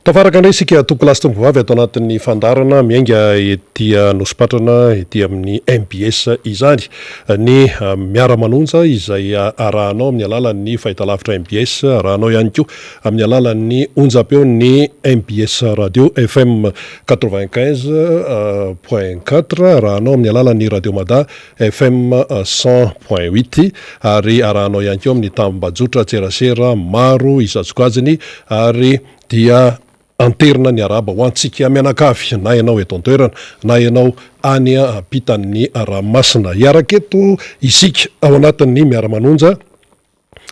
Tafaraka indray isika tokolasy tombovavy atao anatin'ny fandarana miainga etỳ Nosipatrana etỳ amin'ny MBS izany ny Miara Manonja izay arahanao amin'ny alalan'ny fahitalavitra MBS, arahanao ihany koa amin'ny alalan'ny onjam-peo ny MBS radio FM 95.4, arahanao amin'ny alalan'ny radio Mada FM 100.8 ary arahanao ihany koa amin'ny tambajotra tserasera maro isan-tsokajiny ary dia anterina ny araba ho antsika mianakavy, na ianao eto an-toerana na ianao any ampitan'ny ranomasina. Iaraketo isika ao anatin'ny Miara Manonja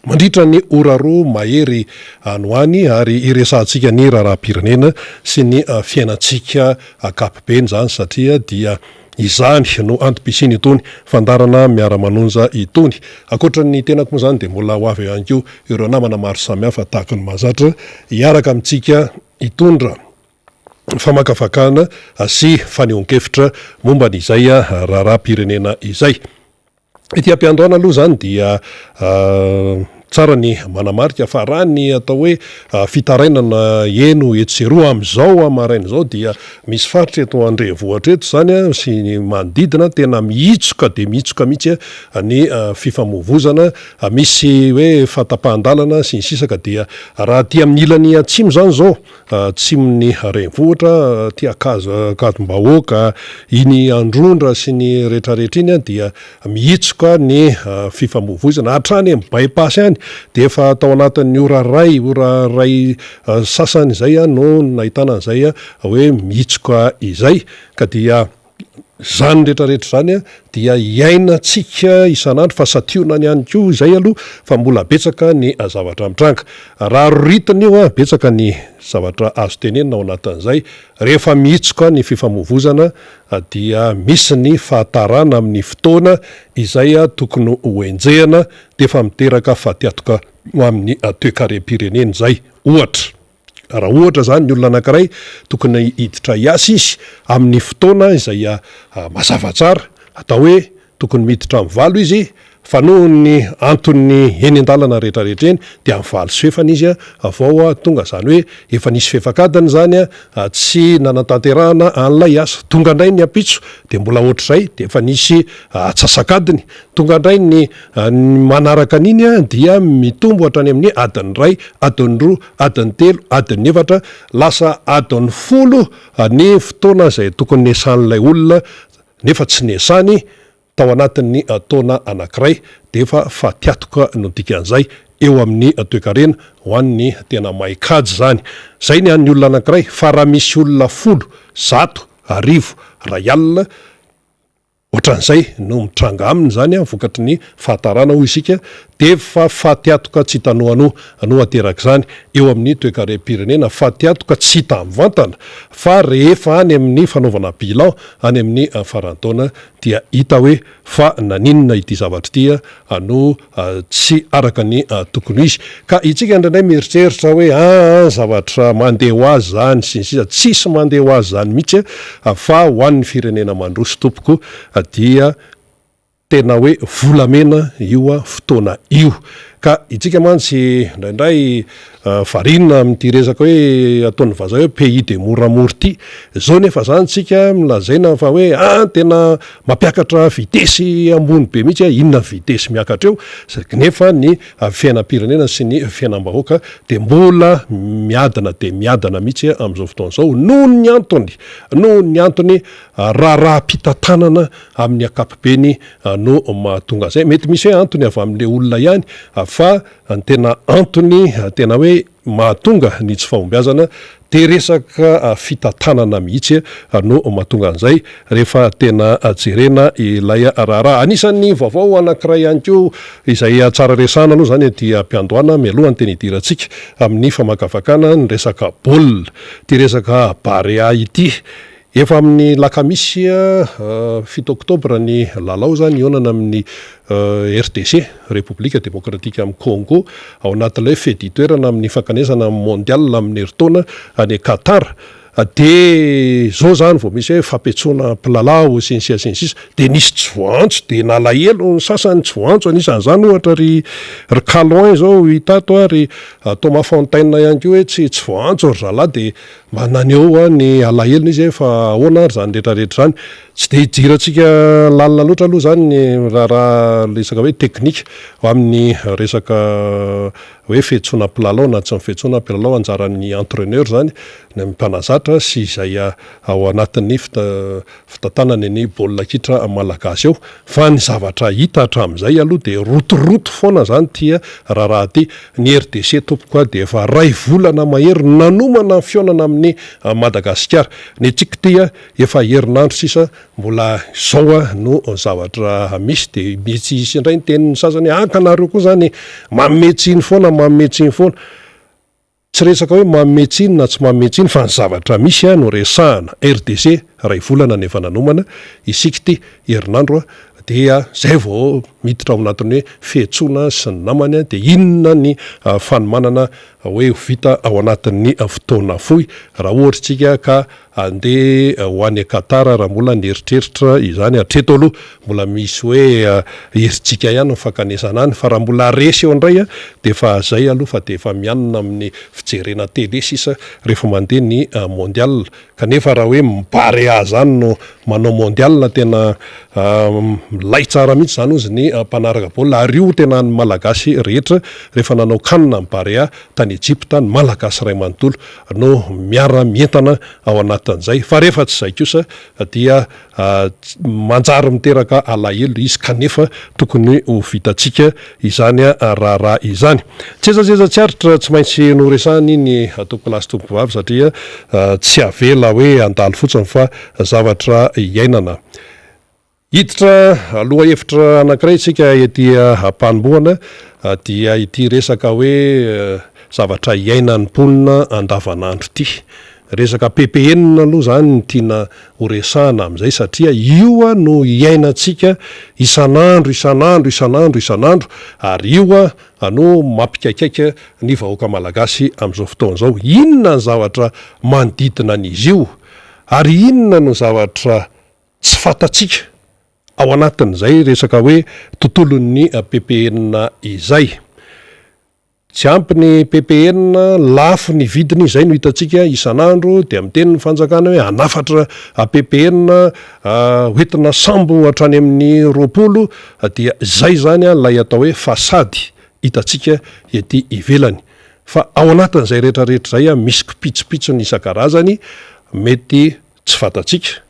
mandritra ny ora roa mahery anoany ary iresantsika ny raharaham-pirenena sy ny fiainantsika ankapobeny zany satria dia izany no antom-pisiny itony fandarana Miara Manonja itony. Akoatran'ny tenako moa zany dia mbola ho avy ihany koa ireo namana maro samihafa tahaka ny mahazatra hiaraka amintsika hitondra famakafakana sy fanehoan-kevitra momba n'izay raharaham-pirenena izay. Ity ampiandoana aloha zany dia tsara ny manamarika fa raha ny atao hoe fitarainana eno eto sy roa amin'izao amaraina izao dia misy faritra eto Andrenivohitra eto zany sy ny manodidina tena miitsoka dia miitsoka mihitsy ny fifamoivozana, misy hoe fahatapahan-dalana sy ny sisaka dia raha ty amin'ny ilany atsimo zany zao atsimon'ny Renivohitra ty Akazombahoaka iny Androndra sy ny rehetrarehetra iny dia miitsoka ny fifamoivozana hatrany amin'ny bypass any dia efa atao anatin'ny ora ray sasany izay no nahitana an'izay hoe miitsoka izay ka dia zany rehetrarehetra zany dia iainantsika isan'andro fa sationany ihany koa izay aloha fa mbola betsaka ny zavatra mitranga. Raha roritana io betsaka ny zavatra azo tenenina ao anatin'izay. Rehefa miitsoka ny fifamoivozana dia misy ny fahatarana amin'ny fotoana izay tokony hoenjehana dia efa miteraka fahatiatoka ho amin'ny toe-karem-pirenena izay. Ohatra, raha ohatra zany ny olona anankiray tokony hiditra hiasa izy amin'ny fotoana izay mazava tsara, atao hoe tokony miditra amin'ny valo izy fa noho ny antony eny an-dalana rehetrarehetra eny dia amin'ny valo sy fefana izy avao tonga zany hoe efa nisy fefakadiny zany tsy nanatanterahana an'ilay asa. Tonga indray ny ampitso dia mbola ohatr'izay dia efa nisy atsasakadiny. Tonga indray ny manaraka an'iny dia mitombo hatrany amin'ny adiny ray, adiny roa, adiny telo, adiny efatra, lasa adiny folo ny fotoana izay tokony nesan'ilay olona nefa tsy nesany tao anatin'ny taona anankiray dia efa fahatiatoka no dikan'izay eo amin'ny toe-karena ho an'ny tena maikajy zany. Zay ny an'ny olona anankiray fa raha misy olona 10, 100, 1000 ray alina ohatran'izay no mitranga aminy zany vokatry ny fahatarana hoy isika dia efa fahatiatoka tsy tanoano no ateraka zany eo amin'ny toe-karem-pirenena. Fahatiatoka tsy hita mivantana fa rehefa any amin'ny fanaovana bilan any amin'ny farantaona dia hita hoe fa naninona ity zavatra ity no tsy araka ny tokony izy. Ka itsika indraindray mieritreritra hoe zavatra mandeha ho azy zany sy ny sisa, tsisy mandeha ho azy zany mihitsy fa ho an'ny firenena mandroso tompoko dia tena hoe volamena io fotoana io. Ka itsika mantsy indraindray varinina amin'ity resaka hoe ataon'ny vazaha hoe pays de moramora ity zao nefa zany tsika milazaina fa hoe tena mampiakatra vitesy ambony be mihitsy inona vitesy miakatra eo nefa ny fiainam-pirenena sy ny fiainam-bahoaka dia mbola miadana dia miadana mihitsy amin'izao fotoana izao noho ny antony raharaham-pitantanana amin'ny ankapobeny no mahatonga zay. Mety misy hoe antony avy amin'ilay olona ihany fa ny tena antony tena hoe mahatonga ny tsy fahombiazana dia resaka fitantanana mihitsy no mahatonga an'izay rehefa tena jerena ilay raharaha. Anisan'ny vaovao anankiray ihany koa izay tsara resana aloha zany ty ampiandoana mialohany teny idirantsika amin'ny famakafakana ny resaka baolina, ty resaka barea ity. Efa amin'ny Alakamisy 7 Oktobra ny lalao zany ionana amin'ny RDC, République Démocratique amin'ny Congo ao anatin'ilay feditoerana amin'ny fankanesana mondial amin'ny herintaona any Qatar. de zao zany vao misy hoe fampetsoana mpilalao sy ny sisa de nisy tsy voantso de nalahelo ny sasany tsy voantso anisan'izany ohatra ry Caloin zao hitato ry Thomas Fontaine ihany ko hoe tsy voantso ry zalahy de mananeo ny alahelo izy fa ahoana ary zany rehetrarehetra zany tsy de hidirantsika lalina loatra aloha zany ny raha resaka hoe teknika amin'ny resaka hoe fihetsoana mpilalao na tsy mifetsoana mpilalao anjaran'ny entraîneur zany ny mpanazatra sy izay ao anatin'ny fitantanany ny baolina kitra malagasy eo fa ny zavatra hita hatramin'izay aloha de rotoroto foana zany tia raha ty ny RDC tompoka de efa ray volana mahery nanomana fionana amin'ny Madagasikara ny tsika tia efa herinandro sisa mbola zao no zavatra misy de metsy isy indray ny tenin'ny sasany ankanareo koa zany mametsiny foana tsy resaka hoe mametsiny na tsy mametsiny fa ny zavatra misy no resahana RDC ray volana nefa nanomana isika ty herinandro dia zay vao miditra ao anatin'ny hoe fihetsoana sy ny namany de inona ny fanomanana hoe vita ao anatin'ny fotoana fohy raha ohatritsika ka andeha ho any Qatar raha mbola nieritreritra izany hatreto aloha mbola misy hoe heritsika ihany nyfankanesana any fa raha mbola resy eo indray de fa zay aloha fa de efa mianina amin'ny fijerena télé sisa rehefa mandeha ny mondial kanefa raha hoe mibarea zany no manao mondial tena lay tsara mihitsy zany ozy ny mpanaraka baolina ary io tena ny malagasy rehetra rehefa nanao kanina ny barea tany Egypta ny malagasy ray manontolo no miara mientana ao anatin'izay fa rehefa tsy zay kosa dia manjary miteraka alahelo izy kanefa tokony ho vitatsika izany raha izany tsy ezatsaritra tsy maintsy noresahany ny tompo lasy tompo vavy satria tsy avela hoe andalo fotsiny fa zavatra iainana hiditra aloha hevitra anankiray tsika dia hampanomboana dia ity resaka hoe zavatra iainan'ny mponina andavanandro ty resaka PPN aloha zany ny tiana horesahana amin'izay satria io no iainantsika isanandro ary io no mampikaikaika ny vahoaka malagasy amin'izao fotoan'izao inona ny zavatra manodidina an'izy io ary inona no zavatra tsy fantatsika ao anatin'izay resaka hoe tontolon'ny PPN izay tsy ampy ny PPN lafo ny vidiny izay no hitantsika isanandro de amin'ny teny ny fanjakana hoe anafatra PPN hoentina sambo hatrany amin'ny 20 dia zay zany lay atao hoe fasady hitantsika ety ivelany fa ao anatin'izay rehetrarehetra zay misy kipitsopitsony isan-karazany mety tsy fantatsika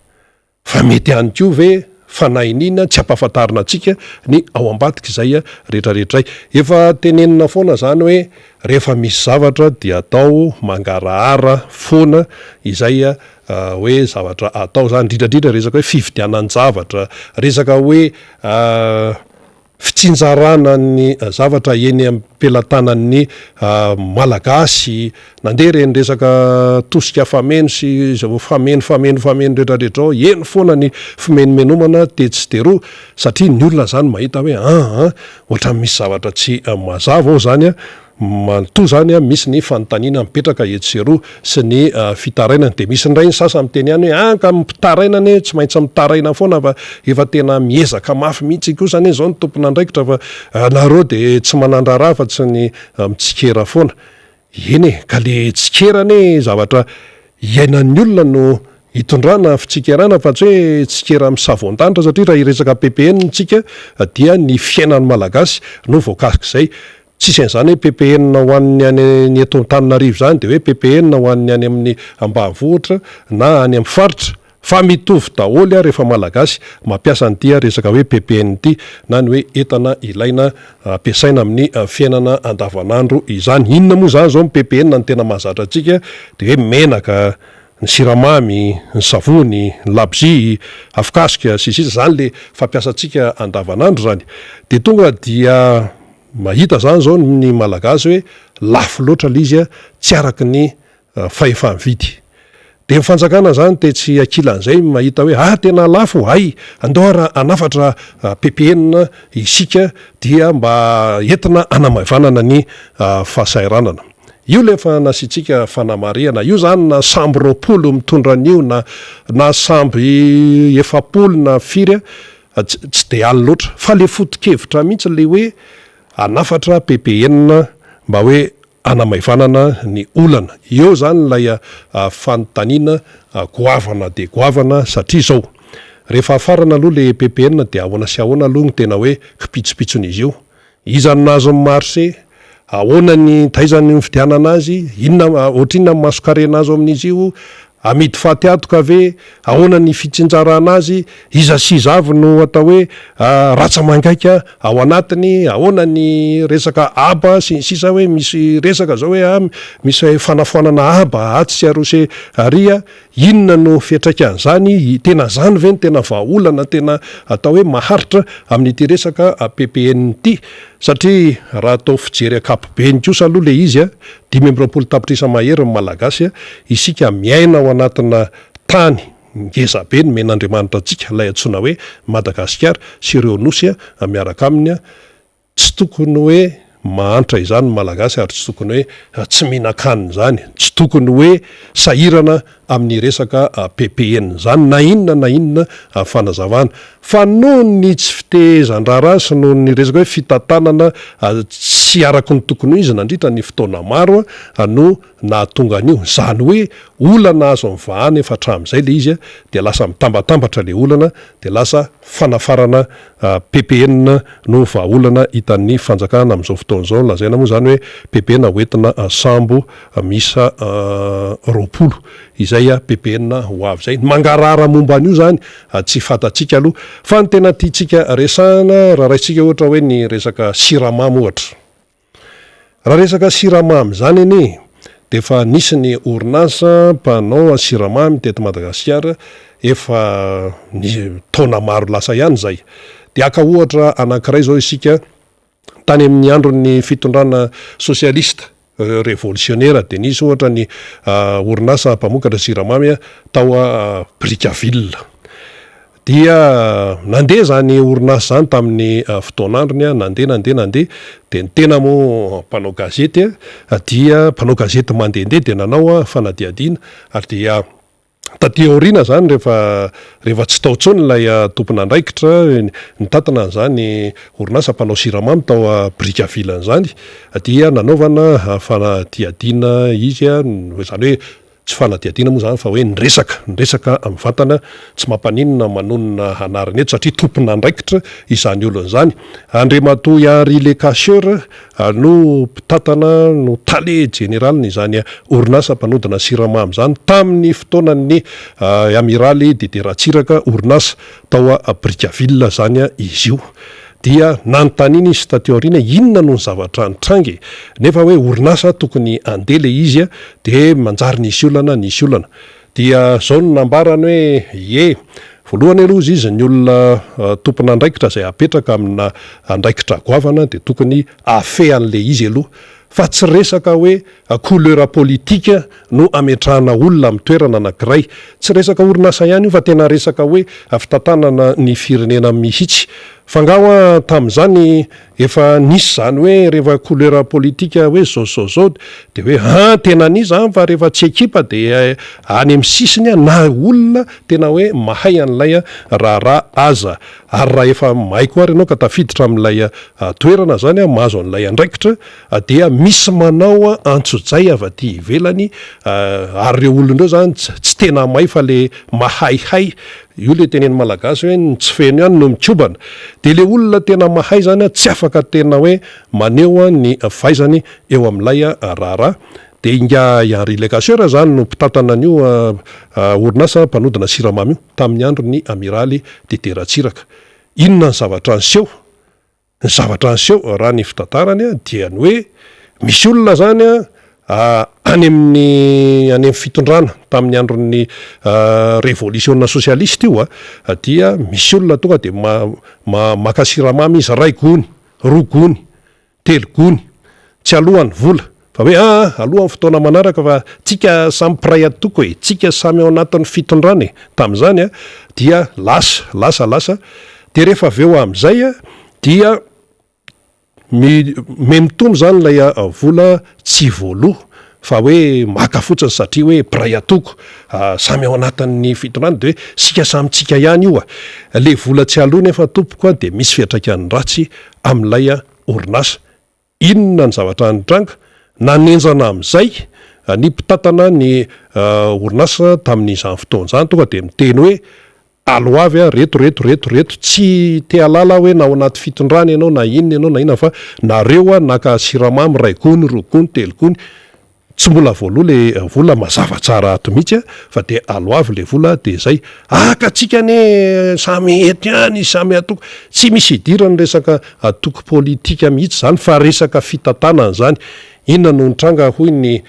fa mety ihany koa ve fanahinina tsy ampahafantarina antsika ny ao ambadika izay rehetrarehetra zay efa tenenina foana zany hoe rehefa misy zavatra dia atao mangarahara foana izay hoe zavatra atao zany indrindrandrindra resaka hoe fividianany zavatra resaka hoe fitsinjarana ny zavatra eny ampelantanan'ny malagasy nandeha reny resaka tosika fameno sy fameno rehetrarehetra ao eny foana ny fimenomenomana tetsy teroa satria ny olona zany mahita hoe ohatra misy zavatra tsy mazava ao zany manto zany misy ny fanontaniana mipetraka etseroa sy ny fitarainany de misy ndray ny sasa miteny ihany hoe ka mitarainany tsy maintsy mitaraina foana fa efa tena miezaka mafy mihitsy kosany zao ny tompona andraikitra fa nareo de tsy manandraraha fa tsy ny mitsikera foana eny ka le tsikerany zavatra iainan'ny olona no hitondrana fitsikerana fa tsy hoe tsikera misavon-danitra satria raha iresaka PPN tsika dia ny fiainan'ny malagasy no voakasika izay tsisy an'izany hoe PPN ho an'ny any eto Antananarivo zany de hoe PPN ho an'ny any amin'ny ambanivohitra na any amin'ny faritra fa mitovy daholo rehefa malagasy mampiasa ny tia resaka hoe PPN ty na ny hoe entana ilaina ampiasaina amin'ny fiainana andavanandro izany inona moa zany zao ny PPN ny tena mahazatra antsika de hoe menaka ny siramamy ny savony ny labzy afokasika sisisa zany le fampiasantsika andavanandro zany de tonga dia mahita zany zao ny malagasy hoe lafo loatra le izy tsy araky ny fahefa-mividy de mifanjakana zany te tsy akilan'izay mahita hoe tena lafo andoara anafatra PPN isika dia mba entina anamavanana ny fahasairanana io lefa nasitsika fanamariana io zany na samby roapolo mitondran'io na samby efapolo na firy tsy de aly loatra fa le foto-kevitra mihitsy le hoe anafatra ppn mba hoe anamaivanana ny olana eo zany lay fanontaniana goavana de goavana satria zao rehefa afarana aloha le ppn de ahoana sy ahoana aloha ny tena hoe kipitsopitson'izy io izany nazo ny marché ahoana ny taizany nyfidianana azy inona ohatrinona masokarena azy amin'izy io amidy fatiatoka ave ahoana ny fitsinjarana azy iza siza avy no atao hoe ratsa mangaika ao anatiny ahoana ny resaka aba sy ny sisa hoe misy resaka zao hoe misy fanafoanana aba atsy sy arose aria inona no fiatraikan'zany tena zany ve ny tena vaolana tena atao hoe maharitra amin'ity resaka ppn ty satria raha atao fijery akapobe ny kosa aloha le izy 5 tapitrisa mahery ny malagasy isika miaina ao anatina tany ngezabe ny men'andriamanitra atsika lay antsona hoe Madagasikara sy ireo nosy miaraka aminy tsy tokony hoe mahantra izany malagasy ary tsy tokony hoe tsy mihinan-kanina zany tsy tokony hoe sahirana amin'ny resaka ppn zany na inona fanazavana fa noho ny tsy fitehezan-draharaha sy noho ny resaka hoe fitantanana tsy araky ny tokony izy nandritra ny fotoana maro no nahatonga an'io zany hoe olana azo mivahany efa hatramin'izay le izy de lasa mitambatambatra le olana de lasa fanafarana ppn no vaolana hitan'ny fanjakana amin'izao fotoan'izao lazaina moa zany hoe ppn hoentina sambo misa roapolo izay ppn ho avy zay mangarara momba an'io zany tsy fatatsika aloha fa ny tena tiatsika resahana raha raitsika ohatra hoe ny resaka siramamy ohatra raha resaka siramamy zany anie de fa nisy ny orinasa mpanao siramamy teto Madagasikara efa ny taona maro lasa ihany zay de aka ohatra anankiray zao isika tany amin'ny andron'ny fitondrana sosialista révolutionnaire de nisy ohatra ny orinasa mpamokatra siramamy tao Brickaville dia nandeha zany orinasa zany tamin'ny fotoanandrony nandeha de ny tena mo mpanao gazety dia mpanao gazety mandehandeha de nanao fanadiadiana ary dia taty aoriana zany rehefa tsy tao tsony lay tompon'andraikitra ny tatana zany orinasa mpanao siramamy tao Brickaville zany dia nanaovana fanadiadiana izy zany hoe tsy fanadiadiana moa zany fa hoe nyresaka amin'ny vatana tsy mampaninona manonona anarany eto satria tompon'andraikitra izany olony zany Andriamatoa Henri le Cacheur no mpitatana no tale généralny izany orinasa mpanodina siramamy zany tamin'ny fotoanan'ny amiraly Dede Ratsiraka orinasa tao Brickaville zany izy io dia nanontaniana izy taty aoriana inona no ny zavatra nitrangy nefa hoe orinasa tokony andele izy de manjary nisy olana dia zao no nambarany hoe voalohany aloha izy ny olona tompon'andraikitra zay apetraka amina andraikitra goavana de tokony afe an'le izy aloha fa tsy resaka hoe couleur politika no ametrahana olona amin'ny toerana anankiray tsy resaka orinasa ihany io fa tena resaka hoe fitantanana ny firenena mihitsy fangaho tam'izany efa nisy zany hoe rehefa couleur politika hoe zao de hoe tena nisy zany fa rehefa tsy ekipa de any amin'ny sisiny na olona tena hoe mahay an'ilay raharaha aza ary raha efa mahay koa ary ianao ka tafiditra amin'ilay toerana zany mahazo an'ilay andraikitra dia misy manao antsojay avy aty ivelany ary reo olonreo zany tsy tena mahay fa le mahaihay io le teneny malagasy hoe ny tsy feno ihany no mikobana de le olona tena mahay zany tsy afaka tena hoe maneo ny fahaizany eo amin'ilay raharaha de inga Henri le Cacheur zany no mpitatana an'io orinasa mpanodina siramamy io tamin'ny andro ny amiraly Dede Ratsiraka inona ny zavatra anseho raha ny fitantarany dia ny hoe misy olona zany any amin'ny fitondrana tamin'ny andron'ny révolution socialiste io dia misy olona tonga de maka siramamy izy 2 gony 2 gony 3 gony tsy alohany vola fa hoe alohan'ny fotoana manaraka fa tsika samy piray atoko tsika samy ao anatin'ny fitondrana tam'izany dia lasa de rehefa avy eo am'izay dia mitombo zany lay vola tsy voaloha fa hoe maka fotsiny satria hoe bray atoko samy ao anatin'ny fitondrana de hoe sika samytsika ihany io le vola tsy aloha nefa tompoka de misy fiatraikany ratsy amin'ilay orinasa. Inona ny zavatra nitranga nanenjana amin'izay ny mpitatana ny orinasa tamin'izany fotoan'izany tonga de miteny hoe aloavy reto tsy te alala hoe na ao anaty fitondrana ianao na inona ianao na inona fa nareo naka siramamy ray gony roa gony telo gony tsy mbola voaloha le vola mazava tsara ato mihitsy fa de aloavy le vola de zay aka tsika ne samy eto ihany samy atoko tsy misy idirany resaka atoko politika mihitsy zany fa resaka fitantanana zany. Inona no nitranga hoy ny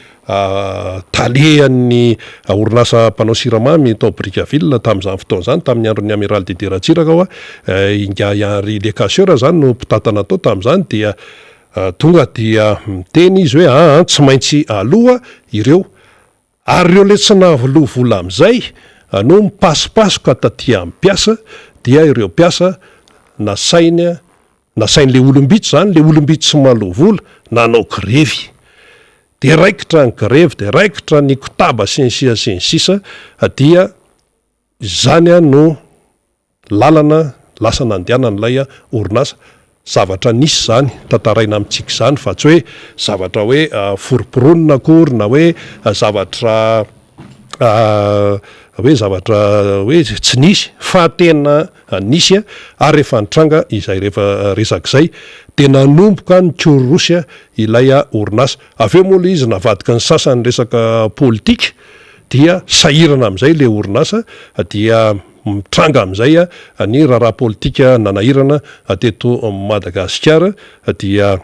talehan'ny orinasa mpanao siramamy tao Brickaville tamin'izany fotoana zany tamin'ny andron'ny amiral Dideratsiraka hoa ingayary le kasera zany no mpitatana tao tamin'izany dia tonga dia miteny izy hoe tsy maintsy aloha ireo ary ireo le tsy navoloha vola amin'izay no mipasipasoka taty amin'ny piasa dia ireo piasa nasain'le olombitso zany le olombitso sy maloha vola nanao grevy de raikitra ny grevy de raikitra ny kotaba sy ny sisa dia zany no lalana lasa nandehanan'ilay orinasa. Zavatra nisy zany tantaraina amintsika zany fa tsy hoe zavatra hoe foroporonina akory na hoe zavatra hoe tsy nisy fa tena nisy ary rehefa nitranga izay rehefa resak'izay de nanomboka ny korosy ilay orinasa. Aveo moa le izy navadika ny sasany resaka politika dia sahirana amin'izay le orinasa dia mitranga amin'izay ny raharaha politika nanahirana teto Madagasikara dia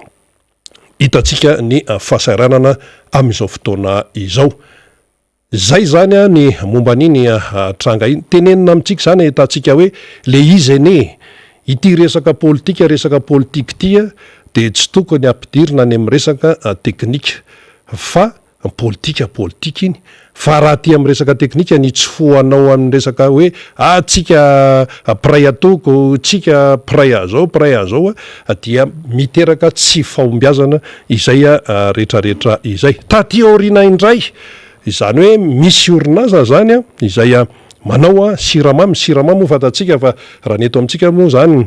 hitatsika ny fahasahiranana amin'izao fotoana izao. Zay zany ny momba an'iny tranga iny tenenina amintsika zany ahitatsika hoe le izy ene ity resaka politika tia de tsy tokony ampidirina any amin'ny resaka teknika fa politika iny fa raha ty amin'ny resaka teknika ny tsy foanao amin'ny resaka hoe tsika pray atoko tsika pray azao dia miteraka tsy fahombiazana izay rehetrarehetra izay taty aoriana indray izany hoe misy orinasa zany izay manao siramamy fatatsika fa raha neto amintsika moa zany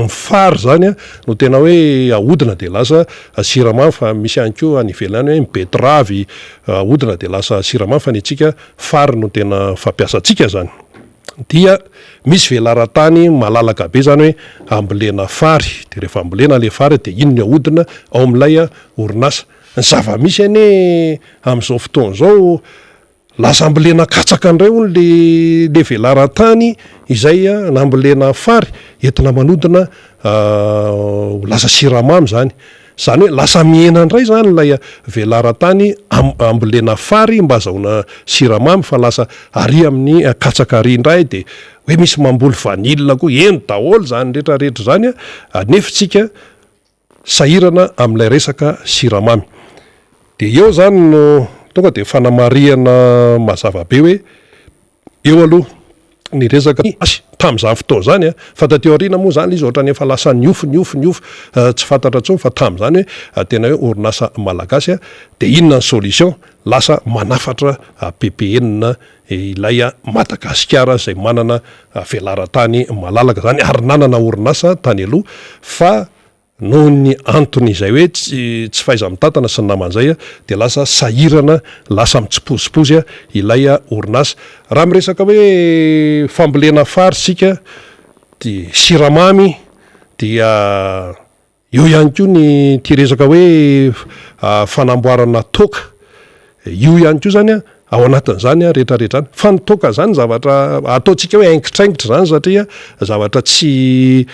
fary zany no tena hoe ahodina de lasa siramamy fa misy ihany koa any ivelany hoe betravy ahodina de lasa siramamy fa ny atsika fary no tena fampiasantsika zany. Dia misy velaran-tany malalaka be zany hoe ambolena fary de rehefa ambolena le fary de iny ny ahodina ao amin'ilay orinasa. Ny zava-misy ane amin'izao fotoana zao lasa ambolena katsaka indray hono le velaran-tany izay nambolena fary entina manodina lasa siramamy zany hoe lasa mihena indray zany lay velaran-tany ambolena fary mba azahoana siramamy fa lasa ary amin'ny katsaka ary indray de hoe misy mamboly vanilina koa eny daholo zany rehetrarehetra zany nefitsika sahirana amin'ilay resaka siramamy. De eo zany no tonga de fanamariana mazava be hoe eo aloha ny resaka tamin'izany fotoana zany fa tateo aoriana moa zany izy ohatrany efa lasa niofo tsy fantatra tsony fa tamin'izany hoe tena hoe orinasa malagasy de inona ny solution lasa manafatra PPN ilay Madagasikara zay manana velaran-tany malalaka zany ary nanana orinasa tany aloha fa noho ny antony izay hoe tsy faiza mitantana sy ny naman'izay de lasa sahirana lasa mitsipozipozy ilay orinasa. Raha miresaka hoe fambolena fary sika de siramamy dia eo ihany koa ny ty resaka hoe fanamboarana toka io ihany koa zany ao anatin'izany rehetrarehetra zany fa ny toka zany zavatra ataontsika hoe aingitraingitra zany satria zavatra tsy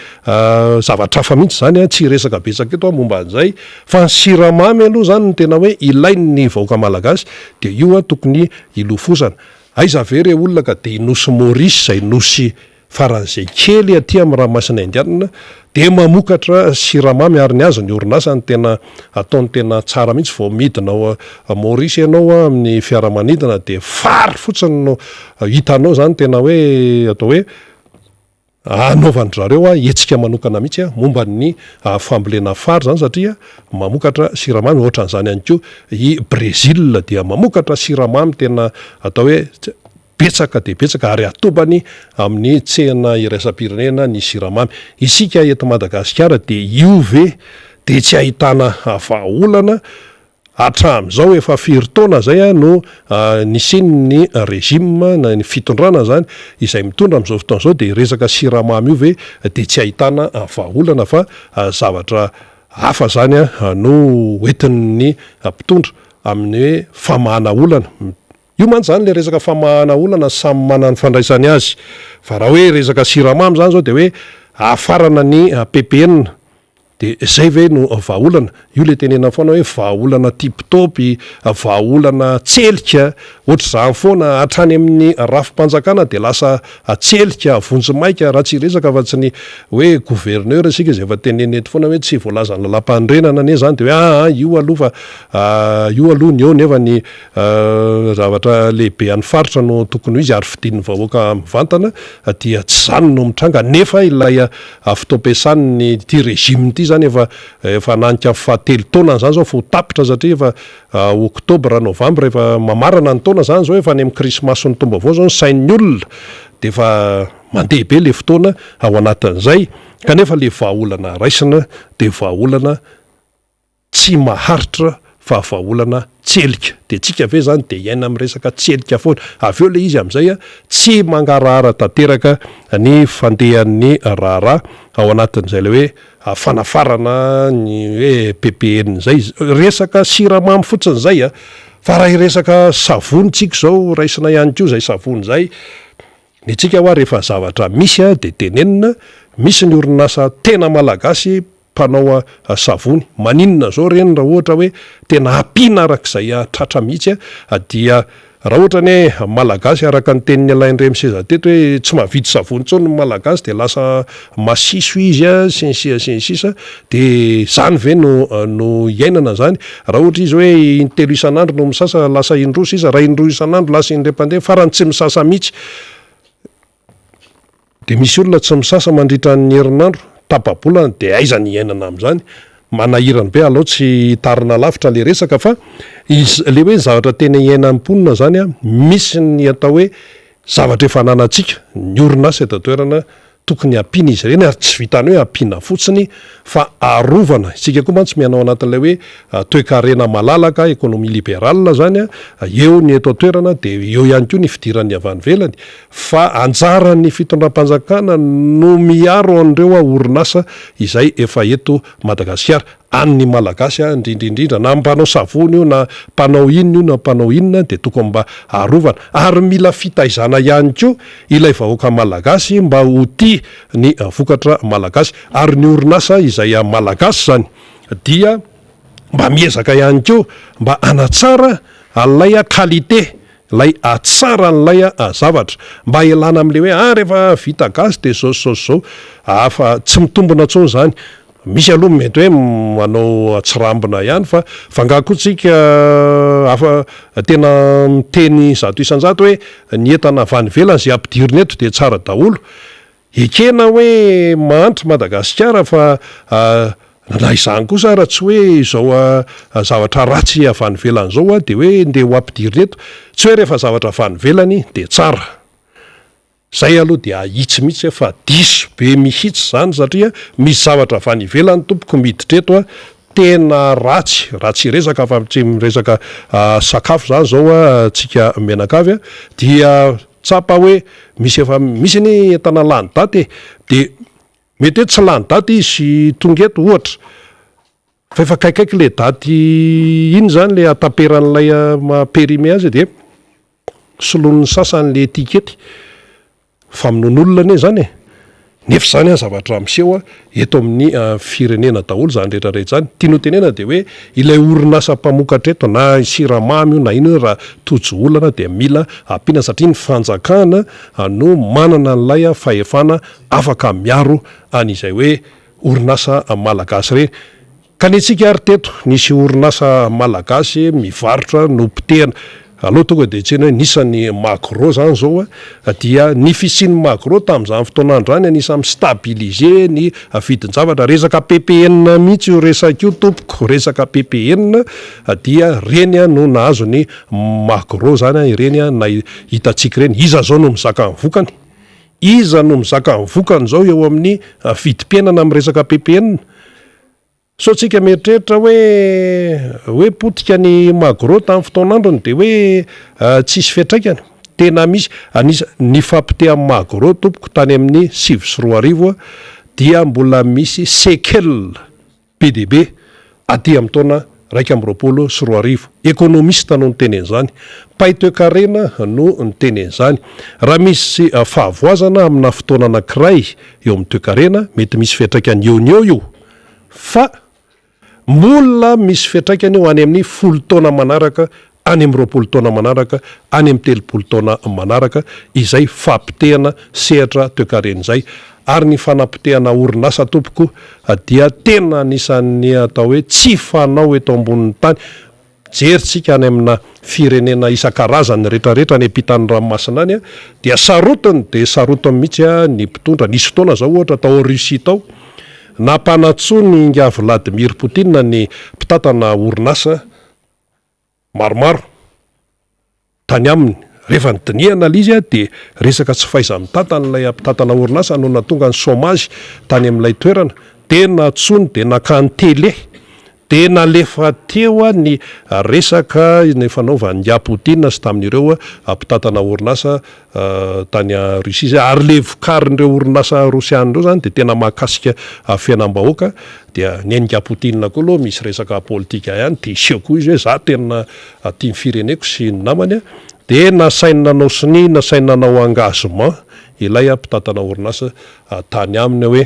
zavatra hafa mihitsy zany tsy resaka betsaka eto momba an'izay fa ny siramamy aloha zany no tena hoe ilainy vahoaka malagasy de io tokony ilofosana. Aiza very olona ka de inosy Maurice zay nosy faran'izay kely aty amin'ny ranomasina indianina de mamokatra siramamy ary ny azo ny orinasa ny tena ataony tena tsara mihitsy vao midinao Maurice ianao amin'ny fiaramanidina de fary fotsiny no hitanao zany tena hoe atao hoe anaovan'ny zareo etsika manokana mihitsy momba ny fambolena fary zany satria mamokatra siramamy ohatran'izany ihany koa i Brezil dia mamokatra siramamy tena atao hoe betsaka de betsaka ary atobany amin'ny tsena iraisam-pirenena ny siramamy. Isika eto Madagasikara de io ve de tsy ahitana vahaolana hatramin'izao efa 4 taona zay no nisiny ny régime na ny fitondrana zany izay mitondra amin'izao fotoana izao de resaka siramamy io ve de tsy ahitana vahaolana fa zavatra hafa zany no entin'ny mpitondra amin'ny hoe famahana olana. Io mantsy zany le resaka famahana olana samy manana ny fandraisany azy fa raha hoe resaka siramamy zany zao de hoe afarana ny PPN de zay ve no vahaolana. Io le tenena foana hoe vahaolana tiptopy, vahaolana tselika, ohatr'izany foana hatrany amin'ny rafim-panjakana de lasa tselika vonjimaika raha tsy resaka fa tsy ny hoe gouverneur isika izay efa teneny eto foana hoe tsy voalaza ny lalam-pandrenana ane zany de hoe io aloha fa io aloha ny eo nefa ny zavatra lehibe an'ny faritra no tokony izy ary fidin'ny vahoaka mivantana dia tsy zany no mitranga nefa ilay fitaom-piasany ty régime ty zany efa nanika 7 taona zany zao fo tapitra satria efa oktobra novambra efa mamarana ny taona zany zao efa any amin'ny krismasy ny tomba avao zao ny sain'ny olona de efa mandeha be le fotoana ao anatin'izay kanefa le vahaolana raisina de vahaolana tsy maharitra fa vahaolana tselika de tsika ve zany de iaina amin'ny resaka tselika foana avy eo le izy amin'izay tsy mangarahara tanteraka ny fandehan'ny raharaha ao anatin'izay le hoe fanafarana ny hoe PPN zay resaka siramamy fotsiny zay fa raha resaka savony tsika zao raisina ihany koa zay savony zay ny tsika hoa rehefa zavatra misy de tenenina misy ny orinasa tena malagasy mpanao savony maninona zao reny raha ohatra hoe tena ampiana arak'izay tratra mihitsy dia raha ohatra ny malagasy araka ny tenin'ny alain'ire miseza teto hoe tsy mahavidy savony tsony ny malagasy de lasa masiso izy sensisa de zany ve no iainana zany raha ohatra izy hoe intelo isan'andro no misasa lasa indrosa izy raha indroa isan'andro lasa indray-pandeha farany tsy misasa mihitsy de misy olona tsy misasa mandritra ny herinandro tapabolana de aizany iainana amin'izany manahirany be alao tsy tarina lavitra le resaka fa izy le hoe zavatra tena iainan'ny mponina zany misy ny atao hoe zavatra efa nanantsika ny orinasa eto toerana tokony ampiana izy ireny ary tsy vitany hoe ampiana fotsiny fa arovana isika koa mantsy mianao anatin'ilay hoe toe-karena malalaka ekonomia libérale zany eo ny eto toerana de eo ihany koa ny fidiran'ny avany velany fa anjaran'ny fitondram-panjakana no miaro an'ireo orinasa izay efa eto Madagasikara an'ny malagasy indrindrindrindra na mpanao savony io na mpanao inona io na mpanao inona de tokony mba arovana ary mila fitaizana ihany koa ilay vahoaka malagasy mba ho tia ny vokatra malagasy ary ny orinasa izay malagasy zany dia mba miezaka ihany koa mba anatsara alay qualité lay atsara n'lay zavatra mba elana am'le hoe rehefa vita gasy de zao afa tsy mitombona tsony zany misy aloha mety hoe manao atsirambina ihany fa vangakotsika afa tena miteny zato isan-jato hoe ny entana avany velany zay ampidiriny eto de tsara daholo ekena hoe mahantra Madagasikara fa na izany kosa raha tsy hoe zao zavatra ratsy avany velany zao de hoe ndeha ho ampidiriny eto tsy hoe rehefa zavatra avany velany de tsara zay aloha de ahitsy mihitsy fa diso be mihitsy zany satria misy zavatra avany velany tompoko miditra eto tena ratsy resaka fa tsy resaka sakafo zany zao tsika menakavy dia tsapa hoe misy ny entana lany daty de mety hoe tsy lany daty izy tonga eto ohatra fa efa kaikaiky le daty iny zany le ataperan'ilay mampérime azy de solon'ny sasany le etikety fa amin'olona ane zany nefa zany zavatra miseho eto amin'ny firenena daholo zany rehetrarehetra zany tiano tenena de hoe ilay orinasa mpamokatra eto na siramamy io na ino raha tojo olana de mila ampiana satria ny fanjakana no manana n'lay fahefana afaka miaro an'izay hoe orinasa malagasy reny kanetsika ary teto nisy orinasa malagasy mivarotra no pitehana aloha tonga de tsena hoe nisany macro zany zao dia ny fisiany macro tam'izany fotoanandro any anisany stabiliser ny vidin-javatra. Resaka ppn mihitsy io resaka io tompoko, resaka ppn dia reny no nahazo ny macro zany ireny na hitatsika reny. Iza zao no mizaka ny vokany, iza no mizaka ny vokany zao eo amin'ny vidim-piainana amin'ny resaka ppn. So tsika mieritreritra hoe potika ny macro tamin'ny fotoanandrony de hoe tsisy fiatraikany. Tena misy ny fampiteha macro tompoko tany amin'ny 7 dia mbola misy sekel PDB aty amin'ny taona 2024. Ekonomista no nitenen'izany, paitoekarena no nitenen'izany. Raha misy fahavoazana amina fotoana anankiray eo amin'ny toekarena mety misy fiatraikany eo io, fa mbola misy fiatraikany eo any amin'ny 10 taona manaraka, any amin'ny 20 taona manaraka, any amin'ny 30 taona manaraka, izay fampitehana sehatra toekarena izay. Ary ny fanampitehana orinasa tompoko dia tena anisan'ny atao hoe tsy fanao eto ambonin'ny tany. Jeritsika any amina firenena isan-karazany rehetrarehetra ny ampitan'ny ranomasina any dia sarotiny de sarotiny mihitsy ny mpitondra. Nisy fotoana zao ohatra tao Russie tao nampanantsony nga Vladimir Poutine ny mpitatana orinasa maromaro tany aminy. Rehefa nydinihana izy de resaka tsy faiza mitatana ilay mpitatana orinasa no natonga ny chômage tany amin'ilay toerana. De natsony de nakany tele de nalefa teo ny resaka ny fanaovan'ny Poutine sy tamin'ireo mpitatana orinasa tany Russie zay. Ary le vokarin'ireo orinasa rosian'ireo zany de tena mahakasika fiainam-bahoaka. Dia nenga Poutine koa aloha misy resaka politika ihany de iseko izy hoe za tena tia ny fireneko sy ny namany de nasainy nanao siny, nasainy nanao engagement ilay mpitatana orinasa tany aminy hoe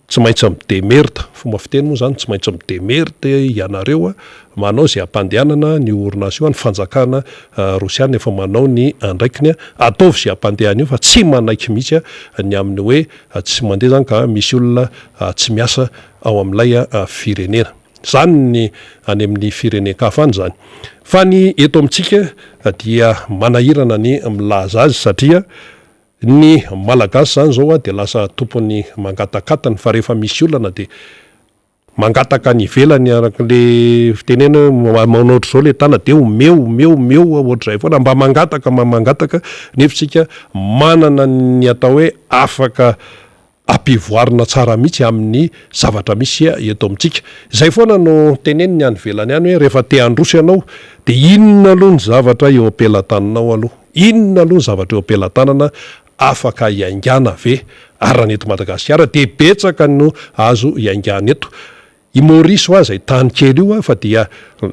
tsy maintsy midemerta. Fomba fiteny moa zany tsy maintsy midemerta ianareo manao zay ampandehanana ny orinasa io, ny fanjakana rosiana efa manao ny andraikiny ataovy zay ampandehana io fa tsy manaiky mihitsy ny amin'ny hoe tsy mandeha zany ka misy olona tsy miasa ao amin'ilay firenena. Zany ny any amin'ny firenen-kafa any zany. Fa ny eto amintsika dia manahirana ny milaza azy satria ny malagasy zany zao de lasa tompony mangatakatany. Fa rehefa misy olana de mangataka ny ivelany arak'le fitenena manaotr' zao le tana de omeo ohatr'izay foana mba mangataka nefitsika manana ny atao hoe afaka ampivoarina tsara mihitsy amin'ny zavatra misy eto amintsika. Zay foana no teneny ny any velany any hoe rehefa te handroso ianao de inona aloha ny zavatra eo am-pelatananao aloha, inona aloha ny zavatra eo am-pelatanana afaka iaingana ve. Ary raha neto Madagasikara de betsaka no azo iaingana eto. I Maurice ho azy tany kely io fa dia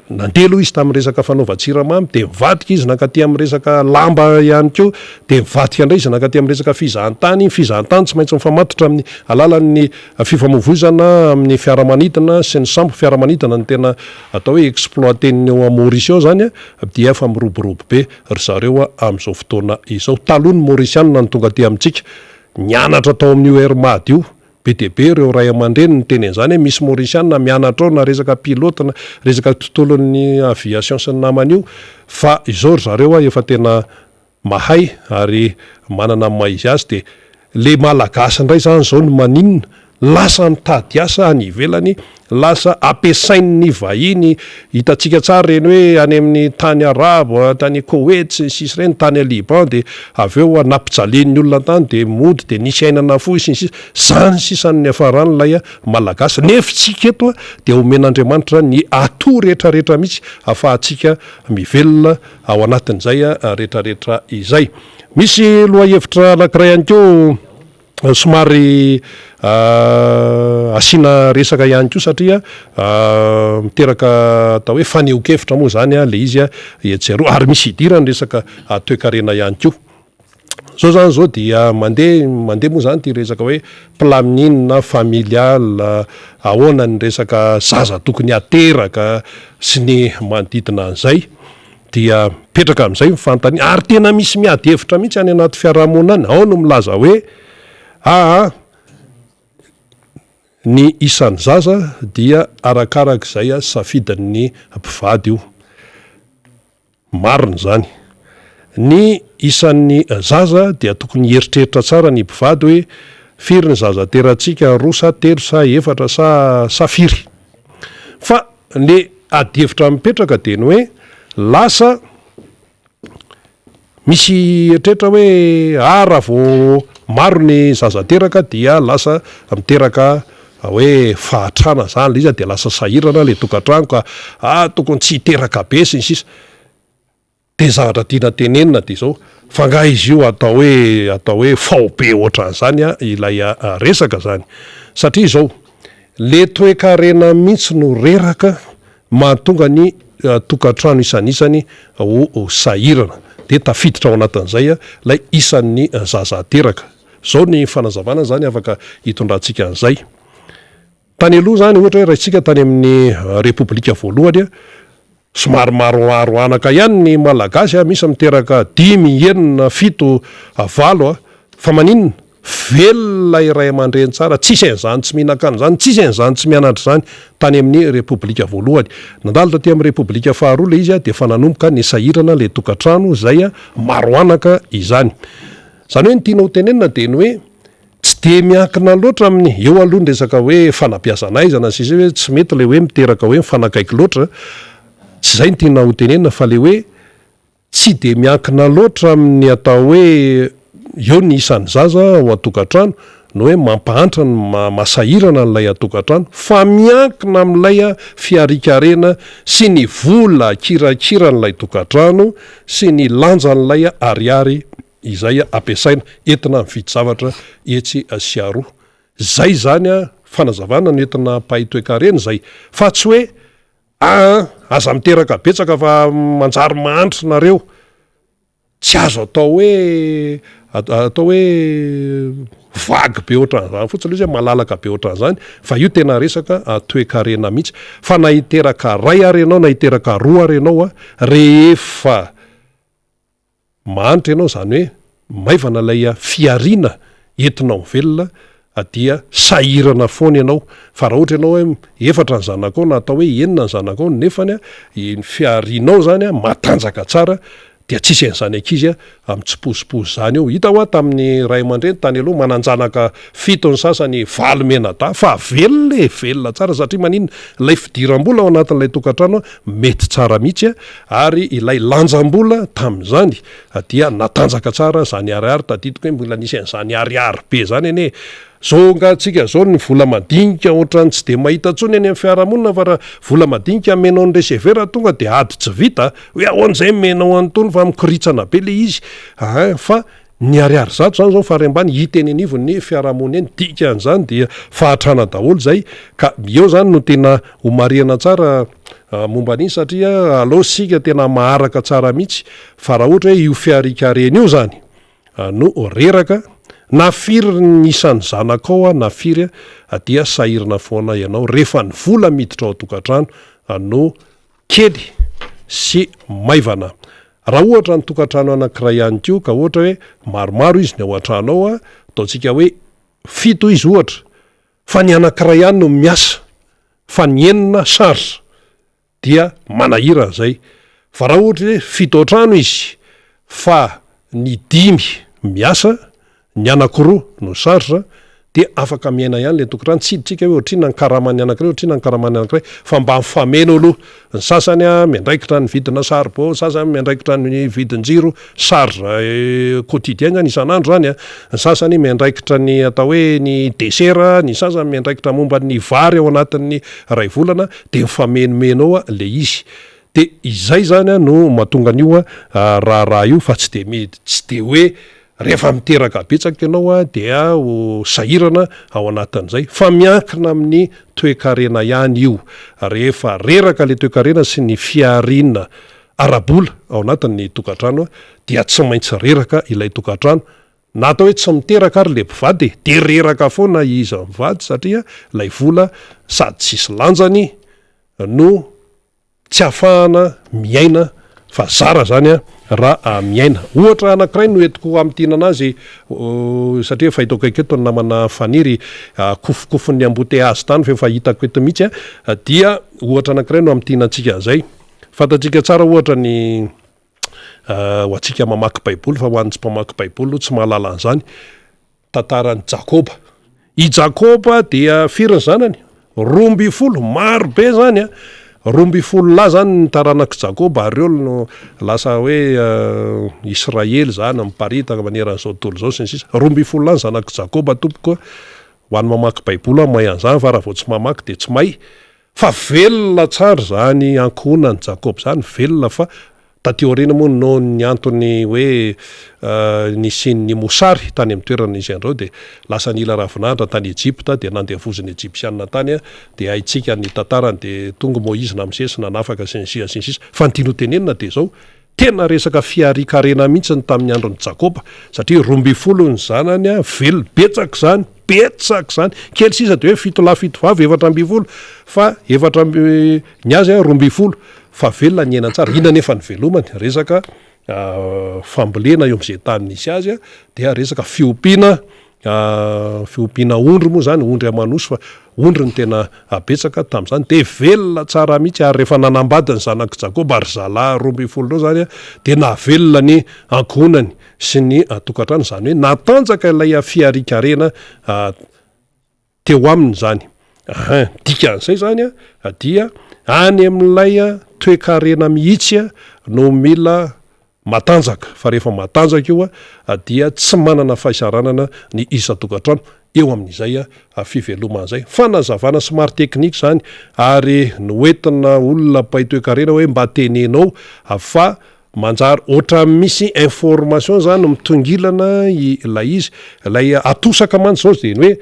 nandeha aloha izy tamin'ny resaka fanaovan-tsiramamy de mivadika izy nakaty amin'ny resaka lamba ihany koa de mivadika indray izy nakaty amin'ny resaka fizahantany. Fizahantany tsy maintsy mifamatotra amin'ny alalan'ny fifamovoizana amin'ny fiaramanidina sy ny sambo fiaramanidina ny tena atao hoe exploiten'ny eo Maurice ao zany dia efa miroborobo be ry zareo amin'izao fotoana izao. Taloha ny Mauricianina ny tonga aty amintsika nianatra tao amin'ny URMAD io be de be ireo ray aman-dreny ny tenen'izany hoe misy Mauricianina mianatra ao na resaka pilote na resaka tontolon'ny aviation sy ny namany io. Fa izao ry zareo efa tena mahay ary manana maizy azy de le malagasy indray zany zao no maninona lasa mitady asa any ivelany, lasa ampiasain'ny vahiny. Hitatsika tsara reny hoe any amin'ny tany arabo, tany Koweït sy sisy reny, tany Liban de aveo nampijalen'ny olona tany de mody de nisy ainana fo sy zany sisan'ny afarany lay malagasy. Nefitsika eto de omen'Andriamanitra ny ato rehetrarehetra mihitsy afahantsika mivelona ao anatin'izay rehetrarehetra izay. Misy lohahevitra anankiray ihany koa somary asiana resaka ihany koa satria miteraka atao hoe fanehonkevitra moa zany le izy etsero ary misy idirany resaka toekarena ihany koa. Zao zany zao dia mandeha moa zany ty resaka hoe planinina familial, ahoana ny resaka zaza tokony ateraka sy ny manodidina an'izay dia petraka amin'izay mifantany. Ary tena misy miady hevitra mihitsy any anaty fiarahamonina any. Ao no milaza hoe ny isan'ny zaza dia arakarak'izay safidin'ny mpivady io. Marina zany. ny isan'ny zaza dia tokony heritreritra tsara ny mpivady hoe firy ny zaza terantsika, roa sa telo sa efatra sa firy. Fa le adihevitra mipetraka dia ny hoe lasa misy eritretra hoe raha vao maro ny zaza teraka dia lasa miteraka hoe fahatrana zany le izy dia lasa sahirana le tokantrano ka tokony tsy hiteraka be sy ny sisa. De zavatra tiana tenenina de zao fa nga izy io atao hoe fao be ohatran'izany ilay resaka zany, satria zao le toe-karena mihitsy no reraka mahatonga ny tokantrano isan'isany ho sahirana de tafiditra ao anatin'izay lay isan'ny zaza teraka. Zao ny fanazavana zany afaka hitondrantsika an'izay. Tany aloha zany ohatra hoe raha isika tany amin'ny repoblika voalohany somary maroaro anaka ihany ny malagasy misy miteraka 5, 9, 7, 8 fa maninona velona iray aman-dreny tsara, tsisy an'izany tsy mihinan-kany zany, tsisy an'izany tsy mianatra zany tany amin'ny repoblika voalohany. Nandalo taty amin'ny repoblika faharoa le izy dia fa nanomboka ny sahirana le tokantrano zay maro anaka izany. Zany hoe ny tiana ho tenenina dia ny hoe tsy de miankina loatra amin'ny eo aloha ny resaka hoe fanapiasanaizana sisy hoe tsy mety le hoe miteraka hoe mifanakaiky loatra, tsy zay ny tiana ho tenenina fa le hoe tsy de miankina loatra amin'ny atao hoe eo ny isan'ny zaza ho atokantrano no hoe mampahantra ny masahirana n'ilay atokantrano, fa miankina amin'ilay fiarikarena sy ny vola kirakira n'ilay tokantrano sy ny lanja n'ilay ariary izay ampiasaina entina mividy zavatra etsy sy aroa. Zay zany fanazavana no entina pahitoekarena zay, fa tsy hoe aza miteraka betsaka fa manjary mahantra nareo, tsy azo atao hoe vagy be ohatran'izany fotsiny izy malalaka be ohatran'izany, fa io tena resaka toe-karena mihitsy. Fa na hiteraka ray ary ianao na hiteraka roa ary ianao rehefa mahanitra ianao zany hoe maivana lay fiarina entinao velona dia sahirana foana ianao. Fa raha ohatra ianao hoe efatra ny zanakao na atao hoe enina ny zanakao nefany ny fiarinao zany matanjaka tsara dia tsisy an'izany ankizy mitsiposiposy zany eo. Hita hoa tamin'ny ray aman-dreny tany aloha mananjanaka 7 ny sasany 5 menada fa velona tsara satria maninona ilay fidiram-bola ao anatin'ilay tokantrano mety tsara mihitsy ary ilay lanjam-bola tamin'izany dia natanjaka tsara zany ariary tadidiko hoe mbola nisy an'izany ariary be zany ane. Zao nga tsika zao ny vola madinika ohatrany tsy de mahita tsony any amin'ny fiarahamonina, fa raha vola madinika menao ny resevera tonga de ady tsy vita hoe ahoan'izay menao antony fa mikoritsana be le izy. Fa ny ariary zato zany zao fary ambany hita eny anivon'ny fiarahamonina eny, dika an'izany dia fahatrana daholo zay ka eo zany no tena homariana tsara momba an'iny satria aleo sika tena maharaka tsara mihitsy. Fa raha ohatra hoe io fiarikarena io zany no reraka na firy ny isan'ny zanakao na firy dia sahirana foana ianao rehefa ny vola miditra ao tokantrano no kely sy maivana. Raha ohatra ny tokantrano anankiray ihany koa ka ohatra hoe maromaro izy ny ao an-tranao ataontsika hoe 7 izy ohatra, fa ny anankiray ihany no miasa fa ny enina charge dia manahira zay. Fa raha ohatra hoe 7 an-trano izy fa ny 5 miasa, ny anankiroa no charge dia afaka miaina ihany le tokantrano. Tsy hiditsika hoe ohatrina ny karamany anankiray ohatrina ny karamany anankiray, fa mba mifameno aloha. Ny sasany miandraikitra ny vidina saribao, sasany miandraikitra ny vidin-jiro charge quotidien isan'andro zany, ny sasany miandraikitra ny atao hoe ny dessert, ny sasany miandraikitra momba ny vary ao anatin'ny ray volana, de mifamenomenao le izy. De izay zany no mahatonga an'io raha io, fa tsy de hoe rehefa miteraka betsaka ianao dia ho sahirana ao anatin'izay, fa miankina amin'ny toe-karena ihany io. Rehefa reraka le toe-karena sy ny fiarina arabola ao anatin'ny tokantrano dia tsy maintsy reraka ilay tokantrano. Na atao hoe tsy miteraka ary le mpivady de reraka foana izy mivady satria lay vola sady tsisy lanjany no tsy ahafahana miaina fa zara zany raha miaina. Ohatra anankiray no entiko amtinana azy satria fahitako eketo ny namana faniry kofokofon'ny embouteillage tany fa hitako eto mihitsy dia ohatra anankiray no amtinantsika zay. Fantatsika tsara ohatra ny ho antsika mamaky baiboly fa ho an'ny tsy mpamaky baiboly tsy mahalala an'izany tantaran'ny Jakoba. I Jakoba dia firy ny zanany 12 maro be zany a 12 lahy zany ny taranak'i Jakoba ary eo no lasa hoe Israely zany miparitaka maneran'izao tontolo zao sy ny sisa 12 lahy ny zanak'i Jakoba tompoko ho an'ny mamaky baiboly mahay an'izany fa raha vao tsy mamaky de tsy mahay fa velona tsara zany ankohonan'ny Jakoba zany velona fa tateorina moa no ny antony hoe nisin'ny mosary tany amin'ny toerana izy andreo de lasa nila ravinahitra tany Ejipta de nandevoziny Egyptianina tany de haitsika ny tantarany de tonga Moïse namosesy nanafaka sy ny sisa fa ny tiany tenenina de zao tena resaka fiarikarena mihitsy ny tamin'ny andron'ny Jakoba satria 12 ny zanany velo betsaka zany kely sisa de hoe 7 lahy 7 vavy 7 fa 7 ny azy 12 fa velona ny ena tsara ina nefa ny velomany resaka fambolena eo am'izay tany nisy azy dia resaka fiompiana ondry moa zany ondry amanosy fa ondry ny tena abetsaka tamin'izany de velona tsara mihitsy ary rehefa nanambady ny zanak'i Jakoba ary zalahy 12 reo zany de navelona ny ankohonany sy ny tokantrano zany hoe natanjaka ilay fiarikarena teo aminy zany dikan'izay zany dia any amin'ilay toe-karena mihitsy no mila matanjaka fa rehefa matanjaka io dia tsy manana fahasaranana ny isa-tokantrano eo amin'izay fiveloman'izay fanazavana somary teknika zany ary noentina olona mpay toe-karena hoe mba tenenao fa manjary ohatra misy information zany mitongilana ilay izy ilay atosaka mantsy zao de hoe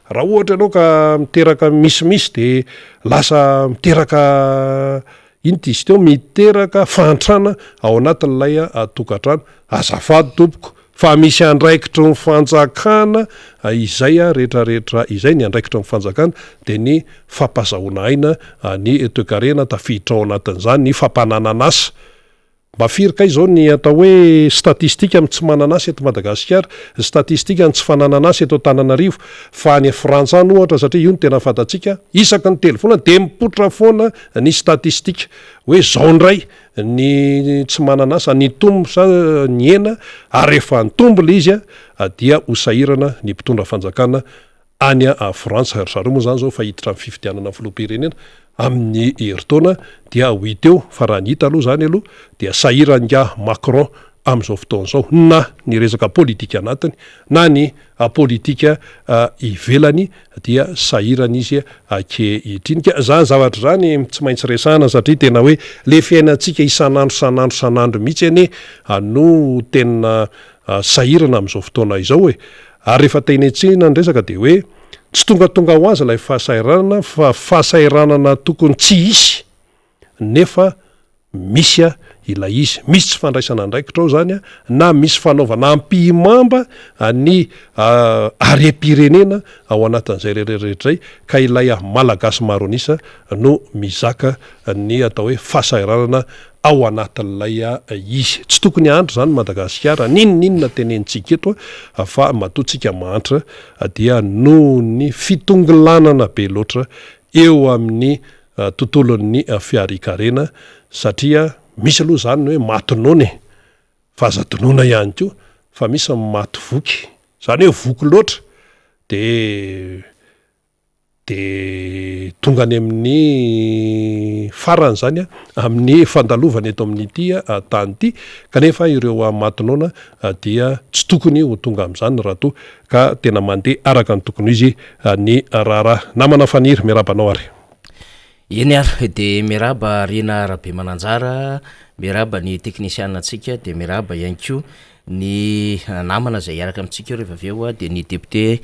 raha ohatra ianao ka miteraka misimisy de lasa miteraka izy teo miteraka fantrana ao anatin'ilay tokantrano azafady tompoko fa misy andraikitry ny fanjakana izay rehetrarehetra izay ny andraikitry ny fanjakana de ny fampazahoana aina ny toe-karena tafiditra ao anatin'izany ny fampanananasa mba firika izao ny atao hoe statistika amin'ny tsy mananasy eto Madagasikara statistika ny tsy fanananasy eto Antananarivo fa ny Frantsa no ohatra satria io ny tena fantatsika isaky ny telo foana de mipotra foana ny statistika hoe zao ndray ny tsy mananasa ny tombo sa ny ena ary rehefa nitombo le izy dia hosahirana ny mpitondra fanjakana any Frantsa zareo moa zany zao fa hiditra amin'ny fifidianana filoham-pirenena amin'ny heritaona dia hoiteo fa raha ny hita aloha zany aloha dia sahiranga Macron amin'izao fotoan'izao na ny resaka politika anatiny na ny politika ivelany dia sahirana izy ankehitriny zany zavatra zany tsy maintsy resahana satria tena hoe le fiainantsika isanandro mihitsy anie no tena sahirana amin'izao fotoana izao hoe ary rehefa tenetsina ny resaka de hoe tsy tongatonga ho azy ilay fahasahiranana fa fahasahiranana tokony tsy isy nefa misy ilay izy misy tsy fandraisana ndraikitra ao zany na misy fanaovana ampimamba ny arem-pirenena ao anatin'izay rehetrarehetray ka ilay malagasy maronisa no mizaka ny atao hoe fahasahiranana ao anatin'ilay izy tsy tokony andro zany Madagasikara ninonina tenentsika eto fa matotsika mantra dia no ny fitongilanana be loatra eo amin'ny tontolon'ny fiarikarena satria misy aloha zany hoe matinony fa azadonona ihany ko fa misy maty voky zany hoe voky loatra de tonga any amin'ny farany zany amin'ny fandalovana eto amin'ity tany ity kanefa ireo matinona dia tsy tokony ho tonga amin'izany raha to ka tena mandeha araka ny tokony izy ny raharaha namana faniry miarabanao ary eny ary de miraba rena rabe mananjara miraba ny teknisiana atsika de miraba ihany ko ny namana zay araka amintsika rehefa aveo de ny député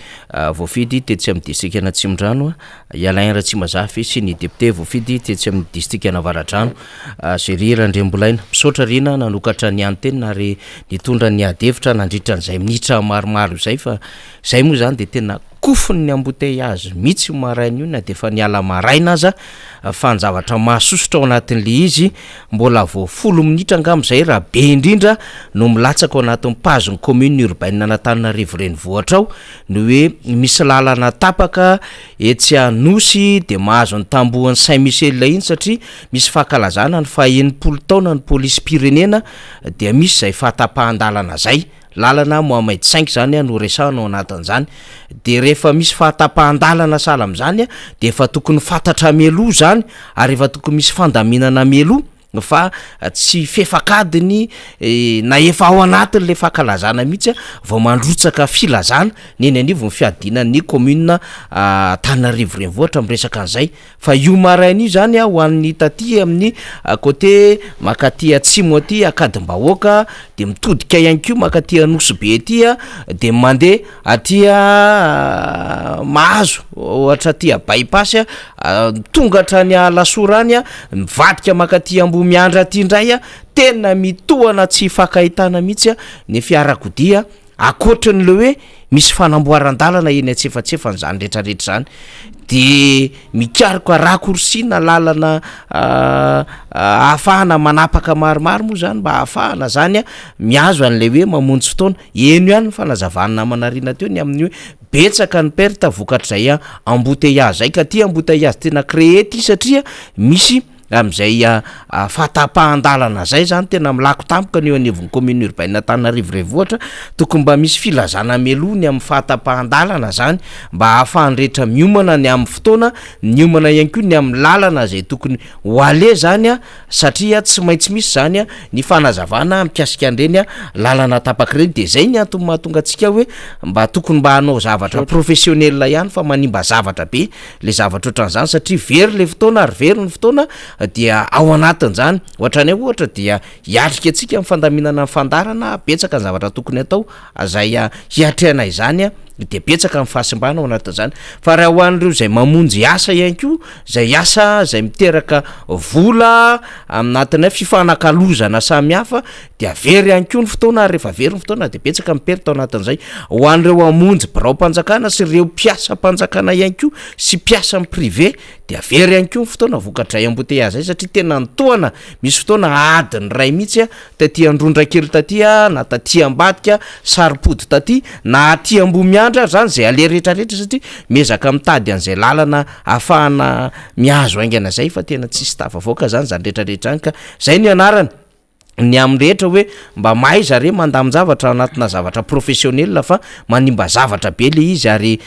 voafidy tetsy amin'ny district ana Tsimondrano Alain Ratsimazafy sy ny député voafidy tetsy amin'ny district ana Avaradrano Géry Randrembolaina misaotra rina nanokatra ny antenne ary nitondra ny adevitra nandritra an'izay minitra maromaro zay fa zay moa zany de tena kofony ny embouteillage mihitsy maraina io na de fa niala maraina aza fa ny zavatra mahasosotra ao anatin'le izy mbola vo 10 minitra angam'izay raha be indrindra no milatsaka ao anatin'ny page ny commune urbaine Antananarivo renivohitra ao no hoe misy lalana tapaka etsy Anosy de mahazo ny tambohan'ny Saint-Michel iny satria misy fahakalazana ny fa 80 taona ny polisy pirenena de misy zay fahatapahan-dalana zay lalana Mohamed 5 zany no resahana ao anatin'izany de rehefa misy fahatapahan-dalana sala am'izany de efa tokony fantatra meloa zany ary efa tokony misy fandaminana meloa fa tsy fefakadiny na efa ao anatin'le fahakalazana mihitsy vao mandrotsaka filazana neny anivo ny fiadinan'ny commune Antananarivo renivohitra miresaka an'izay fa io maraina io zany ho an'ny taty amin'ny côté makaty atsimo aty akadimbahoaka de mitodika ihany koa makaty Anosy be aty de mandeha aty Mahazo ohatra aty bypass tonga hatrany Lasorany mivadika makaty Miandra aty indray tena mitohana tsy fakahitana mihitsy ny fiarakodia akoatrany le hoe misy fanamboaran-dalana eny atsefatsefany zany rehetrarehetra zany de mikariko rakorsina lalana ahafahana manapaka maromaro moa zany mba ahafahana zany miazo an'le hoe mamonjy fotoana eno ihany fanazavana manarina teo ny amin'ny hoe betsaka ny perte vokatr'izay embouteillage zay ka ty embouteillage tena créé ty satria misy am'izay fahatapahan-dalana zay zany tena milako tampoka ny eo anivon'ny commune urbaine Antananarivo renivohitra tokony mba misy filazana melony amin'ny fahatapahan-dalana zany mba ahafahany rehetra miomana ny amin'ny fotoana miomana ihany koa ny amin'ny lalana zay tokony hoale zany satria tsy maintsy misy zany ny fanazavana mikasika an'ireny lalana tapaka ireny de zay ny antony mahatonga antsika hoe mba tokony mba hanao zavatra professionnel ihany fa manimba zavatra be le zavatra ohatran'izany satria very le fotoana ary very ny fotoana dia ao anatin'izany ohatrany ohatra dia hiatrika antsika amin'ny fandaminana fandarana betsaka ny zavatra tokony atao zay hiatrehana izany de betsaka amin'ny fahasimbana ao anatin'izany fa raha ho an'ireo zay mamonjy asa ihany koa zay asa zay miteraka vola anatina fifanankalozana samihafa de avery ihany koa ny fotoana ary rehefa very ny fotoana de betsaka miperita ao anatin'izay ho an'ireo amonjy birao-mpanjakana sy ireo mpiasa-mpanjakana ihany koa sy mpiasa amin'ny privé de avery ihany koa ny fotoana vokatray embouteillage zay satria tena nitohana misy fotoana adiny ray mihitsy taty androndrakely taty na taty ambadika saripody taty na aty Ambomiandra zany zay ale rehetrarehetra satria miezaka mitady an'izay lalana ahafahana miazo aingana zay fa tena tsisy tafavoaka zany rehetrarehetra any ka zay ny anarany ny amrehetra hoe mba mahay zare mandamin-javatra anatina zavatra professionnel fa manimba zavatra be le izy ary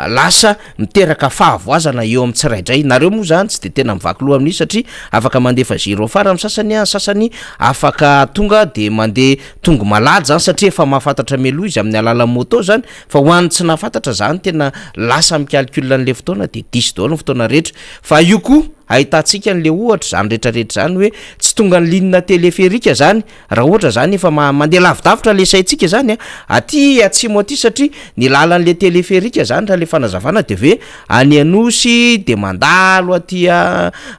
lasa miteraka fahavoazana eo amin'ny tsiraidray nareo moa zany tsy de tena mivaky loha amin'izy satria afaka mandefa zero fara amin'ny sasany afaka tonga de mandeha tonga malady zany satria efa mahafantatra meloa izy amin'ny alalan'ny moto zany fa ho an'ny tsy nahafantatra zany tena lasa micalcule an'le fotoana de diso daholo ny fotoana rehetra fa io koa ahitantsika an'le ohatra zany rehetrarehetra zany hoe tsy tonga ny ligne téléphérique zany raha ohatra zany efa mandeha lavidavitra le saitsika zany aty atsimo aty satria ny lalan'le téléphérique zany raha le fanazavana de hoe any Anosy de mandalo aty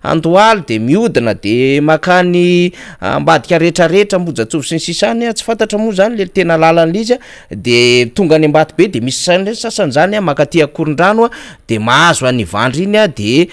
Andohalo de miodina de makany ambadika rehetrarehetra Ambohijatovo sy ny sisany tsy fantatra moa zany le tena lalan'le izy de tonga any Ambatobe de misy sasany zany makaty Akorondrano de mahazo any Ivandry iny de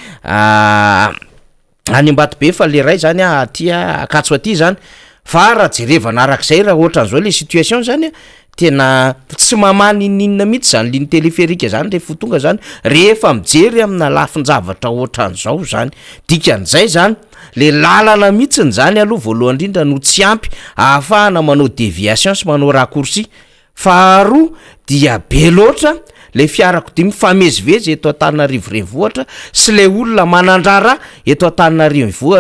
any Ambatobe fa le ray zany aty Akatso aty zany fa raha jerevana arak'izay raha ohatran'izao le situation zany tena tsy mamany ninona mihitsy zany ligne téléphérique zany rehefa tonga zany rehefa mijery amina lafin-javatra ohatran'izao zany dikan'izay zany le lalana mihitsiny zany aloha voalohany indrindra no tsy ampy ahafahana manao déviation sy manao raccourci faharoa dia be loatra le fiarakodia mifamezivezy eto Antananarivo renivohitra sy le olona manandrara eto Antananarivo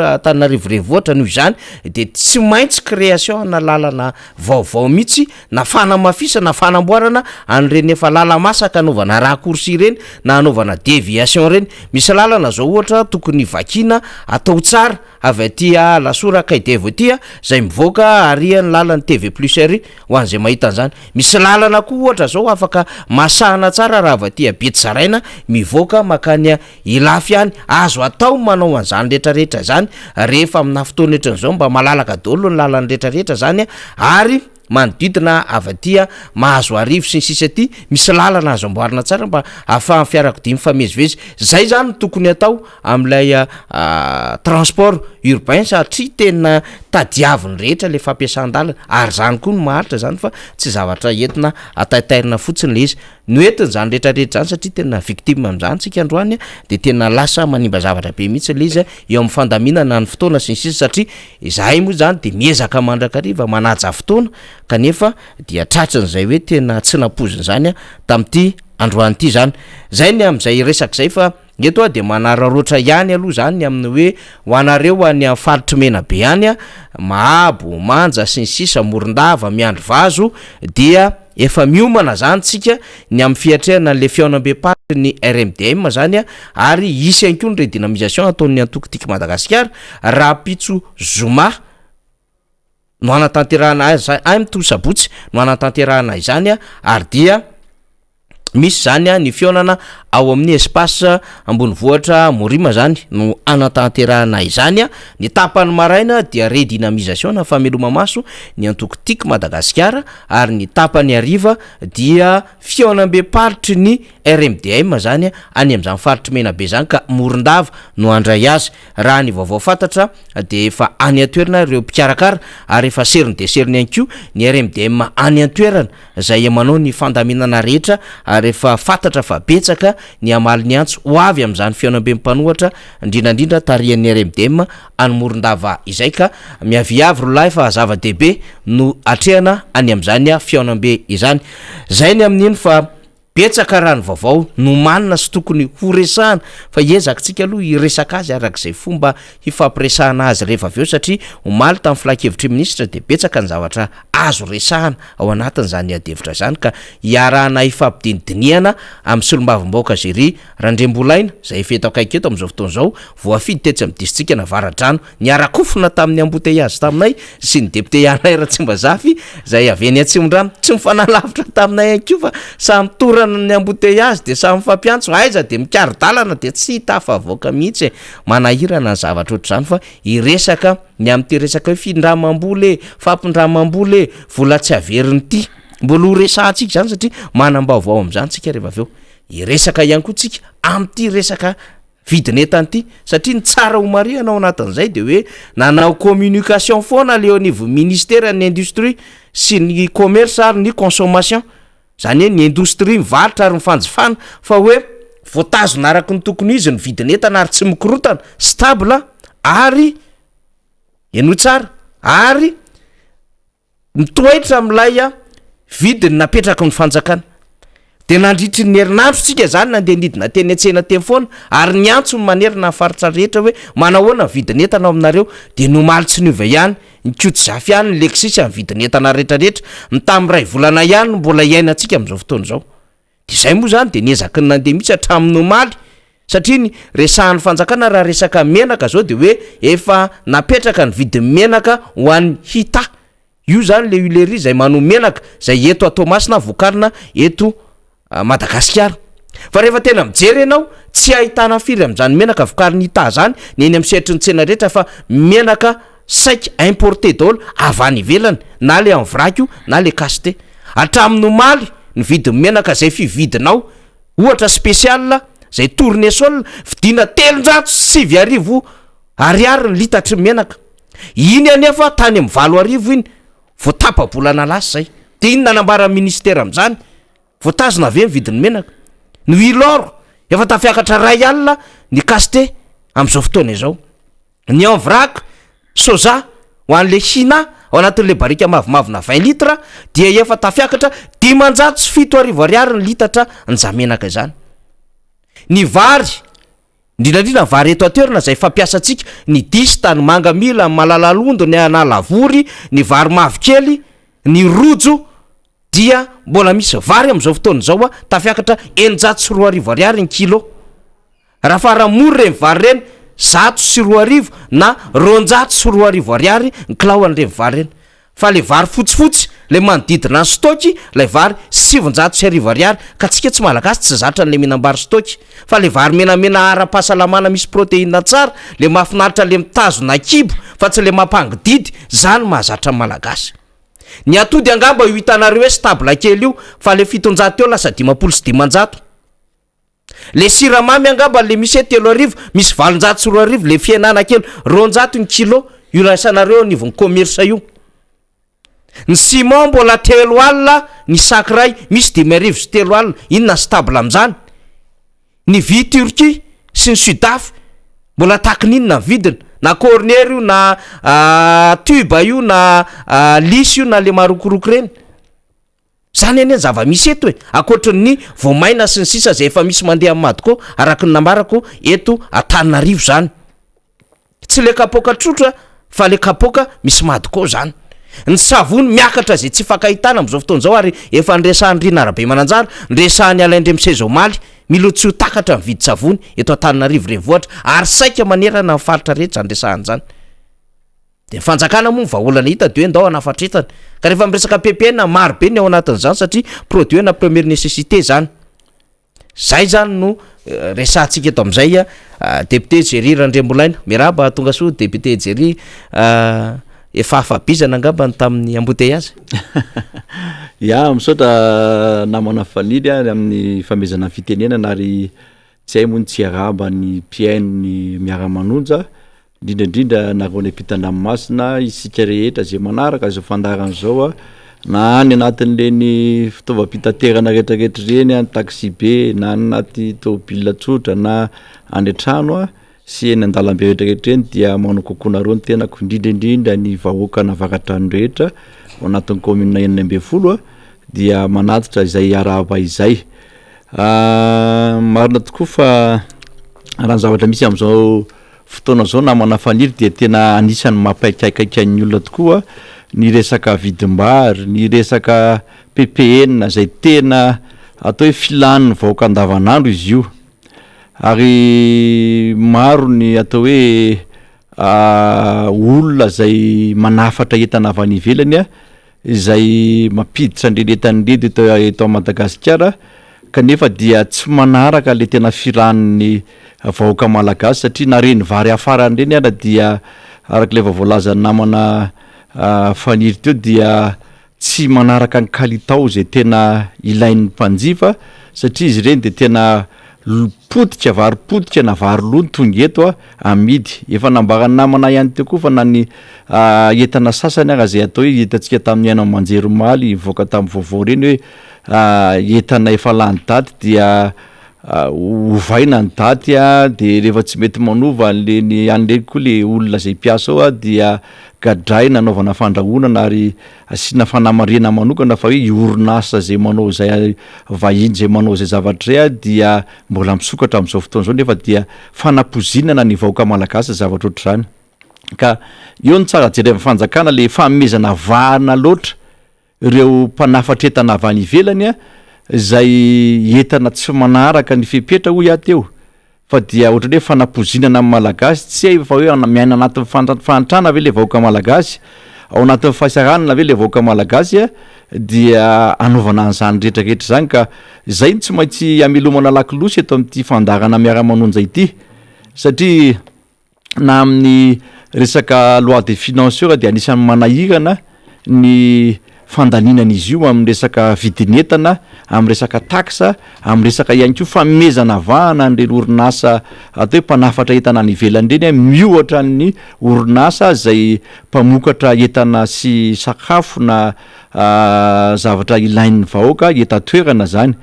renivohitra noho izany de tsy maintsy création ana lalana vaovao mihitsy na fanamafisa na fanamboarana an'ireny efa lala masaka anaovana raccourci reny na anaovana déviation reny misy lalana zao ohatra tokony vakina atao tsara avy aty Lasora Kaidevo aty zay mivoaka arian'ny lalany TV plus ry ho an'izay mahita an'izany misy lalana koa ohatra zao afaka masahana tsara raha avy aty Betsaraina mivoaka makany Ilafy any azo atao manao an'izany rehetrarehetra zany rehefa amina fotoana ohatran'izao mba malalaka daholo ny lalany rehetrarehetra zany ary manodidina avatia mahazo arivo sy ny sisa ty misy lalana azo amboarina tsara mba ahafahan'ny fiarakodia mifamezivezy zay zany tokony atao am'ilay transport urbain satria tena tadiaviny rehetra le fampiasan-dalana ary zany koa no maharitra zany fa tsy zavatra entina ataitairina fotsiny le izy noentiny zany rehetrarehetra zany satria tena victime am'zany tsika androany de tena lasa manimba zavatra be mihitsy le izy eo amin'ny fandaminana ny fotoana sy ny sisa satria izahay moa zany de miezaka mandrakariva manaja fotoana kanefa dia tratran'izay hoe tena tsy napoziny zany tam'ty androany ity zany zay ny am'izay resaka zay fa eto de manararoatra ihany aloha zany amin'ny hoe ho anareo any amin'ny faritry mena be any mahabo manja sy ny sisa morondava miandro vazo dia efa miomana zany tsika ny amin'ny fiatrehana le fiaonambe patry ny RMDM zany ary isy ihany koa ny redynamisation ataon'ny antokotiky Madagasikara raha pitso zoma no anatanterahana azy am'to sabotsy no anatanterahana izany ary dia misy zany ny fionana ao amin'ny espace ambony vohatra Morima zany no anatanterahana izany ny tapany maraina dia redynamisation na fameloma maso ny antokotiky Madagasikara ary ny tapany ariva dia fionambe paritry ny RMDM zany any am'zany faritry mena be zany ka morondava no andray azy raha ny vaovao fantatra de efa any antoerana ireo mpikarakara ary efa seriny de seriny ihany koa ny RMDM any antoerana zay manao ny fandaminana rehetra ary efa fantatra fa betsaka ny amaly ny antso ho avy am'zany fionambe mpanohatra indrindrandrindra tarian'ny RMDM any morondava izay ka miaviavy rolahy fa zava-dehibe no atrehana any am'zany fionambe izany zay ny amin'iny fa betsaka raha ny vaovao no manina sy tokony ho resahana fa ezakitsika aloha iresaka azy arak'izay fomba hifampiresahana azy rehefa aveo satria omaly tamin'ny filakevitry ministra de betsaka ny zavatra azo resahana ao anatin'izany adevitra zany ka iarahana ifampidinidiniana amin'ny solombavim-baoka Zery Randrembolaina zay efa akaiky eto amin'izao fotoana zao voafidy tetsy amin'ny distrika Navaradrano niara-kofona tamin'ny embouteillage taminay sy ny député Yanay Ratsimbazafy zay avy any Atsimondrano tsy mifanalavitra taminay ihany koa fa samy torana ny embouteillage de samy fampiantso aiza de mikaro-dalana de tsy hita afavoaka mihitsy manahirana ny zavatra ohatr'izany fa iresaka ny am'ty resaka hoe findramam-boly fampindramam-boly vola tsy averiny ty mbola ho resahantsika zany satria manam-baovao am'zany tsika rehefa aveo iresaka ihany koa tsika am'ty resaka vidinetany ty satria ny tsara ho mariana ao anatin'izay de hoe nanao communication foana le au niveau ministère ny industrie sy ny commerce ary ny consommation zany hoe ny industrie mivarotra ary mifanjifana fa hoe voatazona araky ny tokony izy ny vidinetana ary tsy mikorotana stable ary eno tsara ary mitoetra am'lay vidiny napetraka ny fanjakana de nandritry ny herinandro tsika zany nandeha nidina teny an-tsena teny foana ary ny antso ny manerina faritra rehetra hoe manahoana vidinetana aminareo de nomaly tsy niova ihany nikoty zafy ihany ny Lexus amin'ny vidinetana rehetrarehetra ny tamin'ray volana ihany mbola iainantsika amin'izao fotoana zao de zay moa zany de niezaky ny nandeha mihitsy hatramin'ny nomaly satria ny resahan'ny fanjakana raha resaka menaka zao de hoe efa napetraka ny vidin'ny menaka ho an'ny hita io zany le huilerie zay mano menaka zay eto Tomasina vokarina eto Madagasikara fa rehefa tena mijery ianao tsy ahitana firy am'zany menaka vokariny hita zany ny eny amin'ny sehatry ny tsena rehetra fa menaka saika importé daholo avy any ivelany na le amin'ny vrac io na le qualité hatramin'ny omaly ny vidin'ny menaka zay fividinao ohatra spécial zay tournesol vidina 380 ariary ny litatry menaka iny anefa tany amin'ny 4 iny voatapa-bolana lasa zay de iny nanambara ministère am'zany voatazona avy ny vidin'ny menaka no iloro efa tafiakatra ray alina ny qualité am'izao fotoana izao ny en vrac soja ho an'le China ao anatin'le barika mavomavona 20 litres dia efa tafiakatra 570 ariary ny litatra njamenaka izany ny vary indrindrandrindra vary eto atoerana zay fampiasantsika ny dista ny mangamila ny malalalondo ny analavory ny vary mavokely ny rojo dia mbola misy vary am'izao fotoana zao tafiakatra 140 ariary ny kilo raha faramory reny vary reny 140 na 240 ariary ny kilao an'ireny vary reny fa le vary fotsifotsy le manodidina ny stock le vary 700 ariary ka tsika tsy malagasy tsy zatra n'le minambary stock fa le vary menamena ara-pahasalamana misy protéine tsara le mahafinaritra le mitazona kibo fa tsy le mampangididy zany mahazatra malagasy ny atody angamba io hitanareo hoe stable kely io fa le 700 eo lasa 500 le siramamy angamba le misy 3 misy 400 le fienana kely 200 ny kilo io lasanareo nivony commerce io. Ny ciment mbola 3 alina ny sac ray misy 5 sy 3 alina inona stable am'zany. Ny vy Turquie sy ny Sudaf mbola takininona vidina na cornière io na tube io na lisse io na le marokoroko reny. Zany eny zava-misy eto akoatran'ny voamaina sy ny sisa zay efa misy mandeha am'madiko araky ny nambarako eto Antananarivo zany. Tsy le kapoka trotra fa le kapoka misy madiko zany. Ny savony miakatra zay tsy fakahitana am'izao fotoana zao ary efa ndresahan'ny Riana Manonja, ndresahan'ny Alain Msezo Maly milo tsy ho takatra mividy savony eto Antananarivo renivohitra ary saika manerana ny faritra rehetra andresahany zany. De fanjakana moa vaolana hita de hoe ndao anafatretana ka rehefa miresaka PPN maro be ny ao anatin'izany satria produit na première nécessité zany. Zay zany no resahantsika eto am'izay député Jerry Randrembolaina miraba tonga soa député Jerry efa afabizana angamba tamin'ny embouteillage. Ya misaotra namana fanidy amin'ny famezana fitenenana ary tsy hay moa tsy araba ny PN ny Miara Manonja indrindra nareo ny ampitan-dranomasina isika rehetra zay manaraka zao fandaran'izao na any anatin'ireny fitaovam-pitaterana rehetrarehetra reny any taxi be na anaty tômôbila tsotra na any an-trano sy eny an-dalambe rehetrarehetra reny dia manao kokonareo ny tenako indrindra ny vahoaka navaratrano rehetra ao anatin'ny commune 9 dia manatitra izay araba izay. Marina tokoa fa raha zavatra misy am'izao fotoana zao namana faniry dia tena anisany mampaikaikaika ny olona tokoa ny resaka vidim-bary, ny resaka PPN zay tena atao hoe filan'ny vahoaka andavanandro izy io. Ary maro ny atao hoe olona zay manafatra entana avy any ivelany izay mampiditra andrenetan'ireny eto Madagasikara kanefa dia tsy manaraka le tena firan'ny vahoaka malagasy satria na reny vary afarany reny ara dia arak'le voalaza namana faniry teo dia tsy manaraka ny kalitao zay tena ilain'ny mpanjifa satria izy reny de tena potika vary potika na vary lony tonga eto amidy efa nambarany namana ihany teo koa fa na ny entana sasany ara zay atao hoe entantsika tamin'ny aina manjeromaly voaka tamin'ny vaovao reny hoe entana efa lany daty dia ovaina ny daty de rehefa tsy mety manova an'leny an'ireny koa le olona zay mpiasa ao dia gadraina anaovana fandrahonana ary asiana fanamarena manokana fa hoe orinasa zay manao zay vahiny zay manao zay zavatra zay dia mbola misokatra am'izao fotoana zao nefa dia fanapozinana ny vahoaka malagasy zavatra ohatr'izany. Ka eo ny tsara jerena fanjakana le fanomezana vahana loatra ireo mpanafatra entana avy any ivelany zay entana tsy manaraka ny fepetra hoy ateo fa dia ohatrany hoe fanapozinana amin'ny malagasy tsy hay fa hoe miaina anatin'ny fantrana ve le vahoaka malagasy ao anatin'ny fahasaranana ve le vahoaka malagasy dia anaovana an'izany rehetrarehetra zany ka zay tsy maintsy amelomana lakilosy eto amin'ity fandarana Miara Manonja ity satria na amin'ny resaka loi des financeurs dia anisan'ny manahirana ny fandaninan'izy io amin'ny resaka vidinetana, amin'ny resaka taxa, amin'ny resaka ihany koa fanomezana vahana an'ireny orinasa atao hoe mpanafatra entana any ivelany ireny miohatra ny orinasa zay mpamokatra entana sy sakafo na zavatra ilain'ny vahoaka etan-toerana zany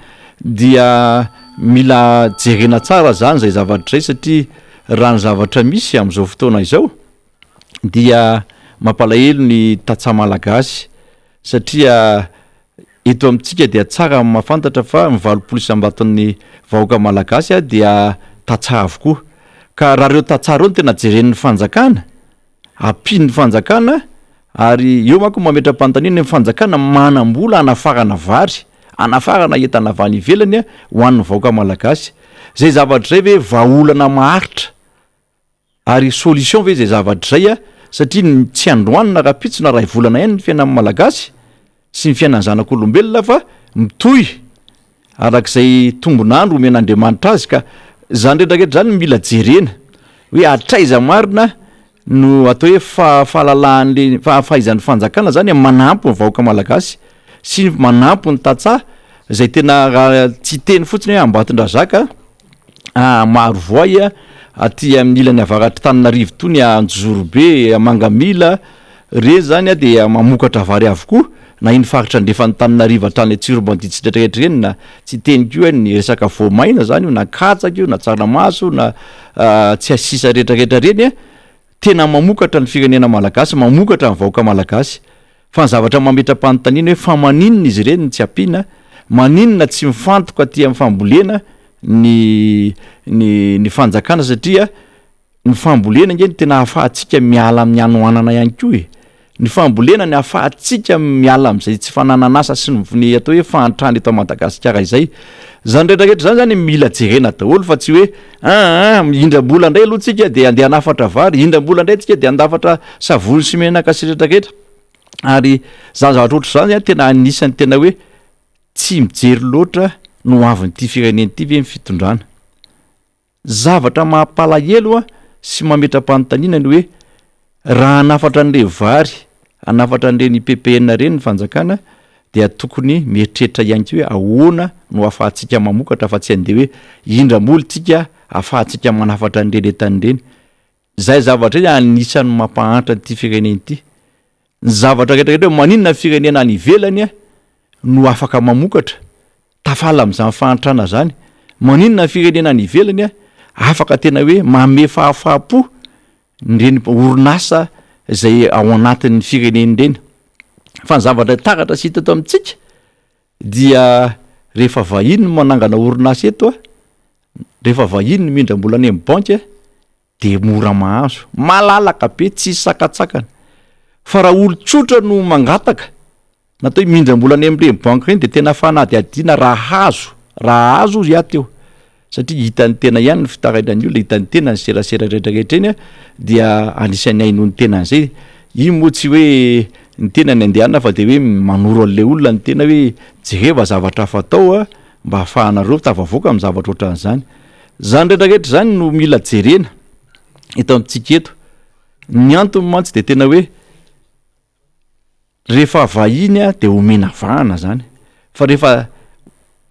dia mila jerena tsara zany zay zavatra zay satria raha ny zavatra misy amin'izao fotoana izao dia mampalahelo ny tatsa malagasy satria eto amintsika dia tsara mafantatra fa mivalopolo isambaton'ny vahoaka malagasy dia tatsara avokoa ka raha reo tatsara no tena jeren'ny fanjakana ampin'ny fanjakana ary eo manko mametra-panontaniana ny fanjakana manam-bola anafarana vary anafarana entana avy any ivelany ho an'ny vahoaka malagasy zay zavatra zay ve vahaolana maharitra ary solution ve zay zavatra zay satria tsy androanina raha pitsona raha volana ihany ny fiainan'ny malagasy sy ny fiainan'ny zanak'olombelona fa mitohy arak'izay tombonandro omen'Andriamanitra azy ka zany rehetrarehetra zany mila jerena hoe atraiza marina no atao hoe fahalalan'le fahaizan'ny fanjakana zany manampy ny vahoaka malagasy sy manampy ny tatsaha zay tena tsy teny fotsiny hoe Ambatondrazaka maro voay aty amin'ny ilany avaratry Tananarivo tony Anjorobe Mangamila re zany de mamokatra vary avokoa na iny faritra ndefa ny Tananarivo hatrany Tsurobanditsy rehetra reny na tsy teny koa ny resaka voamaina zany io na katsaka io na tsaramaso na tsy asisa rehetrarehetra reny tena mamokatra ny firenena malagasy mamokatra ny vahoaka malagasy fa ny zavatra mametra-panontaniana hoe fa maninona izy ireny tsy ampiana maninona tsy mifantoka aty amin'ny fambolena ny fanjakana satria ny fambolena ngeny tena ahafahantsika miala amin'ny anoanana ihany koa ny fambolena ny ahafahantsika miala amin'izay tsy fanananasa sy ny atao hoe fahantrany eto Madagasikara izay zany rehetrarehetra zany mila jerena daholo fa tsy hoe indram-bola indray aloha tsika de andeha hanafatra vary indram-bola indray tsika de andafatra savony sy menaka sy rehetrarehetra ary zavatra ohatr' zany tena anisany tena hoe tsy mijery loatra no avin'ity fireneny ity ve fitondrana zavatra mampalahelo sy mametra-panontaniana ny hoe raha anafatra an'le vary anafatra an'ireny PPN reny ny fanjakana dia tokony mieritreritra ihany koa hoe ahoana no ahafahantsika mamokatra fa tsy andeha hoe indram-bola tsika ahafahantsika manafatra an'ireny entan'ireny zay zavatra iny anisany mampahantra ity fireneny ity ny zavatra rehetrarehetra hoe maninona firenena any ivelany no afaka mamokatra tafala amin'izany fahantrana zany maninona firenena any ivelany afaka tena hoe mame fahafapo nireny orinasa zay ao anatin'ny fireneny reny fa ny zavatra takatra sy hita ato amintsika dia rehefa vahiny no manangana orinasa eto rehefa vahiny no mindram-bola any amin'ny banky de mora mahazo malalaka be tsy sakatsakana fa raha olo-tsotra no mangataka natao mindram-bola any amin'ireny banky reny de tena fanady adina raha hazo izy ateo satria hitany tena ihany ny fitarainany olona hitany tena ny serasera rehetrarehetra eny dia anisan'ny ainony tena an'izay io moa tsy hoe ny tena ny andehana fa de hoe manoro an'le olona ny tena hoe jereva zavatra fatao mba hahafahanareo tavavoaka amin'ny zavatra ohatran'izany zany rehetrarehetra zany no mila jerena eto amintsika eto ny antony mantsy de tena hoe rehefa vahiny de omena vahana zany fa rehefa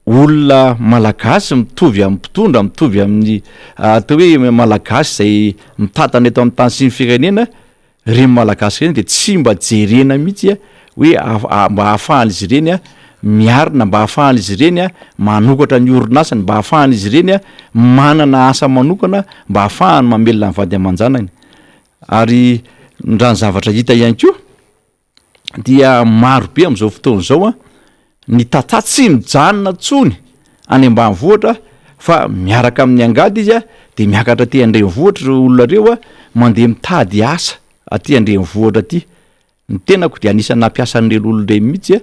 olona malagasy mitovy amin'ny mpitondra mitovy amin'ny atao hoe malagasy zay mitatana eto amin'ny tany sy ny firenena reny malagasy reny de tsy mba jerena mihitsy hoe mba ahafahan'izy ireny miarina mba ahafahan'izy ireny manokatra ny orinasany mba ahafahan'izy ireny manana asa manokana mba ahafahany mamelona ny vady aman-janany ary raha ny zavatra hita ihany koa dia maro be amin'izao fotoana zao ny tantsaha tsy mijanona tsony any ambanivohitra fa miaraka amin'ny angady izy de miakatra aty andrenivohitra olona reo mandeha mitady asa aty andrenivohitra aty ny tenako de anisany nampiasan'ireny olon'ireny mihitsy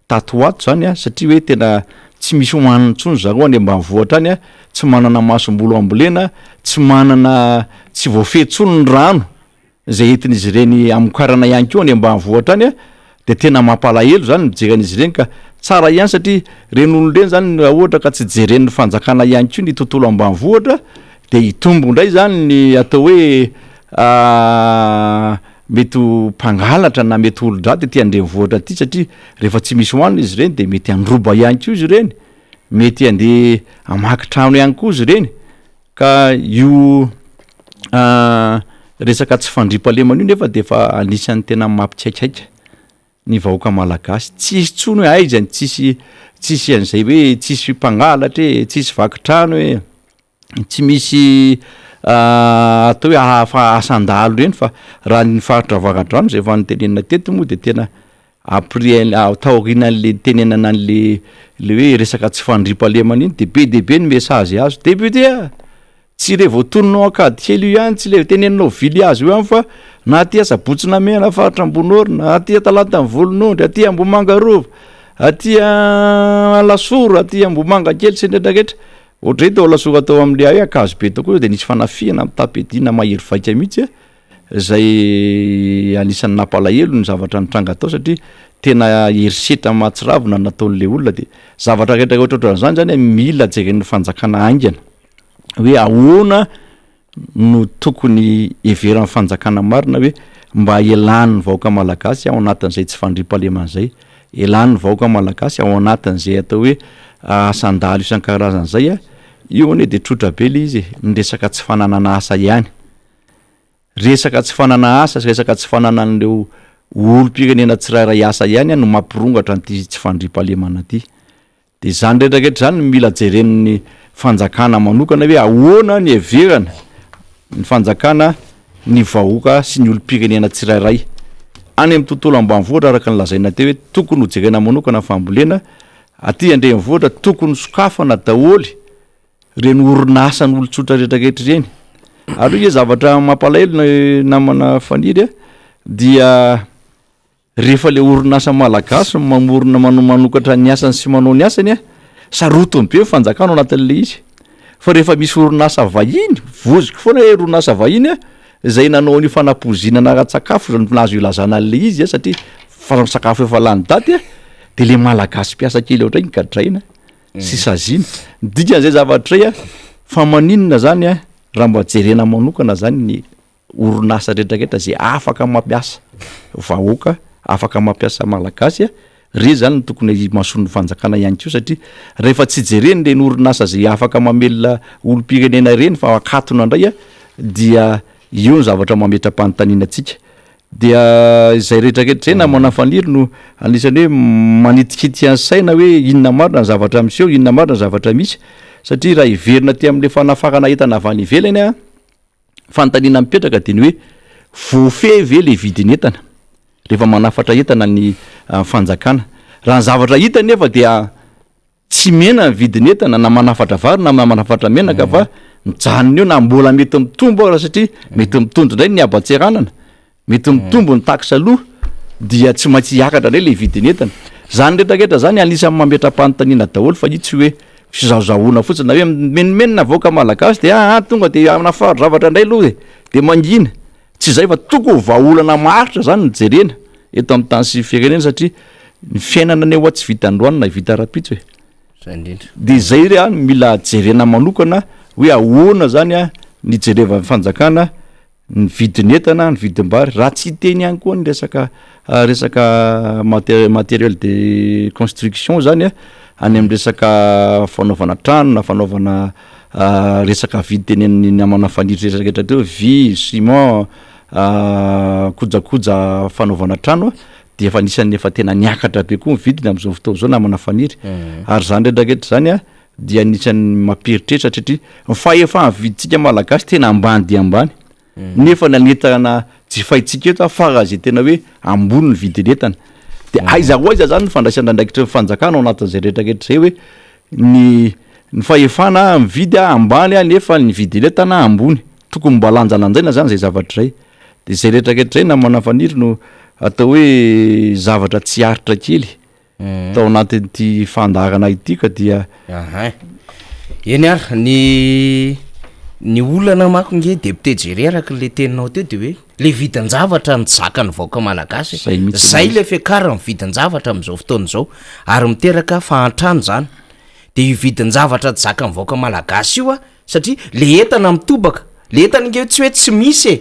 tato ato zany satria hoe tena tsy misy hoaniny tsony zareo any ambanivohitra any tsy manana masom-bolo ambolena tsy manana tsy voafehy tsony ny rano zay entin'izy ireny amokarana ihany koa any ambanivohitra any de tena mampalahelo zany mijery an'izy ireny ka tsara ihany satria reny olon'ireny zany ohatra ka tsy jeren'ny fanjakana ihany koa ny tontolo ambanivohitra de hitombo indray zany ny atao hoe mety mpangalatra na mety olo-draty aty andrenivohitra aty satria rehefa tsy misy hoanina izy ireny de mety androba ihany koa izy ireny mety andeha amaky trano ihany koa izy ireny ka io resaka tsy fandripalemana io nefa de efa anisan'ny tena mampitsiaikaika ny vahoaka malagasy tsisy tsony hoe aizany tsisy an'izay hoe tsisy mpangalatra tsisy vakitrano hoe tsy misy atao hoe asan-dalo reny fa raha ny faritra varadrano zay efa nytenenina teto moa de tena après taorinan'le tenenana an'le hoe resaka tsy fandripalemana iny de be ny message azo député tsy le voatononao akady kely io ihany tsy le teneninao vily azy io ihany fa na aty Sabotsina mena faritra Ambonorona aty Talata ny Volonondry aty Ambomanga Rova aty Lasoro aty Ambomanga kely sy rehetrarehetra ohatra hita Lasoro atao amin'le hoe akazo be tao koa de nisy fanafihana amin'ny tapedina mahery vaika mihitsy zay anisan'ny nampalahelo ny zavatra nitranga tao satria tena herisetra mahatsiravina nataon'le olona de zavatra rehetra ohatran'izany zany mila jeren'ny fanjakana aingana hoe ahoana no tokony everan'ny fanjakana marina hoe mba elany vahoaka malagasy ao anatin'izay tsy fandriam-pahaleman'izay elany vahoaka malagasy ao anatin'izay atao hoe asandalo isan-karazan'izay a io ane de trotra be le izy ny resaka tsy fananana asa ihany resaka tsy fanana asa resaka tsy fanana an'ireo olo-pirenena tsirairay asa ihany a no mampirongatra n'ity tsy fandriam-pahalemana ty de zany rehetrarehetra zany mila jeren'ny fanjakana manokana hoe ahoana ny everana ny fanjakana ny vahoaka sy ny olo-pirenena tsirairay any amin'ny tontolo ambanivohitra araka ny lazaina teo hoe tokony ho jerena manokana fambolena aty andrenivohitra tokony sokafana daholy reny orinasa ny olotsotra rehetrarehetra ireny ary hoe zavatra mampalahelo namana faniry a dia rehefa le orinasa malagasy mamorona manokatra ny asany sy manao ny asany a sarotony be fanjakana ao anatin'le izy fa rehefa misy orinasa vahiny voziko foana hoe orinasa vahiny a zay nanao ny fanapozinana ratsakafo nazo ilazana an'le izy a satria sakafo efa lany daty a de le malagasy mpiasa kely ohatray gadraina sy saziana dikan'izay zavatra ray a fa maninona zany a raha mba jerena manokana zany ny orinasa rehetrarehetra zay afaka mampiasa vahoaka afaka mampiasa malagasy a re zany ny tokony mason'ny fanjakana ihany ko satria rehefa tsy jereny le ny orinasa zay afaka mamelona olo-pirenena reny fa akatona indray a dia io ny zavatra mametra-panontaniana atsika dia izay rehetrarehetra zay na manafaniry no anisan'ny hoe manitikity any saina hoe inona marina ny zavatra miseho inona marina ny zavatra misy satria raha iverina ty amin'le fanafarana entana avy any ivelany a fanontaniana mipetraka de ny hoe voafe ve le vidiny entana rehefa manafatra entana ny fanjakana raha ny zavatra hita nefa dia tsy mena ny vidiny entana na manafatra vary na manafatra menaka fa mijanona eo na mbola mety mitombo raha satria mety mitondro indray ny abatseranana mety mitombo ny taxe aloha dia tsy maintsy hiakatra indray le vidiny entana zany rehetrarehetra zany anisan'ny mametra-panontaniana daholo fa io tsy hoe fizahozahoana fotsiny na hoe menimenina vahoaka malagasy de tonga de anafaro zavatra indray aloha de mangina tsy zay fa toko vahaolana maritra zany ny jerena eto amin'ny tany sy firenena satria ny fiainana ny eo a tsy vita androanina vita rapitso de zay ry a mila jerena manokana hoe ahoana zany a ny jerevany fanjakana ny vidiny entana ny vidim-bary raha tsy teny ihany koa ny resaka matériel de construction zany a any amin'ny resaka fanaovana trano na fanaovana resaka vidy tenen'ny amanafaniry rehetrarehetra teo vy ciment kojakoja fanaovana trano a de efa nisan'ny efa tena niakatra be koa mividiny am'izao fotoana zao na manafaniry ary zany rehetrarehetra zany a dia anisan'ny mamperitreritra satria faefa viditsika malagasy tena ambany de ambany nefa nanetana jifaitsika eto fara zay tena hoe ambony ny vidiny entana de aiza ho aiza zany ny fandraisana ndraikitra fanjakana ao anatin'izay rehetrarehetra zay hoe ny fahefana mividy ambany a nefa ny vidiny entana ambony tokony mba lanjalanjaina zany zay zavatra zay de zay rehetrarehetra zay na manafaniry no atao hoe zavatra tsy aritra kely tao anatin'ity fandarana ity ka dia eny ary ny olana mako nge député jere araka le teninao teo de hoe le vidin-javatra ny zaka ny vahoaka malagasy zay le fiakara ny vidin-javatra am'izao fotoana zao ary miteraka fahantrano zany de io vidin-javatra zaka ny vahoaka malagasy io a satria le entana mitobaka le entana nge tsy hoe tsy misy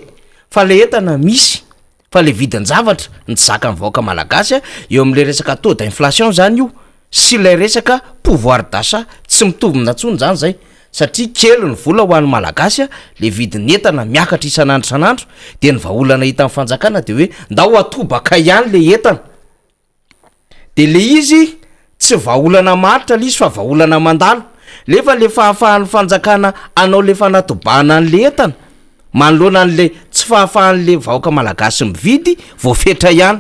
fa le entana misy fa le vidin-javatra ny zaka ny vahoaka malagasy a eo am'le resaka taux d'inflation zany io sy le resaka pouvoir d'achat tsy mitovina tsony zany zay satria kely ny vola ho an'ny malagasy a le vidiny entana miakatra isan'andro isan'andro de ny vahaolana hita amin'ny fanjakana de hoe ndao atobaka ihany le entana de le izy tsy vahaolana maritra le izy fa vahaolana mandalo lefa le fahafahan'ny fanjakana anao le fanatobahana an'le entana manoloana an'le tsy fahafahan'le vahoaka malagasy mividy voafetra ihany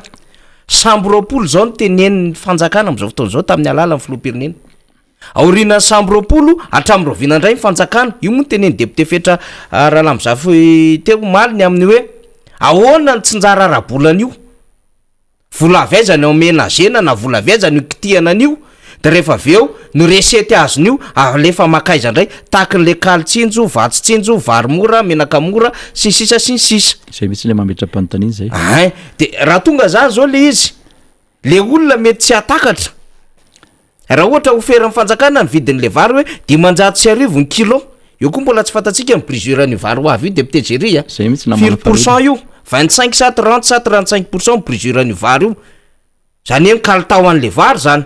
sambo roapolo zao no tenen'ny fanjakana am'izao fotoana zao tamin'ny alala ny filoha-pirenena aoriana sambo roapolo hatramin'ny roviana indray fanjakana io moa teneny député fetra raha lamizafy teo maliny amin'ny hoe ahoana ny tsinjara arabolana io vola avy aizany ao menazena na vola avy aizany io kitihana an'io de rehefa aveo no resety azon'io alefa makaiza indray tahakin'le kalitsinjo vatsitsinjo vary mora menaka mora sy sisa sy ny sisa zay mihitsy le mametra-panontaniana zay de raha tonga zany zao le izy le olona mety tsy atakatra raha ohatra oferan'ny fanjakana ny vidin'le vary hoe 500 sy 1000 ny kilo io koa mbola tsy fantatsika ny brisure-ny vary ho avy io député Jerry a zay mihitsy namana 4% io 25 sa 30 sa 35% ny brisure-ny vary io zany hoe kalitao an'le vary zany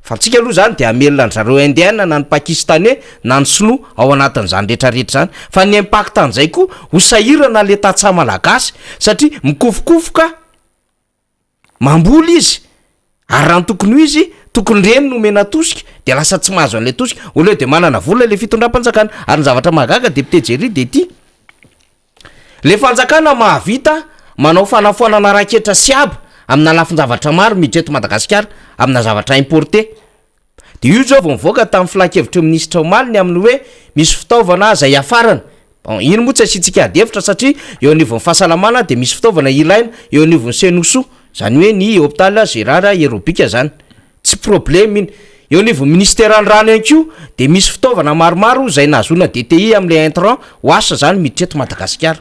fa tsika aloha zany de amelona ny zareo indienne na ny pakistanais na ny sinoa ao anatin'izany rehetrarehetra zany fa ny impact an'izay koa ho sahirana le tatsaha malagasy satria mikofokofoka mamboly izy ary raha ny tokony ho izy tokony reny nomena tosika de lasa tsy mahazo an'le tosika oleo de manana vola le fitondram-panjakana ary ny zavatra mahagaga député Jerry de ty le fanjakana mahavita manao fanafoanana raketra siaba amina lafin-javatra maro miditra eto Madagasikara amina zavatra importé de io zao vao mivoaka tamin'ny filakevitry ministre Omaliny amin'ny hoe misy fitaovana zay afarana ino moa tsy asitsika adevitra satria eo anivon'ny fahasalamana de misy fitaovana ilaina eo anivon'ny senoso zany hoe ny hôpital Gérard Aérobika zany tsy problème iny eo anivon'ny ministère ny rano ihany ko de misy fitaovana maromaro zay nazona DTI am'le intrant oasa zany miditra eto Madagasikara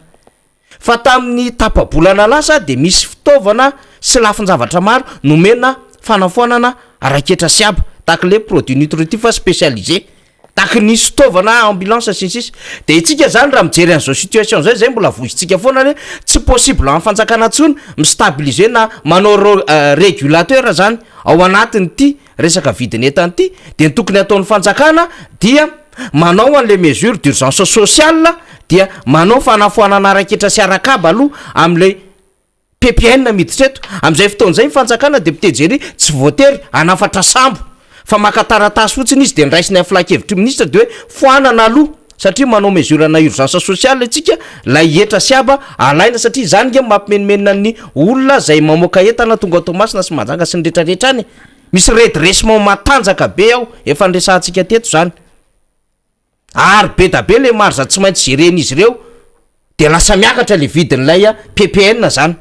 fa tamin'ny tapabolana lasa de misy fitaovana sy lafin-javatra maro nomena fanafoanana raketra siaba takle produit nutritif spécialisé taky ny fitaovana ambulance sisisy de itsika zany raha mijery an'izao situation zay mbola voizitsika foana hoe tsy possible amin'ny fanjakana tsony mistabiliser na manao régulateur zany ao anatiny ty resaka vidiny etany ty de ny tokony ataon'ny fanjakana dia manao an'le mesure d'urgence sociale dia manao fanafoanana raketra sy arakaba aloha am'le PPN miditra eto am'izay fotoan'izay ny fanjakana député Jerry tsy voatery anafatra sambo fa makataratasy fotsiny izy de nraisiny flakevitry ministre de hoe foanana aloha satria manao mesure na urgence sociale atsika la etra siaba alaina satria zany nge mampimenimenina ny olona zay mamoaka entana tonga automasina sy manjanga sy ny rehetrarehetra any misy redressement matanjaka be ao efa nresantsika teto zany ary be da be le maro za tsy maintsy géren'izy ireo de lasa miakatra le vidin'lay PPN zany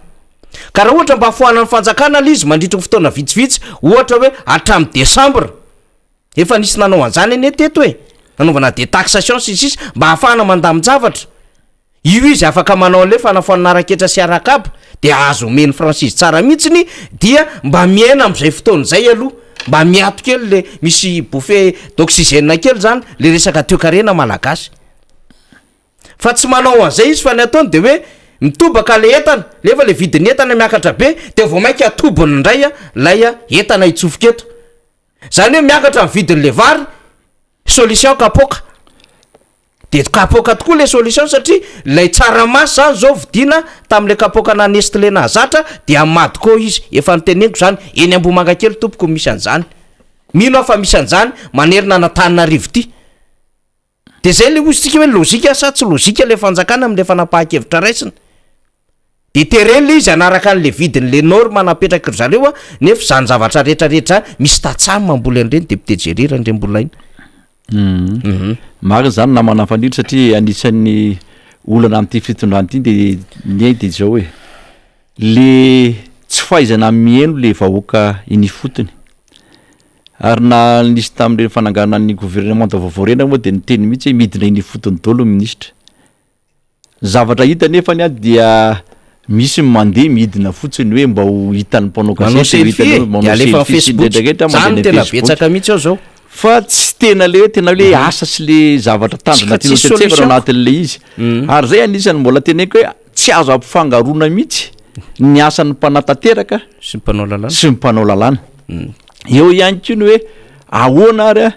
ka raha ohatra mba foanany fanjakana le izy mandritry fotoana vitsivitsy ohatra hoe hatramin'ny Desambra efa nisy nanao an'izany eny teto hoe nanaovana de taxation sisisy mba hahafahana mandamin-javatra io izy afaka manao an'le fanafoanana raketra sy arakaba de azo omeny franchise tsara mihitsiny dia mba miaina am'izay fotoana zay aloha mba miato kely le misy bouffée d'oxygène kely zany le resaka toekarena malagasy fa tsy manao an'izay izy fa ny ataony de hoe mitobaka le entana lefa le vidiny entana miakatra be de vao mainka atobony indray lay entana itsofoka eto zany hoe miakatra ny vidin'le vary solution kapoka de kapoka tokoa le solution satria lay tsaramasy zany zao vidina tam'le kapoka na Nestlé na zatra de amady koa izy efa niteneniko zany eny Ambomanga kely tompoko misy an'zany mino afa misy an'zany manerina Anatananarivo ty de zay le ozytsika hoe logika sa tsy logika le fanjakana am'le fanapahan-kevitra raisina de tereny le izy anaraka an'le vidin'le norme napetraky ry zareo nefa zany zavatra rehetrarehetra misy tatsamy mamboly an'ireny député Jerry raha ndray mbola iny mariny zany namana fanidry satria anisan'ny olana am'ty fitondrany ty de ny de zao hoe le tsy fahaizana mieno le vahoaka iny fotony ary na nisy tam'le fanangana ny gouvernement vaovao rena moa de niteny mihitsy hoe midina iny fotony dolo ministre zavatra hita nefany a dia misy mandeha midina fotsiny hoe mba ho hitan'ny mpanao betsaka mihitsy ao zao fa tsy tena le hoe tena hoe asa sy le zavatra tanjona tiatsetsevana anatin'le izy ary zay anisany mbola teneko hoe tsy azo ampifangarona mihitsy ny asan'ny mpanatanteraka sy ny mpanao lalàna eo ihany ko ny hoe ahoana ary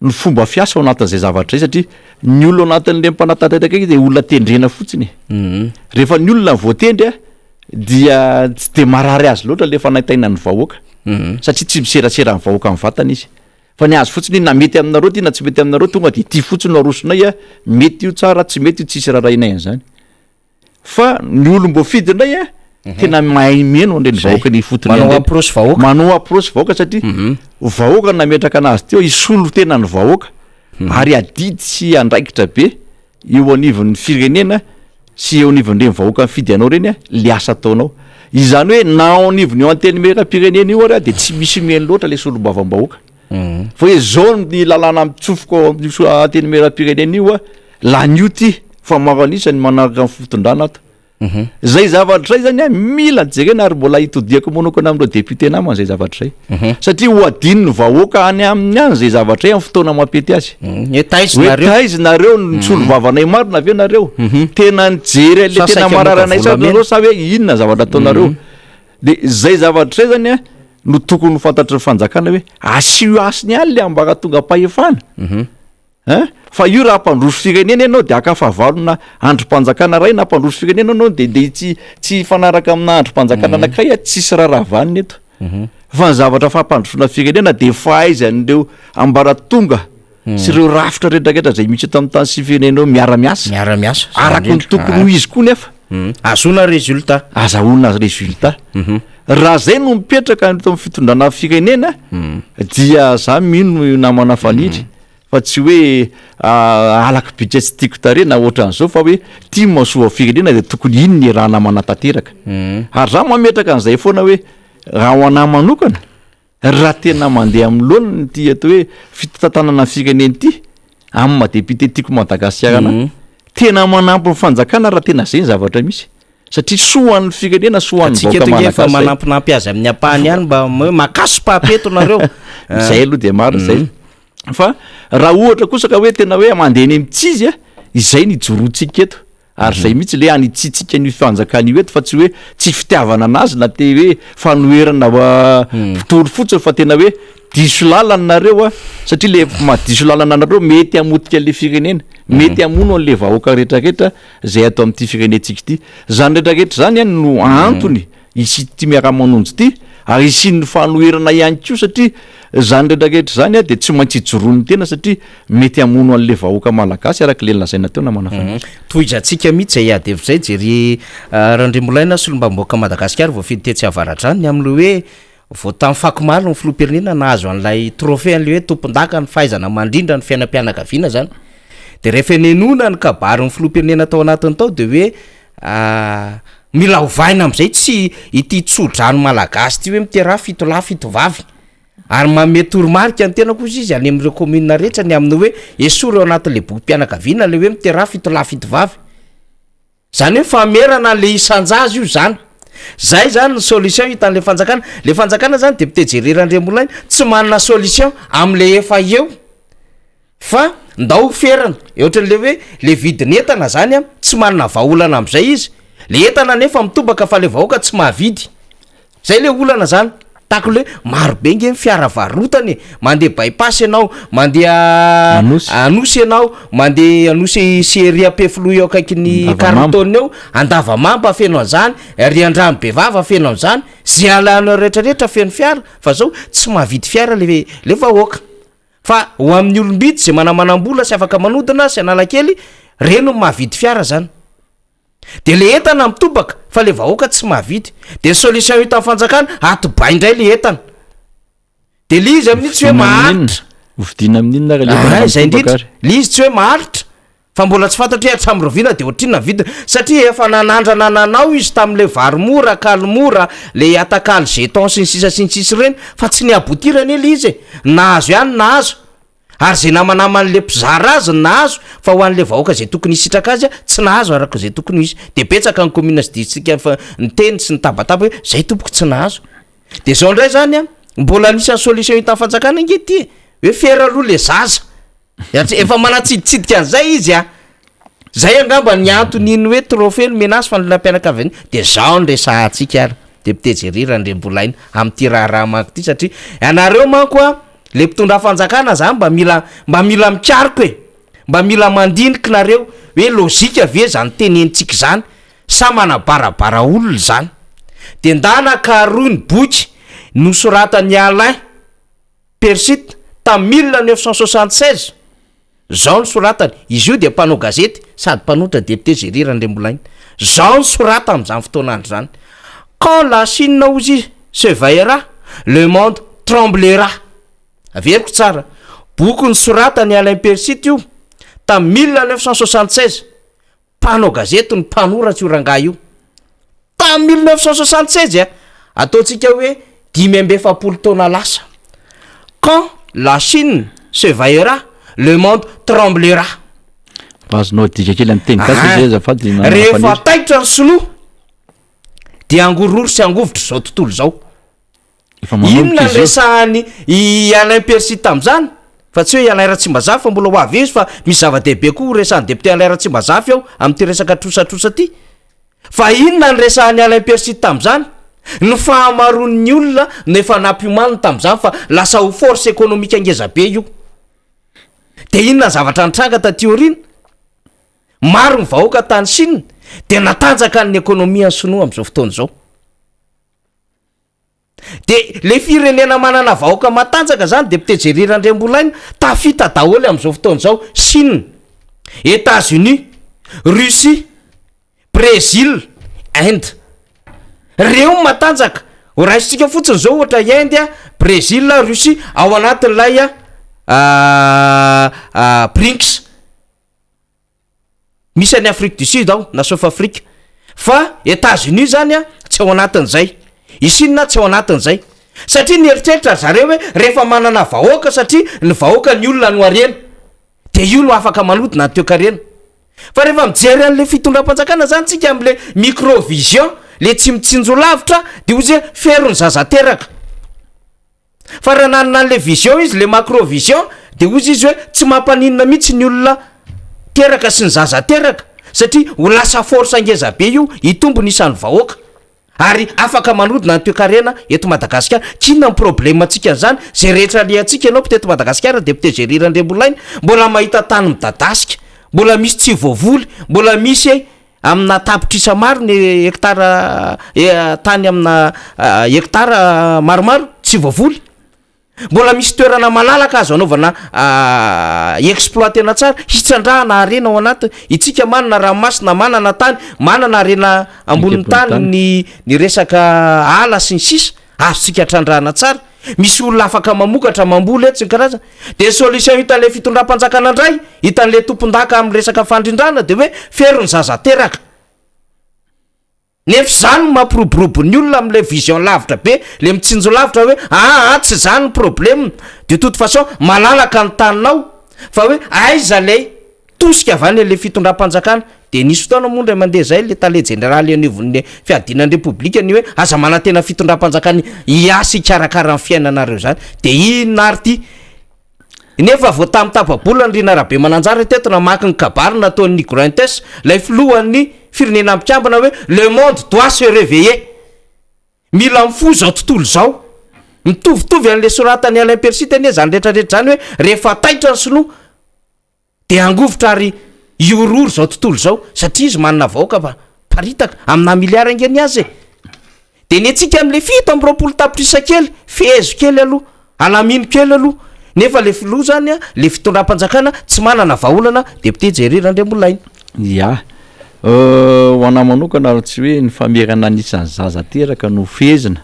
ny fomba fiasa ao anatin'izay zavatra zay satria ny olona ao anatin'le mpanatanteraka iny de olona tendrena fotsiny rehefa ny olona voatendry dia tsy de marary azy loatra le fanaitaina ny vahoaka satria tsy miserasera ny vahoaka amin'ny vatana izy fa ny azy fotsiny na mety aminareo ty na tsy mety aminareo tonga de ty fotsiny no arosonay mety io tsara tsy mety io tsisy rarainay an'izany fa ny olom-boafidy indray tena mahay meno andreny vahoaka ny fotony manao approche vahoaka satria vahoaka nametraka anazy teo isolo tena ny vahoaka ary adidy sy andraikitra be eo anivon'ny firenena sy eo anivon'ireny vahoaka mifidy anao reny le asa ataonao izany hoe na ao anivony eo anteny meram-pirenena io ary de tsy misy meno loatra le solom-bavam-bahoaka fa hoe zao ny lalàna mitsofoka anteny meram-pirenena io la nio ty fa maro anisany manaraka ny fitondrana ato zay zavatra zay zany a mila jerena ary mbola hitodiako manokana am'reo député namana zay zavatra zay satria ho adininy vahoaka any amin'ny any zay zavatra amin'ny fotoana mampety azy taizinareo nitsolo vavanay marina aveo nareo tena nijery le tena mararanay sareo sa hoe inona zavatra ataonareo de zay zavatra zay zany a no tokony ho fantatry ny fanjakana hoe asio asiny any le ambaka tonga am-pahefana fa io raha mpandroso firenena ianao de akafavalona androm-panjakana ray na mpandroso firenena anao de tsy fanaraka amina androm-panjakana anakay tsisy raravaniny eto fa ny zavatra fampandrosona firenena de fahaizan'ireo ambaratonga sy ireo rafitra retraretra zay misy eto amin'ny tany sy firenenao miara-miasa araky ny tokony ho izy koa nefa azona résultat azahoana résultat raha zay no mipetraka to amin'ny fitondrana firenena dia za mino namana fanitry fa tsy hoe alaky budget tsy tiako tare na ohatran'izao fa hoe tia masoa firenena de tokony inony raha namana tanteraka ary za mametraka an'izay foana hoe raha ho anahy manokana raha tena mandeha amin'ny loana ty atao hoe fitatanana firenena ity amin'ny madepute tiako Madagasikara tena manampy ny fanjakana raha tena zay ny zavatra misy satria soan'ny firenena soan'ny vahoaka manampinampy azy amin'ny ampahany ihany mba makaso papeto nareo zay aloha de maro zay fa raha ohatra kosa ka hoe tena hoe mandeha eny am'tsizy a izay nijoroantsika eto ary zay mihitsy le anitsitsika ny fanjakana io eto fa tsy hoe tsy fitiavana anazy na te hoe fanoherana mpitoro fotsiny fa tena hoe diso lalana nareo a satria le madiso lalana nareo mety hamotika le firenena mety hamono an'le vahoaka retraretra zay atao amin'ity firenentsika ity zany retraretra zany a no antony isity Miara Manonja ity ary isin'ny fanoherana ihany koa satria zany retraretra zany a de tsy maintsy ijoroany tena satria mety hamono an'le vahoaka malagasy araky le lazaina teo namana fa toizatsika mihitsy zay ady evy zay jery Randrimolaina solombamboaka Madagasikara voafidy tetsy avaratrany am'le hoe vao tamin'ny fakomalo ny filoham-pirenena nahazo an'ilay trophée an'le hoe tompon-daka ny fahaizana mandrindra ny fiainam-pianakaviana zany de rehefa nenona ny kabary ny filoham-pirenena tao anatiny tao de hoe mila hovaina am'izay tsy ity tsodrano malagasy ty hoe miteraha fito lahy fito vavy ary mame toromarika ny tena kosa izy any amin'ireo commune rehetra ny amin'ny hoe esoreo anatin'le bokim-pianakaviana le hoe miteraha fito lahy fito vavy zany hoe famerana le isanjazy io zany zay zany ny solution hitan'le fanjakana le fanjakana zany député Jery Randrimolaina tsy manana solution am'le efa eo fa ndao ferana ohatran'le hoe le vidin'entana zany a tsy manana vahaolana am'izay izy le entana nefa mitobaka fa le vahoaka tsy mahavidy zay le olana zany tako le maro be nge fiara varotany mandeha bypass ianao mandeha anosy ianao mandeha anosy sery apefilo eo akaiky carton eo andavamamba feno an'izany ary andrano be vava feno an'izany zay alana rehetrarehetra feno fiara fa zao tsy mahavidy fiara le vahoaka fa ho amin'ny olombitsy zay manamanam-bola sy afaka manodina sy analakely reno mahavidy fiara zany de le entana mitobaka fa le vahoaka tsy mahavidy de solution hita fanjakana atobay indray le entana de le izy amin'iny tsy hoe maharitra ovidina amin'inona zay indrindra le izy tsy hoe maharitra fa mbola tsy fantatry hoe hatramin'rovina de ohatrinona vida satria efa nanandrana nanao izy tamin'le varomora kalomora le atakaly jeton sy ny sisa reny fa tsy niabotirany le izy nahazo ihany nahazo ary zay namanaman'le mpizara azy nahazo fa ho an'le vahoaka zay tokony isitraka azy tsy nahazo araka zay tokony izy de betsaka ny commune sy distrika fa ny teny sy ny tabataba hoe zay tompoko tsy nahazo de zao ndray zany a mbola anisan'ny solution hita fanjakana inge ty hoe fiera aloha le zaza efa manatsiditsidika an'izay izy a zay angamba ny antony iny hoe trophée no menazy fanelam-pianakaviana de zao nresahantsika ary député Jery Randrimolaina am'ty raha manko ty satria anareo manko a le mpitondra fanjakana zany mba mila mikariko mba mila mandiniky nareo hoe lozika ve zany tenentsika zany sa manabarabara olona zany de ndanakaroy ny boky nosoratany Alain Persite tamin'ny 1976 zao ny soratany izy io de mpanao gazety sady mpanotra député Jery Randrimolaina zao ny sorata am'izany fotoanandro zany quand la Chine s'éveillera le monde tremblera averiko tsara boky ny soratany Alain Persite io tamin'ny 1976 mpanao gazety ny mpanoratry io rangahy io tamin'ny 1976 ataontsika hoe 5 taona lasa quand la Chine s'éveillera le monde tremblera azonao dika kely amin'ny teny gasy zay azafady rehefa taitra ny sinoa de angorory sy angovotry zao tontolo zao inona ny resahany i Alain Percy tam'zany fa tsy hoe Alain Ratsimbazafa fa mbola ho avy izy fa misy zava-dehibe koa resahany député Alain Ratsimbazafa ao am'ty resaka trosatrosa ty fa inona ny resahany Alain Percy tam'zany ny fahamaron'ny olona nefa nampiomaniny tam'zany fa lasa ho force économique angezabe io de inona ny zavatra nitranga taty aorina maro ny vahoaka tany Chine de natanjaka ny ekonomia ny sinoa am'izao fotoana zao de le firenena manana vahoaka matanjaka zany député Jerry Randrembolaina tafita daholo am'izao fotoana zao Chine, États-Unis, Russie, Brésil, Inde reo matanjaka ho raisitsika fotsiny zao ohatra Inde, Brésil, Russie ao anatin'ilay BRICS misy any Afrique du Sud ao na South Afrique fa États-Unis zany tsy ao anatin'izay i Chine tsy ao anatin'izay satria ny eritreritra zareo hoe rehefa manana vahoaka satria ny vahoaka ny olona no arena de io no afaka manodina ny toekarena fa rehefa mijery an'le fitondram-panjakana zany tsika am'le microvision le tsy mitsinjo lavitra de ozy hoe ferony zaza teraka fa raha nanana an'le vision izy le macrovision de ozy izy hoe tsy mampaninona mihitsy ny olona teraka sy ny zaza teraka satria ho lasa force angezabe io itombo ny isan'ny vahoaka ary afaka manodina ny toekarena eto Madagasikara kinona ny problème atsika zany zay rehetra le atsika ianao peut-être Madagasikara député Jerry Randrembolaina mbola mahita tany midadasika mbola misy tsy voavoly mbola misy amina tapitrisa maro ny hektara tany amina hektara maromaro tsy voavoly mbola misy toerana malalaka azo anaovana exploitena tsara hitsandrahana arena ao anaty itsika manana ranomasina manana tany manana arena ambonin'ny tany ny resaka ala sy ny sisa azotsika trandrahana tsara misy olona afaka mamokatra mamboly eto sy ny karazana de solution hitan'le fitondram-panjakana indray hitan'le tompon-daka amin'ny resaka fandrindrana de hoe ferony zaza teraka nefa zany mampiroborobo ny olona am'le vision lavitra be le mitsinjo lavitra hoe tsy zany ny problème de toute façon malalaka ny taninao fa hoe aiza le tosika avany le fitondram-panjakana de nisy fotoana moa ndray mandeha zay le tale généraly anivon'ny fiadinan'ny republika ny hoe aza manantena fitondram-panjakany hiasa ikarakara ny fiainanareo zany de inona ary ty nefa vo tamitapabola ny Rina Rabe Mananjara teto namaky ny kabary nataon'ny Nigrantes lay filohan'ny firenena mpikambana hoe le monde doit se réveiller mila mifo zao tontolo zao mitovitovy an'le soratany Alain Percy teny zany rehetrarehetra zany hoe rehefa taitra ny sinoa de angovotra ary iorory zao tontolo zao satria izy manana vahoaka paritaka amina miliara ingeny azy de ny atsika am'le fito amby roapolo tapitrisa kely fezo kely aloha alamino kely aloha nefa le filoha zany le fitondram-panjakana tsy manana vahaolana député Jerry Randrembolaina ho ana manokana tsy hoe ny famerana anisan'ny zaza teraka no fezina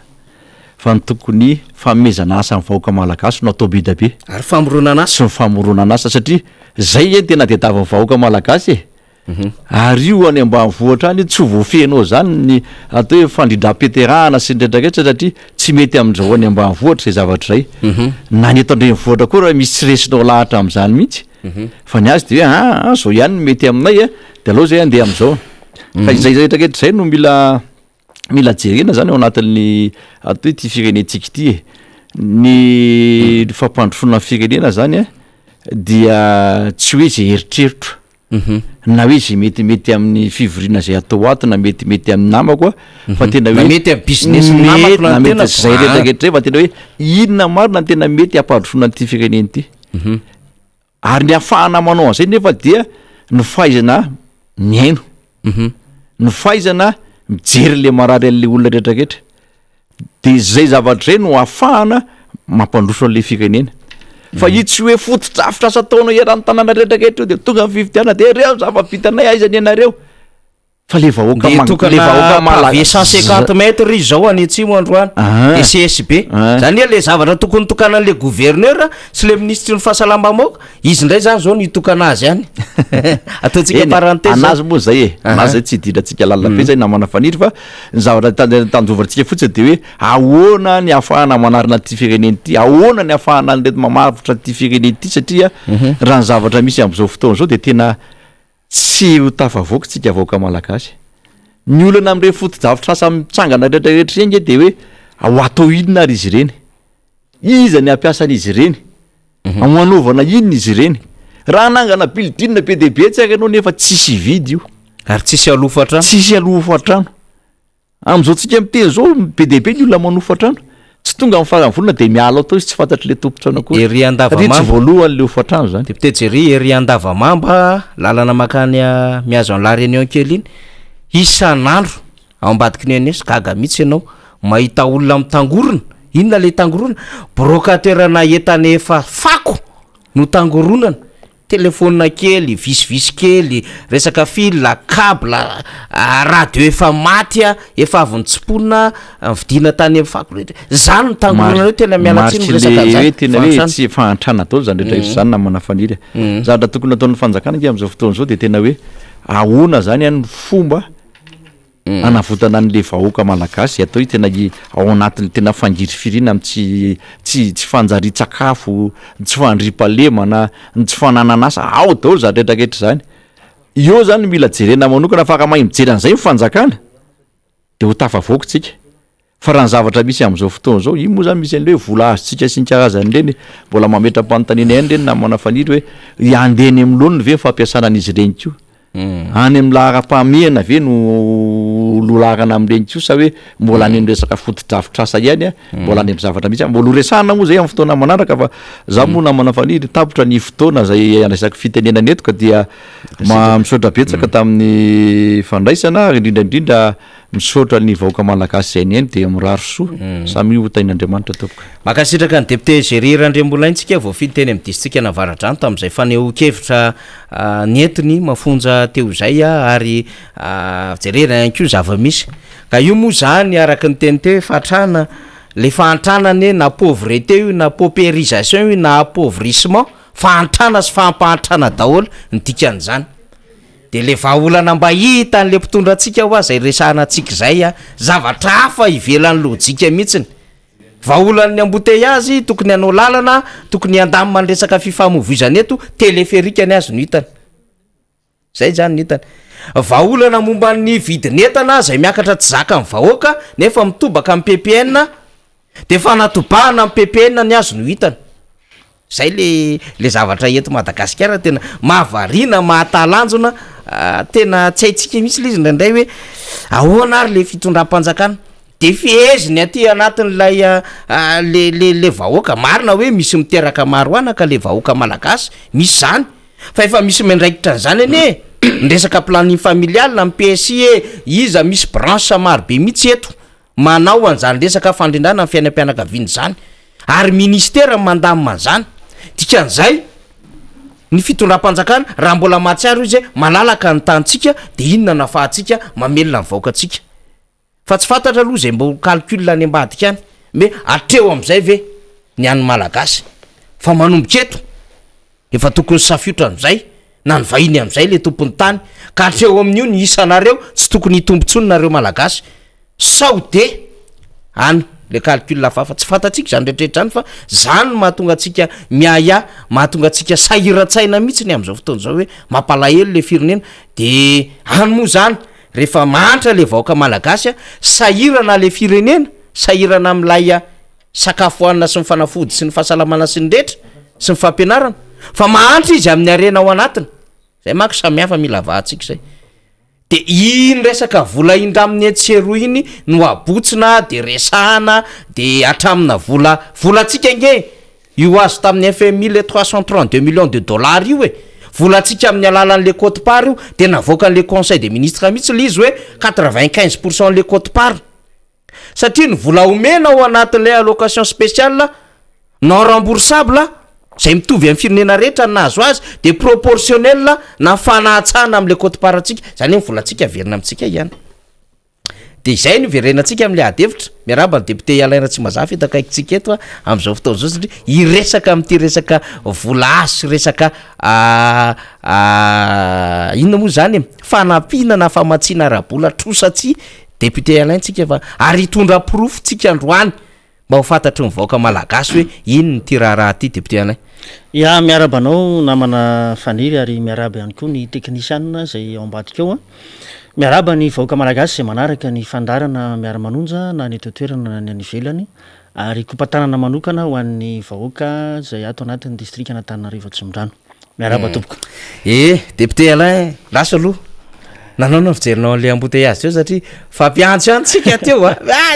fa ny tokony famezana asa ny vahoaka malagasy no atao bida be ary famoronana asa sy ny famoronana asa satria zay tena de davy vahoaka malagasy ary io any ambanivohitra any tsy voafenao zany ny atao hoe fandridram-peterahana sy ndraidraketra satria tsy mety amin'izao any ambanivohitra zay zavatra zay na ny eto andrenivohitra koa raha misy tsy resinao lahatra am'zany mihitsy fa ny azy de hoe zao ihany mety aminay de aloha zay andeha am'izao fa izay rehetraketra zay no mila jerena zany ao anatin'ny atao hoe ty firenentsika ty ny fampandrosoana firenena zany dia tsy hoe zay eritreritro na hoe zay metimety amin'ny fivoriana zay atao ato na metimety amin'ny namako fa tena hoe mety amin'ny business namako na mety zay rehetraketra fa tena hoe inona marina ny tena mety hampandrosoana ty fireneny ty ary ny afahana manao an'izay nefa dia ny fahaizana miaino ny fahaizana mijery le marary an'le olona rehetraketra de zay zavatra zay no afahana mampandroso an'le firenena fa io tsy hoe fototrafitra asa taonao iarany tanàna rehetraketra io de tonga amin'ny fividiana de reo zava-bitanay aizany ianareo fa le vahoaka malagasy 150 mètres izy zao any atsimo androany de CSB zany hoe le zavatra tokony tokana an'le gouverneur sy le ministre ny fahasalambamoaka izy ndray zany zao nitokana azy any ataontsika parenthèse anazy moa zay anazy tsy hidirantsika lalina be zay namana fanitry fa ny zavatra tanjovarantsika fotsiny de hoe ahoana ny afahana manarina ty fireneny ty ahoana ny afahana an'reto mamavotra ty fireneny ty satria raha ny zavatra misy am'izao fotoana zao de tena tsy ho tafavoaka tsika vahoaka malagasy. Ny olana am'ire foto-javitra asa mitsangana rehetrarehetra reny de hoe ao atao inona ary izy ireny, iza ny ampiasan'izy ireny, amanaovana inona izy ireny. Raha nangana bildina be deabe tsy hakanao nefa tsisy vidy io ary tsisy alofo atrano, tsisy alofo atrano. Am'izao tsika miteny zao be deabe ny olona manofo atrano, tsy tonga amin'ny farany volana de miala atao izy tsy fantatry le tompotrano akory. Ery Tsy Andavamamba, voalohany le ofo atrano zany. deputé Jerry, ery Andavamamba, lalana makany miazo an la réunion kely iny, isan'andro ao ambadiky ny anesy gaga mihitsy ianao mahita olona mitangorona. Inona le tangorona? Brokateurana entana efa fako no tangoronana. Telefona kely, visivisy kely, resaka fil, câble, radio efa maty, efa avy nitsipona, vidina tany efa fako rehetra. Zany no tangoronana io tena miala tsiny resaka zany. Tena hoe tsy fahantrana daholo zany rehetra zany namana faniry. Zany tokony ataon'ny fanjakana nge am'izao fotoana zao de tena hoe ahoana zany any fomba anavotana an'le vahoaka malagasy atao io tena ao anatin'ny tena fangiry firina am tsy fanjari-tsakafo, tsy fandripalemana, tsy fanananasa ao daholo zany rehetrarehetra zany. Io zany mila jerena manokana afaka mahay mijery an'izay mifanjakana de ho tafavoaka tsika. Fa raha ny zavatra misy am'izao fotoana zao, io moa zany misy an'le hoe vola azotsika sy ny karazany reny mbola mametra-panontaniana ihany reny namana faniry hoe iandeny am'lonony ve fampiasana an'izy ireny ko. Any amin'ny lahara-pahamehana ve no lolarana amin'ireny ko sa hoe mbola any amin'ny resaka foto-drafitrasa ihany mbola any amin'ny zavatra misy mbola horesahana moa zay amin'ny fotoana manaraka fa za moa namana faniry tapotra ny fotoana zay resaky fitenena netoka dia misaotra betsaka tamin'ny fandraisana indrindraindrindra misaotra ny vahoaka malagasy zay nieny de miraro soa samy ho tain'Andriamanitra tompoko. Makasitraka ny député Géry Randriambolaintsika voafily teny amin'ny district Navaradrano tamin'izay faneho-kevitra nentiny mafonja teo zay ary jerena ihany koa zava-misy. Ka io moa zany araka ny teny teo fatrana le fahantrana na pauvreté io na paupérisation io na appauvrissement, fahantrana sy fampahantrana daholo ny dikan'izany. De le vahaolana mba hita an'le mpitondra antsika ho azy resahana antsika zay zavatra hafa ivelan'ny lojika mihitsiny. Vahaolan'ny embouteillage tokony hanao lalana, tokony andamina ny resaka fifamoivoizana eto, téléphérique ny azy no hitany. Zay zany hitany. Vahaolana momba ny vidin'entana zay miakatra tsy zaka amin'ny vahoaka nefa mitobaka amin'ny PPN de fanatobahana amin'ny PPN ny azy no hitany. Zay le zavatra eto Madagasikara tena mahavariana, mahatalanjona, tena tsy haitsika mihitsy le izy indraindray hoe ahoana ary le fitondram-panjakana. De fieziny aty anatin'ilay le vahoaka marina hoe misy miteraka maro anaka le vahoaka malagasy, misy zany. Fa efa misy mendraikitra zany ane ny resaka planning familial na PSI iza misy branche maro be mihitsy eto manao an'izany resaka fandrindrana amin'ny fiainam-pianakaviana zany. Ary ministera mandamina zany. Dikan'izay ny fitondram-panjakana raha mbola mahatsiaro izy malalaka ny tantsika de inona nafahantsika mamelona ny vahoakantsika. Fa tsy fantatra aloha zay mbo calcul any ambadika any me atreo am'izay ve ny any malagasy fa manomboka eto efa tokony safiotra am'izay na ny vahiny am'izay le tompony tany ka atreo amin'io ny isanareo tsy tokony hitombotsony nareo malagasy sao de any le calcul lafafa tsy fantatsika zany rehetrarehetra zany fa zany mahatonga atsika miaya, mahatonga atsika sahiran-tsaina mihitsy ny am'izao fotoana zao hoe mampalahelo le firenena de any moa zany rehefa mantra le vahoaka malagasy sahirana le firenena, sahirana am'lay sakafo hoanina sy ny fanafody sy ny fahasalamana sy ny rehetra sy ny fampianarana fa mahantra izy amin'ny arena ao anatiny. Zay manko samihafa mila vahantsika zay. De iny resaka vola indraminy antseroa iny no abotsina de resahana de atramina volatsika nge io azo tamin'ny FMI le 332 millions de dollars io volatsika amin'ny alalan'le quote-part io de navoaka an'le conseil des ministres mihitsy le izy hoe 95% le quote-part satria ny vola omena ao anatin'le allocation spéciale non remboursable zay mitovy amin'ny firenena rehetra nazo azy de proportionnel na fanahatsana am'le quote-part atsika zany hoe volatsika verina amitsika ihany. De izay no verenantsika am'le adevitra miaraba ny député Alain Tsimazafy takaikintsika eto am'izao fotoana zao satria iresaka am'ty resaka vola asy resaka inona moa zany fanampiana na famatsiana arabola trosatsy député Alain tsika fa ary hitondra proof tsika androany mba ho fantatry mivaoaka malagasy hoe ino ny ty raharaha ty député anay. Ya miaraba anao namana faniry ary miaraba ihany koa ny teknisianina zay ao ambadika ao a. Miaraba ny vahoaka malagasy zay manaraka ny fandarana Miara Manonja na ny toerana na ny ivelany ary kompatanana manokana ho an'ny vahoaka zay ato anatin'ny district Antananarivo Atsimondrano. Miaraba tompoko. Député Alain lasa aloha nanao no fijerinao le embouteillage teo satria fampiantso ihany tsika teo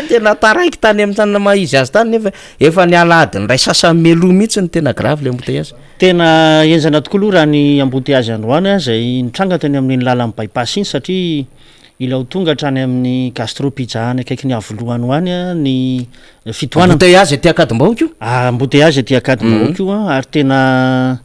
tena taraiky tany amin'ny tany maizy azy tany nefa efa niala adiny ray sasany meloa mihitsy ny tena grave le embouteillage. Tena enzana tokoa aloha raha ny embouteillage androany zay nitranga tany amin'ny lalan'ny bypass iny satria ilao tonga hatrany amin'ny Castro Pizza any akaiky ny avoloany ho any ny fitoanana. Embouteillage ty akadimbahoaka io? Embouteillage ty akadimbahoaka io ary tena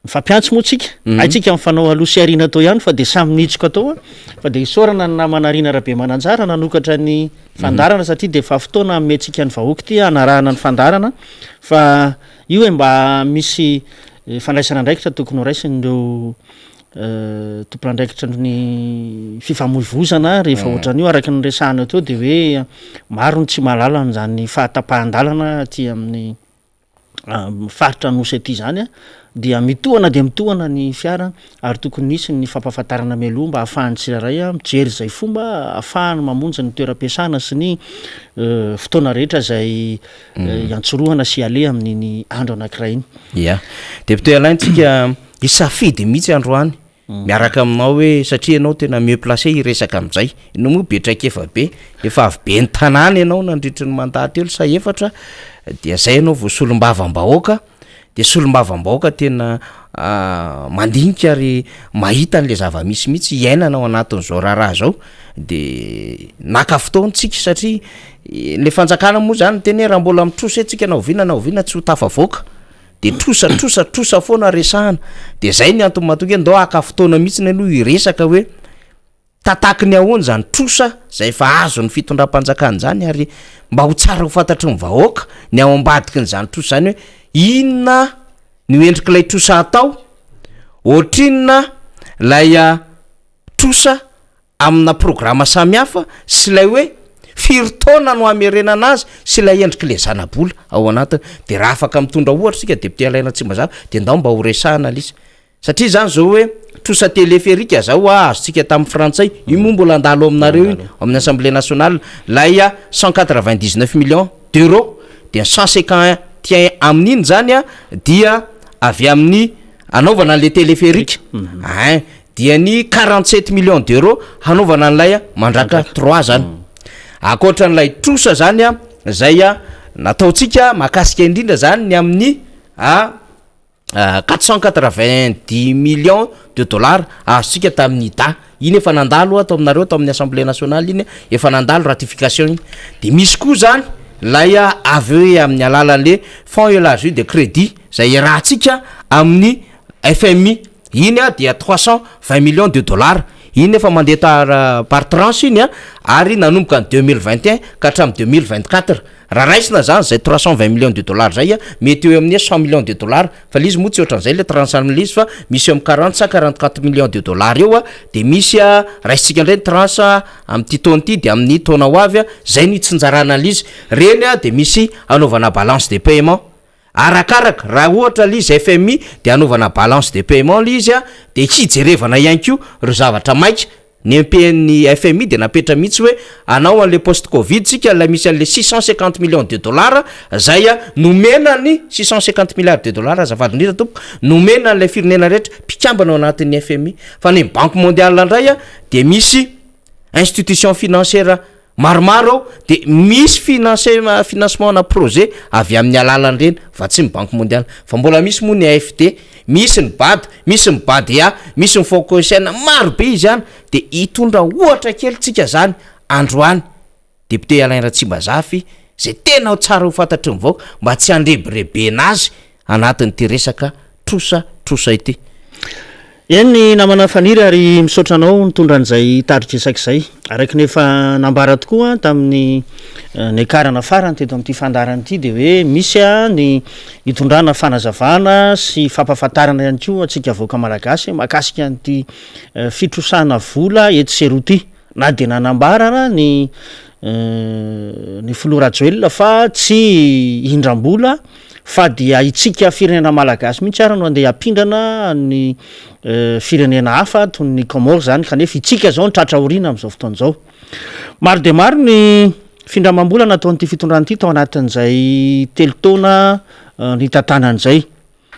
fampiantso moa tsika aitsika mifanao aloha sy arina atao ihany fa de samy nitsika atao fa de isorana ny namana Riana Rabe Mananjara nanokatra ny fandarana satria de fa fotoana ametsika ny vahoaka ty anarahana ny fandarana fa io hoe mba misy fandraisana andraikitra tokony ho raisin'ireo tompon'andraikitra ny fifamoivozana rehefa ohatran'io araky ny resahana teo de hoe maro ny tsy mahalala n'izany fahatapahan-dalana ty amin'ny faritra nosy aty zany dia mitohana de mitohana ny fiara ary tokony nisy ny fampahafantarana mialoha mba ahafahany tsiraray mijery zay fomba ahafahany mamonjy ny toeram-piasana sy ny fotoana rehetra zay iantsorohana sy ale amin'ny andro anankiray iny. Ya député Alain tsika isafidy mihitsy androany miaraka aminao hoe satria ianao tena mieux placé hiresaka amin'izay no moa betraika efa avy be ny tanàna ianao nandritry ny mandatelo sa efatra dia zay ianao vao solombavam-bahoaka de solombavam-bahoaka tena mandinika ary mahita an'le zava-misy mihitsy iainanao anatin'izao raharaha zao de naka fotoantsika satria le fanjakana moa zany teny raha mbola mitrosa tsika na oviana tsy ho tafavoaka de trosa foana resahana de zay ny antony mahatonga ndao aka fotoana mihitsy ny aloha iresaka hoe tataky ny ahoany zany trosa zay fa azo ny fitondram-panjakana zany ary mba ho tsara ho fantatry ny vahoaka ny ao ambadiky n'izany trosa zany hoe inona ny endriky lay trosa atao ohatrinona lay trosa amina programa samihafa sy lay hoe firy-taona no amerenana azy sy lay endriky le zanabola ao anatiny de raha afaka mitondra ohatra sika député Alaina Tsimbazava de ndao mba ho resahana lisa satria zany zao hoe trosa téléphérique zao azotsika tamin'ny frantsay io moa mbola andalo aminareo iny amin'ny assemblée nationale lay 199 millions d'euros de 151 amin'iny zany dia avy amin'ny anaovana le téléphérique dia ny 47 millions d'euros hanaovana an'lay mandraka 3 zany akoatra n'lay trosa zany zay nataotsika mahakasika indrindra zany ny amin'ny 490 millions de dollars azotsika tamin'ny ida iny efa nandalo atao aminareo atao amin'ny assemblée nationale iny efa nandalo ratification iny de misy koa zany lay avy hoe amin'ny alalan'le fonds élargi de crédit zay rahatsika amin'ny FMI iny dia 320 millions de dollars iny efa mandeha par tranche iny ary nanomboka ny 2021 ka hatramin'ny 2024 raha raisina zany zay 320 millions de dollars zay mety eo amin'ny 100 millions de dollars fa lizy moa tsy ohatran'izay le 35 millions fa misy eo amin'ny 44 millions de dollars eo de misy raisitsika indray ny tranche amin'ity taona ity de amin'ny taona ho avy zay ny tsinjarana lizy reny de misy anaovana balance de paiement arakaraka raha ohatra lizy FMI de anaovana balance de paiement lizy de hijerevana ihany ko ro zavatra maika ny MPN FMI de napetra mihitsy hoe anao an'le post covid sika la misy an'le 650 millions de dollars zay nomena ny 650 milliards de dollars azafady indrindra tompo nomena an'le firenena rehetra mpikambana ao anatin'ny FMI fa ny banque mondiale indray de misy institution financière maromaro de misy financement na projet avy amin'ny alalan'ireny fa tsy ny banque mondiale fa mbola misy moa ny AFD misy ny BAD misy ny BADA misy ny FOCOSN maro be izy any de hitondra ohatra kely tsika zany androany député Alain Tsimbazafy zay tena ho tsara ho fantatry ny vahoaka mba tsy andrebirebe anazy anatin'ity resaka trosa ity. Eny namana faniry ary misaotra anao nitondra an'izay taritra isak'izay araiky nefa nambara tokoa tamin'ny ny karana farany teto amin'ity fandarana ity de hoe misy ny hitondrana fanazavana sy fampahafantarana ihany koa atsika vahoaka malagasy mahakasika an'ity fitrosana vola eto seroty na de nanambara ny ny Flora Joel fa tsy indram-bola fa dia itsika firenena malagasy mihitsy ara no andeha ampindrana ny firenena hafa toy ny Comore zany kanefa itsika zao ny tratra orina am'izao fotoan'izao. Maro de maro ny findramam-bola nataon'ity fitondrana ity tao anatin'izay telo taona ny tantanan'izay.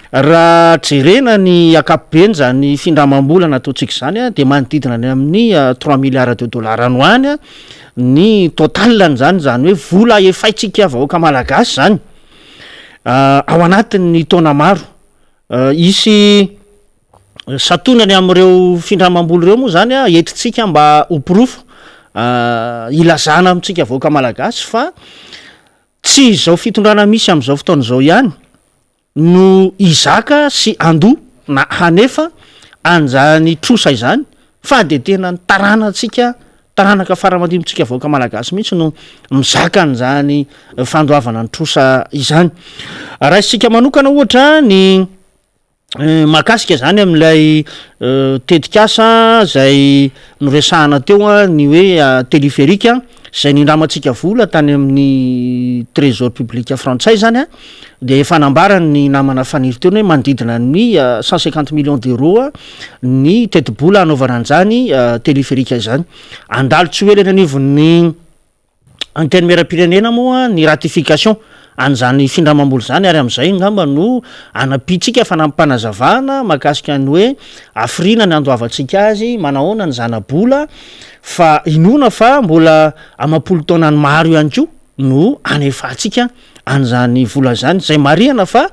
Raha jerena ny akapobeny zany findramam-bola nataontsika zany a de manodidina ny amin'ny 3 milliards de dollars anoany a ny totalany zany hoe vola efaitsika vahoaka malagasy zany ao anatin'ny taona maro. Isy satonany am'ireo findramam-bola ireo moa zany a entitsika mba hopirofo ilazana amitsika vahoaka malagasy fa tsy zao fitondrana misy am'izao fotoan'izao ihany no izaka sy andoa na hanefa anjany trosa izany fa de tena ny taranaka faramadimitsika vahoaka malagasy mihitsy no mizaka an'izany fandoavana ny trosa izany. Raha isika manokana ohatra ny mahakasika zany am'ilay tetikasa zay noresahana teo a ny hoe téléphérique zay nindramatsika vola tany amin'ny trésor public frantsay zany a de efa nambarany ny namana faniry teo hoe manodidina ny 150 millions d'euros a ny tetibola anaovana an'izany téléphérique zany. Andalo tsy hoe lenanivon'ny antenne miaram-pirenena moa ny ratification an'izany findramam-bola zany ary am'izay ngamba no anapitsika fanampanazavana mahakasika ny hoe afrina ny andoavantsika azy manahoana ny zana-bola fa inona fa mbola amapolo taona ny maro ihany ko no anefatsika an'izany vola zany zay marihana fa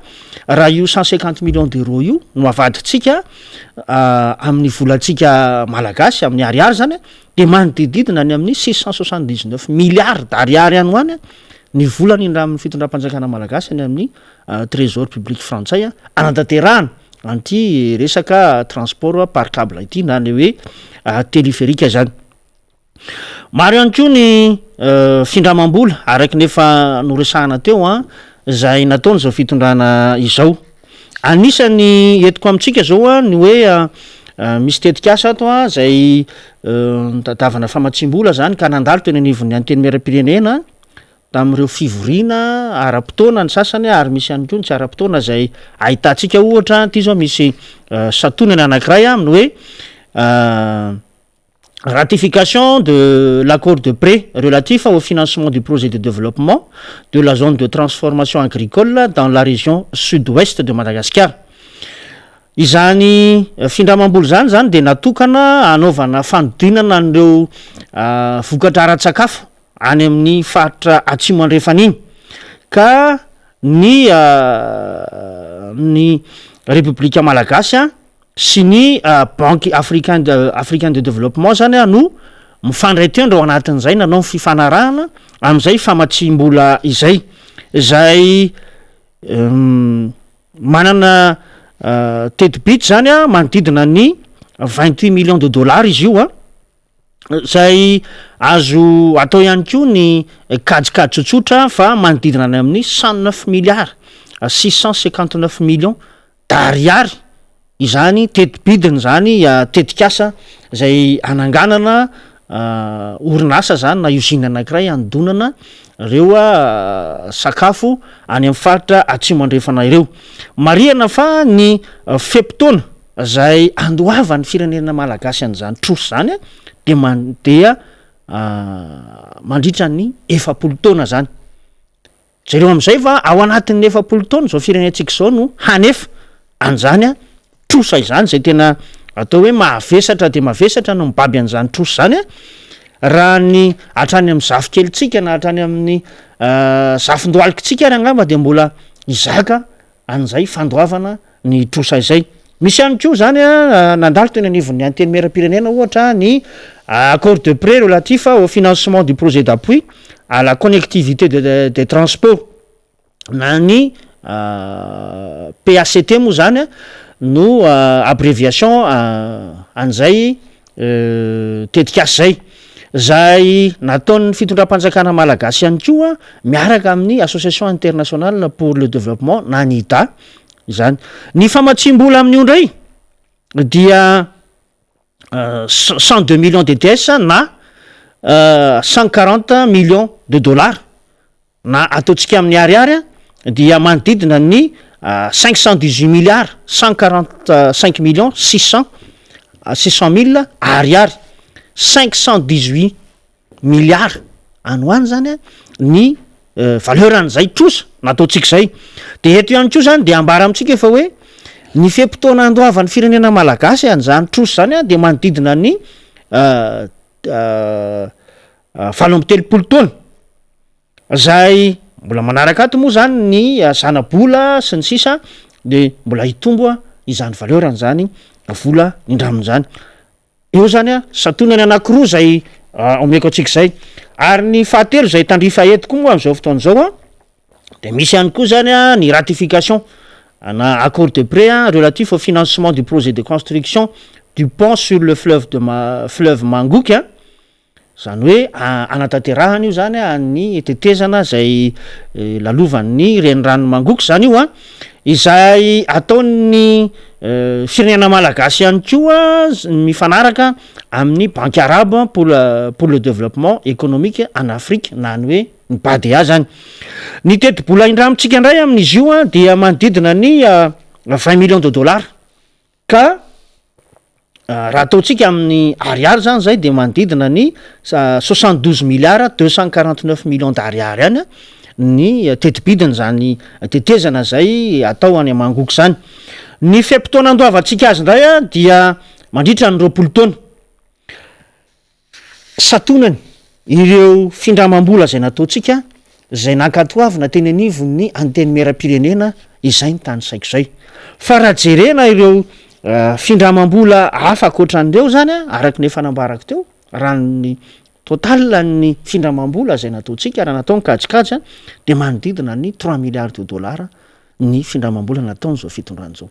raha io 150 millions d'euros io no avaditsika amin'ny volantsika malagasy amin'ny ariary zany de manodididina ny amin'ny 679 milliards d'ariary any hoany ny vola ny indra amin'ny fitondram-panjakana malagasy any amin'ny trésor public frantsay anatanterahana anty resaka transport par câble ity na le hoe téléphérique zany. Maro ihany koa ny findramam-bola araky nefa noresahana teo zay nataony zao fitondrana izao. Anisany entiko amitsika zao ny hoe misy tetikasa ato zay tadavana famatsim-bola zany ka nandalo teny anivon'ny anteny miaram-pirenena tamin'ireo fivoriana ara-potoana ny sasany ary misy ihany koa ny tsy ara-potoana zay ahitantsika ohatra ty zao misy satonany anankiray aminy hoe ratification de l'accord de prêt relatif au financement du projet de développement de la zone de transformation agricole dans la région sud-ouest de Madagascar. Izany findramam-bola zany de natokana anaovana fanodinana an'ireo vokatra ara-tsakafo any amin'ny faritra atsimo andrefana iny ka ny République malagasy sy ny banque africain de développement zany no mifandray teo ndreo anatin'izay nanao fifanarahana am'izay famatsim-bola izay manana teti-bity zany manodidina ny 28 millions de dollars izy io zay azo atao ihany koa ny kajikajy tsotsotra fa manodidina ny amin'ny 109 milliards 659 millions d'ariary izany teti-bidiny zany tetikasa zay ananganana orinasa zany na usine anankiray anodonana reo sakafo any amin'ny faritra atsimo andrefana ireo. Marihana fa ny feptaona zay andoavan'ny firenena malagasy an'izany troso zany de mandeha mandritra ny 40 taona zany. Jereo am'izay fa ao anatin'ny 40 taona zao firenentsika zao no hanefa an'izany trosa izany zay tena atao hoe mavesatra de mavesatra no mibaby an'izany troso zany raha ny hatrany amin'ny zafikelitsika na hatrany amin'ny zafindoalikitsika ary angamba de mbola izaka an'izay fandoavana ny trosa izay. Misy ihany koa zany nandalo teny anivon'ny anteny miaram-pirenena ohatra ny accord de prêt relatif au financement du projet d'appui à la connectivité des transports na ny PACT moa zany no abréviation an'izay tetikasa zay nataon'ny fitondram-panjakana malagasy ihany koa miaraka amin'ny association internationale pour le développement na NIDA zany. Ny famatsim-bola amin'io ndray dia 102 millions de DS na 140 millions de dollars na ataontsika amin'ny ariary a dia manodidina ny 518 milliards 145 millions 600 mille ariary 518 milliards anyhoany zany a ny valeuran'zay trosa nataontsika zay de eto ihany koa zany de ambara amitsika efa hoe ny fempotoana andoavan'ny firenena malagasy an'zany trosa zany a de manodidina ny 7 taona zay mbola manaraka ato moa zany ny zanabola sy ny sisa de mbola hitomboa izany valeuran' zany vola indramon'zany eo zany a satonany anakiroa zay omeko atsika zay ary ny fahatelo zay tandrifa etiko moa am'izao fotoan'zao a de misy ihany koa zany a ny ratification na accord de prêt relatif au financement du projet de construction du pont sur le fleuve Mangoky a zany hoe anatanterahany io zany a ny tetezana zay lalovan'ny renirano Mangoky zany io a izay ataon'ny firenena malagasy ihany koa mifanaraka amin'ny banque arabe pour le développement économique en Afrique na ny hoe ny BADEA zany ny teti-bola indramitsika indray amin'izy io a dia manodidina ny 20 millions de dollars ka raha ataontsika amin'ny ariary zany zay de manodidina ny 72 milliards 249 millions d'ariary any a ny tetibidiny zany tetezana zay atao any Mangoky zany ny fempotoana andoavantsika azy ndray a dia mandritra ny 20 taona satonany ireo findramam-bola zay nataontsika zay nankatoavina teny anivon'ny anteny miaram-pirenena izay ny tany saiko zay fa raha jerena ireo findramam-bola hafa akoatran'ireo zany a araky ny efa nambarako teo raha ny total ny findramam-bola zay nataontsika raha natao nikajikajy de manodidina ny 3 milliards de dollars ny findramam-bola nataon'zao fitondran'zao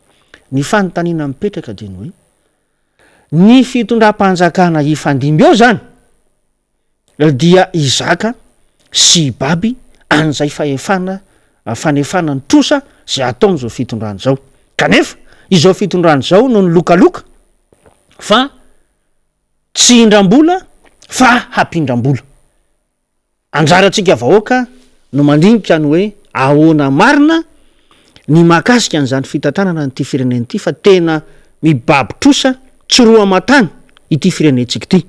ny fanontaniana mipetraka de ny hoe ny fitondram-panjakana ifandimby eo zany dia izaka sy baby an'izay fanefana ny trosa zay ataon'zao fitondran'zao kanefa izao fitondran'zao no ny lokaloka fa tsy indram-bola fa hampindram-bola anjaratsika vahoaka no mandinika ny hoe ahoana marina ny mahakasika an'zany fitantanana nyty fireneny ty fa tena mibaby trosa tsy roa matany ity firenentsika ty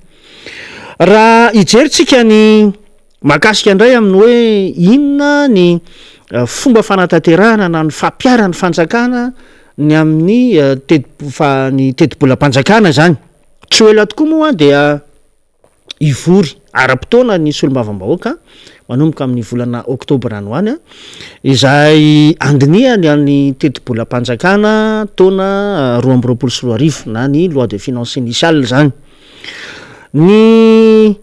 raha ijeritsika ny mahakasika indray amin'ny hoe inona ny fomba fanatanterahana na ny fampiarany fanjakana ny amin'ny ny teti-bolam-panjakana zany tsy ho ela tokoa moa dia ivory ara-potoana ny solombavam-bahoaka manomboka amin'ny volana oktobra anyhoany a izay andiniany any teti-bolam-panjakana taona 2024 na ny loi de finance initiale zany ny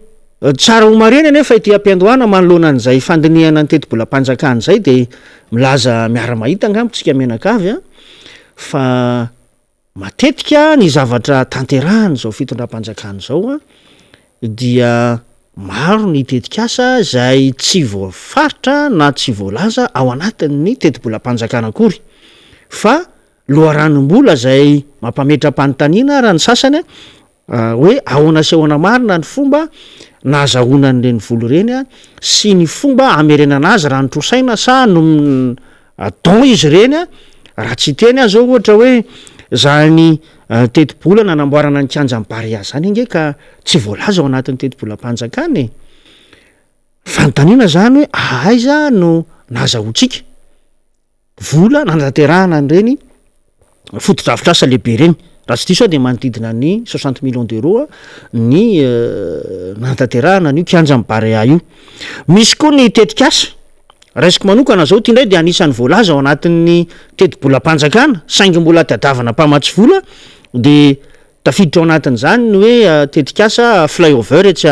tsara homareny anefa ity ampiandohana manoloana an'izay fandiniana ny teti-bolam-panjakana zay de milaza miara mahita angambontsika menakavy a fa matetika ny zavatra tanterahany zao fitondram-panjakana zao a dia maro ny tetikasa zay tsy voafaritra na tsy voalaza ao anatin'ny teti-bolam-panjakana akory fa loharanom-bola zay mampametra-panontaniana raha ny sasany hoe ahoana sy ahoana marina ny fomba nazahoanan'ireny volo reny a sy ny fomba amerenana azy raha nytrosaina sa no don izy reny a raha tsy teny a zao ohatra hoe zany teti-bola nanamboarana ny kianja mibarea zany inge ka tsy voalaza ao anatin'ny teti-bolam-panjakana fanontaniana zany hoe aiza no nazahotsika vola nandaterahana an'ireny fotodrafitrasa lehibe reny raha tsy diso a de manodidina ny 60 millions d'euros ny nandaterahana n'io kianja mibarea io misy koa ny tetikasa raisiko manokana zao ty indray de anisan'ny voalaza ao anatin'ny teti-bolam-panjakana saingy mbola tiadavana mpamatsy vola de tafiditra ao anatin'zany ny hoe tetikasa flyover etsy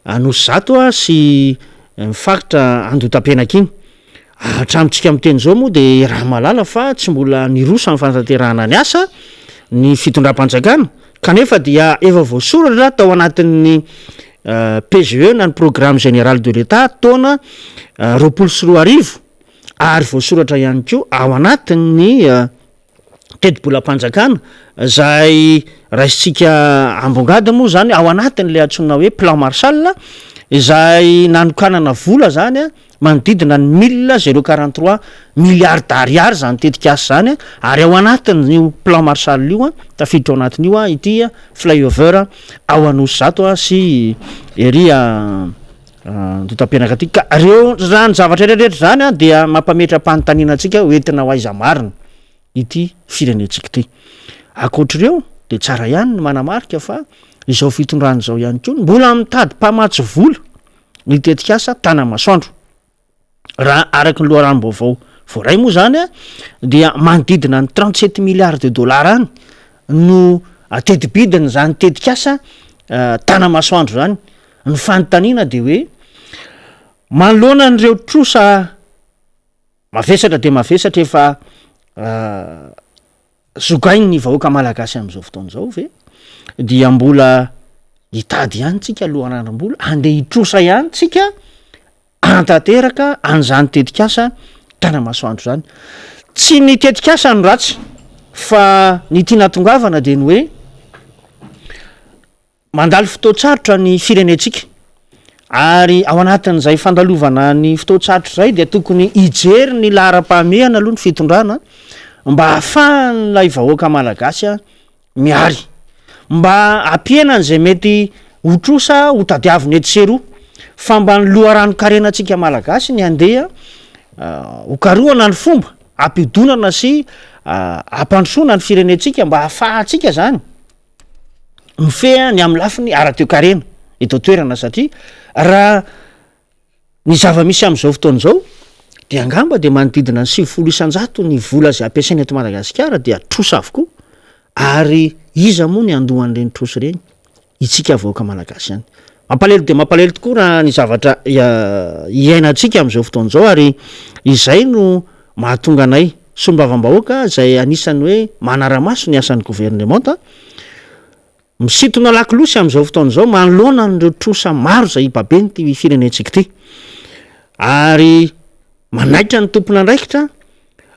anosy zato a sy mifaritra andotam-pianaka iny hatramitsika am'teny zao moa de raha malala fa tsy mbola nirosa ny fantanterahana ny asa ny fitondram-panjakana kanefa dia efa voasoratra tao anatin'ny PGE na ny programme général de l'État taona 2024 ary voasoratra ihany koa ao anatin'ny teti-bolam-panjakana zay raisitsika ambongady moa zany ao anatin'le antsona hoe plan Marshall izay nanokanana vola zany a manodidina ny 1043 milliard d'ariary zany tetikasy zany ary ao anatin'io plan marshal io a tafiditra ao anatin'io a ity flyover ao anosy zato a sy ery dotam-pianaka aty ka reo zany zavatra rehetrarehetra zany a dia mampametra mpanontaniana antsika hoentina ho aiza marina ity firenentsika ty akoatr'ireo de tsara ihany ny manamarika fa izao fitondrany zao ihany ko mbola mitady mpamatsy vola ny tetikasa tana masoandro raha araky ny loharanom-baovao voaray moa zany a dia manodidina ny 37 milliards de dollars any no tetibidiny zany tetikasa tana masoandro zany ny fanontaniana de hoe manoloana n'ireo trosa mavesatra de mavesatra efa zogainy ny vahoaka malagasy am'izao fotoana zao ve dia mbola hitady ihany tsika alohan'anambola andeha hitrosa ihany tsika antanteraka an'izany tetikasa tana masoandro zany tsy ny tetikasa no ratsy fa ny tia natongavana de ny hoe mandalo fotoatsarotra ny firenentsika ary ao anatin'izay fandalovana ny fotoatsarotra zay dia tokony hijery ny lahara-pahamehana aloha ny fitondrana mba hahafahan'ilay vahoaka malagasy a miary mba ampienany zay mety hotrosa ho tadiaviny etseroa fa mba ny loharano-karenantsika malagasy ny andeha hokaroana ny fomba ampidonana sy ampandrosoana ny firenentsika mba hahafahantsika zany mifeha ny amin'ny lafiny ara-teokarena eto toerana satria raha ny zava-misy am'izao fotoana zao de angamba de manodidina ny 9 isanjato ny vola zay ampiasainy eto Madagasikara dia trosa avokoa ary iza moa ny andohan'ireny trosa ireny itsika vahoaka malagasy ihany mampalahelo de mampalahelo tokoa raha ny zavatra iainantsika am'izao fotoana zao ary izay no mahatonga anay sombavam-bahoaka zay anisany hoe manara-maso ny asan'ny gouvernemanta misitona lakilosy am'izao fotoana zao manoloana n'ireo trosa maro zay ipabeny ty firenentsika ty ary manaitra ny tompona andraikitra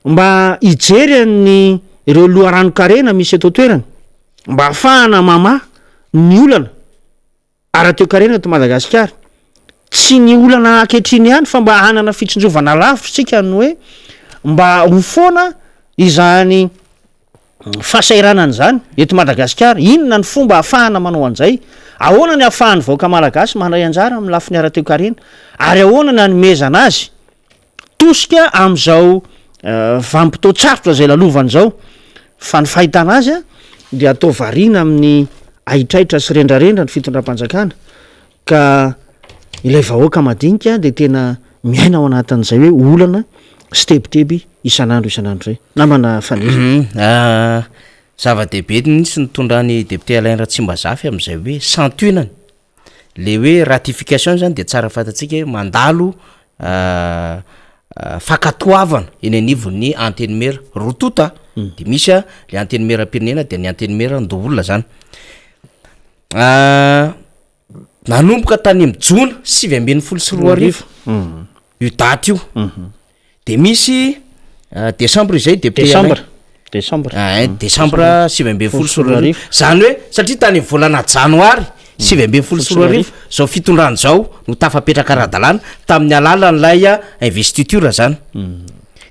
mba hijery ny ireo loharano-karena misy eto toerana mba hahafahana mama ny olana ara-teokarena eto Madagasikara tsy ny olana ankehitriny ihany fa mba hanana fitsinjovana lavitra tsika ny hoe mba ho foana izany fahasairanany zany eto Madagasikara inona ny fomba ahafahana manao an'izay ahoana ny ahafahany vahoaka malagasy mandray anjara amin'ny lafiny ara-teokarena ary ahoana ny hanomezana azy tosika am'izao vampitoatsarotra zay lalovany zao fa ny fahitana azy a de atao variana amin'ny ahitraitra sy rendrarendra ny fitondram-panjakana ka ilay vahoaka madinika de tena miaina ao anatin'izay hoe olana sy tebiteby isan'andro zay namana faneza zava-dehibe nisy nitondrany député Alain Ratsimbazafy am'izay hoe santuinany le hoe ratification zany de tsara fatatsika hoe mandalo fakatoavana eny anivon'ny antenimera rotota de misy le antenimera pirenena de ny antenimera ndoolona zany nanomboka tany mijona 7 io daty io de misy décembre izay député décembre 7 zany hoe satria tany volana janoary 7 zao fitondrany zao no tafapetraka ara-dalàna tamin'ny alalan'lay investiture zany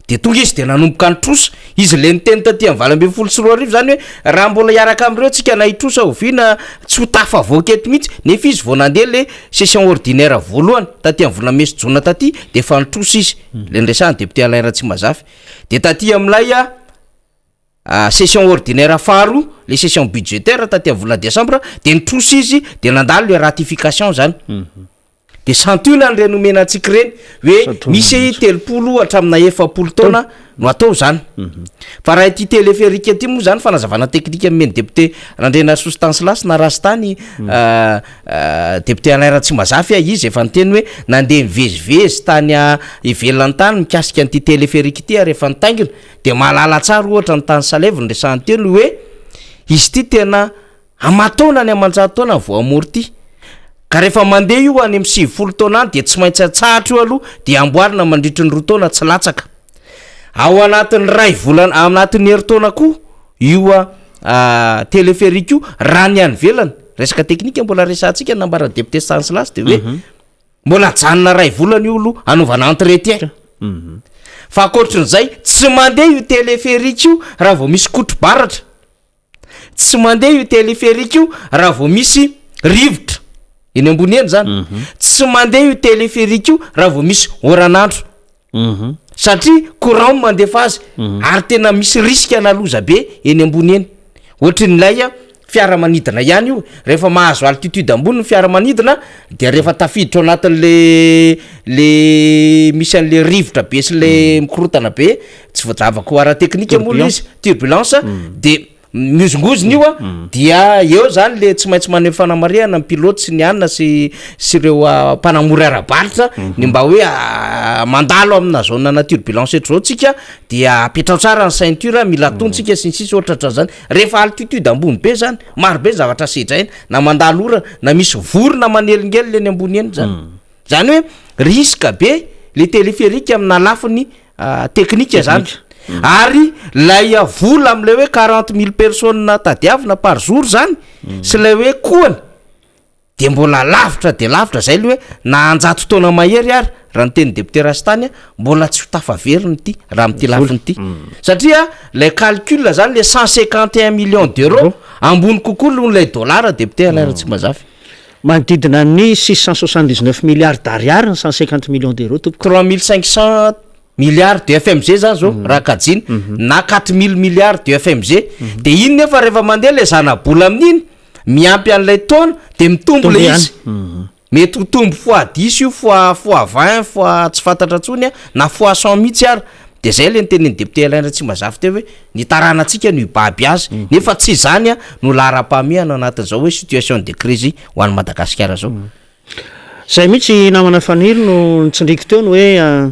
de tonga izy de nanomboka ny trosa izy le niteny taty amin'ny 24 zany hoe raha mbola hiaraka am'ireo tsika nahitrosa ovina tsy ho tafavoaka eto mihitsy nefa izy vao nandeha le session ordinaire voalohany taty amin'ny volana mesy jona taty de efa nitrosa izy le nresahany député Alain Ratsimbazafy de taty am'lay session ordinaire faharoa le session budgétaire taty amin'ny volana décembre de nitrosa izy de nandalo le ratification zany de santuina ny renomena antsika reny hoe misy 30 hatramina 70 taona no atao zany fa raha ity téléphérique aty moa zany fanazavana teknika meny député Nandrena Sostanslas na rastany député Alain Ratsimbazafy izy efa niteny hoe nandeha mivezivezy tany ivelany tany mikasika an'ity téléphérique ity ary efa nitaingina de mahalala tsara ohatra ny tany saleviny resahany teny hoe izy ity tena amatona ny amanjatona vao amorty ka rehefa mandeha io any amin'ny 70 taona de tsy maintsy atsahatra io aloha de amboarina mandritry ny 2 taona tsy latsaka ao anatin'ny ray volana anatin'ny herintaona koa io téléphérique io raha ny any velany resaka teknika mbola resantsika nambaran'ny député Stanislas de hoe mbola janona ray volany olo anaovana entretien fa akoatrin'izay tsy mandeha io téléférique io raha vao misy kotrobaratra tsy mandeha io téléférique io raha vao misy rivotra eny ambony eny zany tsy mandeha io téléférique io raha vao misy oranandro satria courant mandefa azy ary tena misy risque analoza be eny ambony eny ohatrin'ilay fiaramanidina ihany io rehefa mahazo altitude ambony ny fiaramanidina de rehefa tafiditra ao anatin'le misy an'le rivotra be sy le mikorotana be tsy voazavako ara teknika mola izy turbulence de miozongozony io dia eo zany le tsy maintsy maneho fanamariana ny pilote sy ny anina sy ireo mpanamory ara-balitra ny mba hoe mandalo amina zone na turbulence etra zao tsika dia apetrao tsara ny ceinture mila tontsika sy ny sisy ohatratra zany rehefa altitude ambony be zany maro be zavatra sedraina na mandalo ora na misy vorona manelingely eny ambony eny zany hoe risque be le téléférique amina lafiny teknika zany ary lay vola am'le hoe 40 000 personnes tadiavina par jour zany sy lay hoe koany de mbola lavitra de lavitra zay le hoe na anjato taona mahery ary raha ny teny député Rastany mbola tsy tafaveriny ity raha am'ty lafiny ity satria lay calcul zany le 151 millions d'euros ambony kokoa lay dollara député alaira tsy mazafy manodidina ny 679 milliards d'ariary ny 150 millions d'euros tompoko 3500 milliards de FMG zany zao raha kajiny na 4000 milliards de FMG de iny nefa rehefa mandeha le zanabola amin'iny miampy an'ilay taona de mitombo le izy mety ho tombo fois 10 io fois 20 fois tsy fantatra tsony na fois 100 mihitsy ary de zay le nyteniny député alaindra tsy mazafy te hoe ny taranantsika no ibaby azy nefa tsy zany no lara-pahamehana anatin'izao hoe situation de crise ho an'ny Madagasikara zao zay mihitsy namana faniry no nitsindriky teo no hoe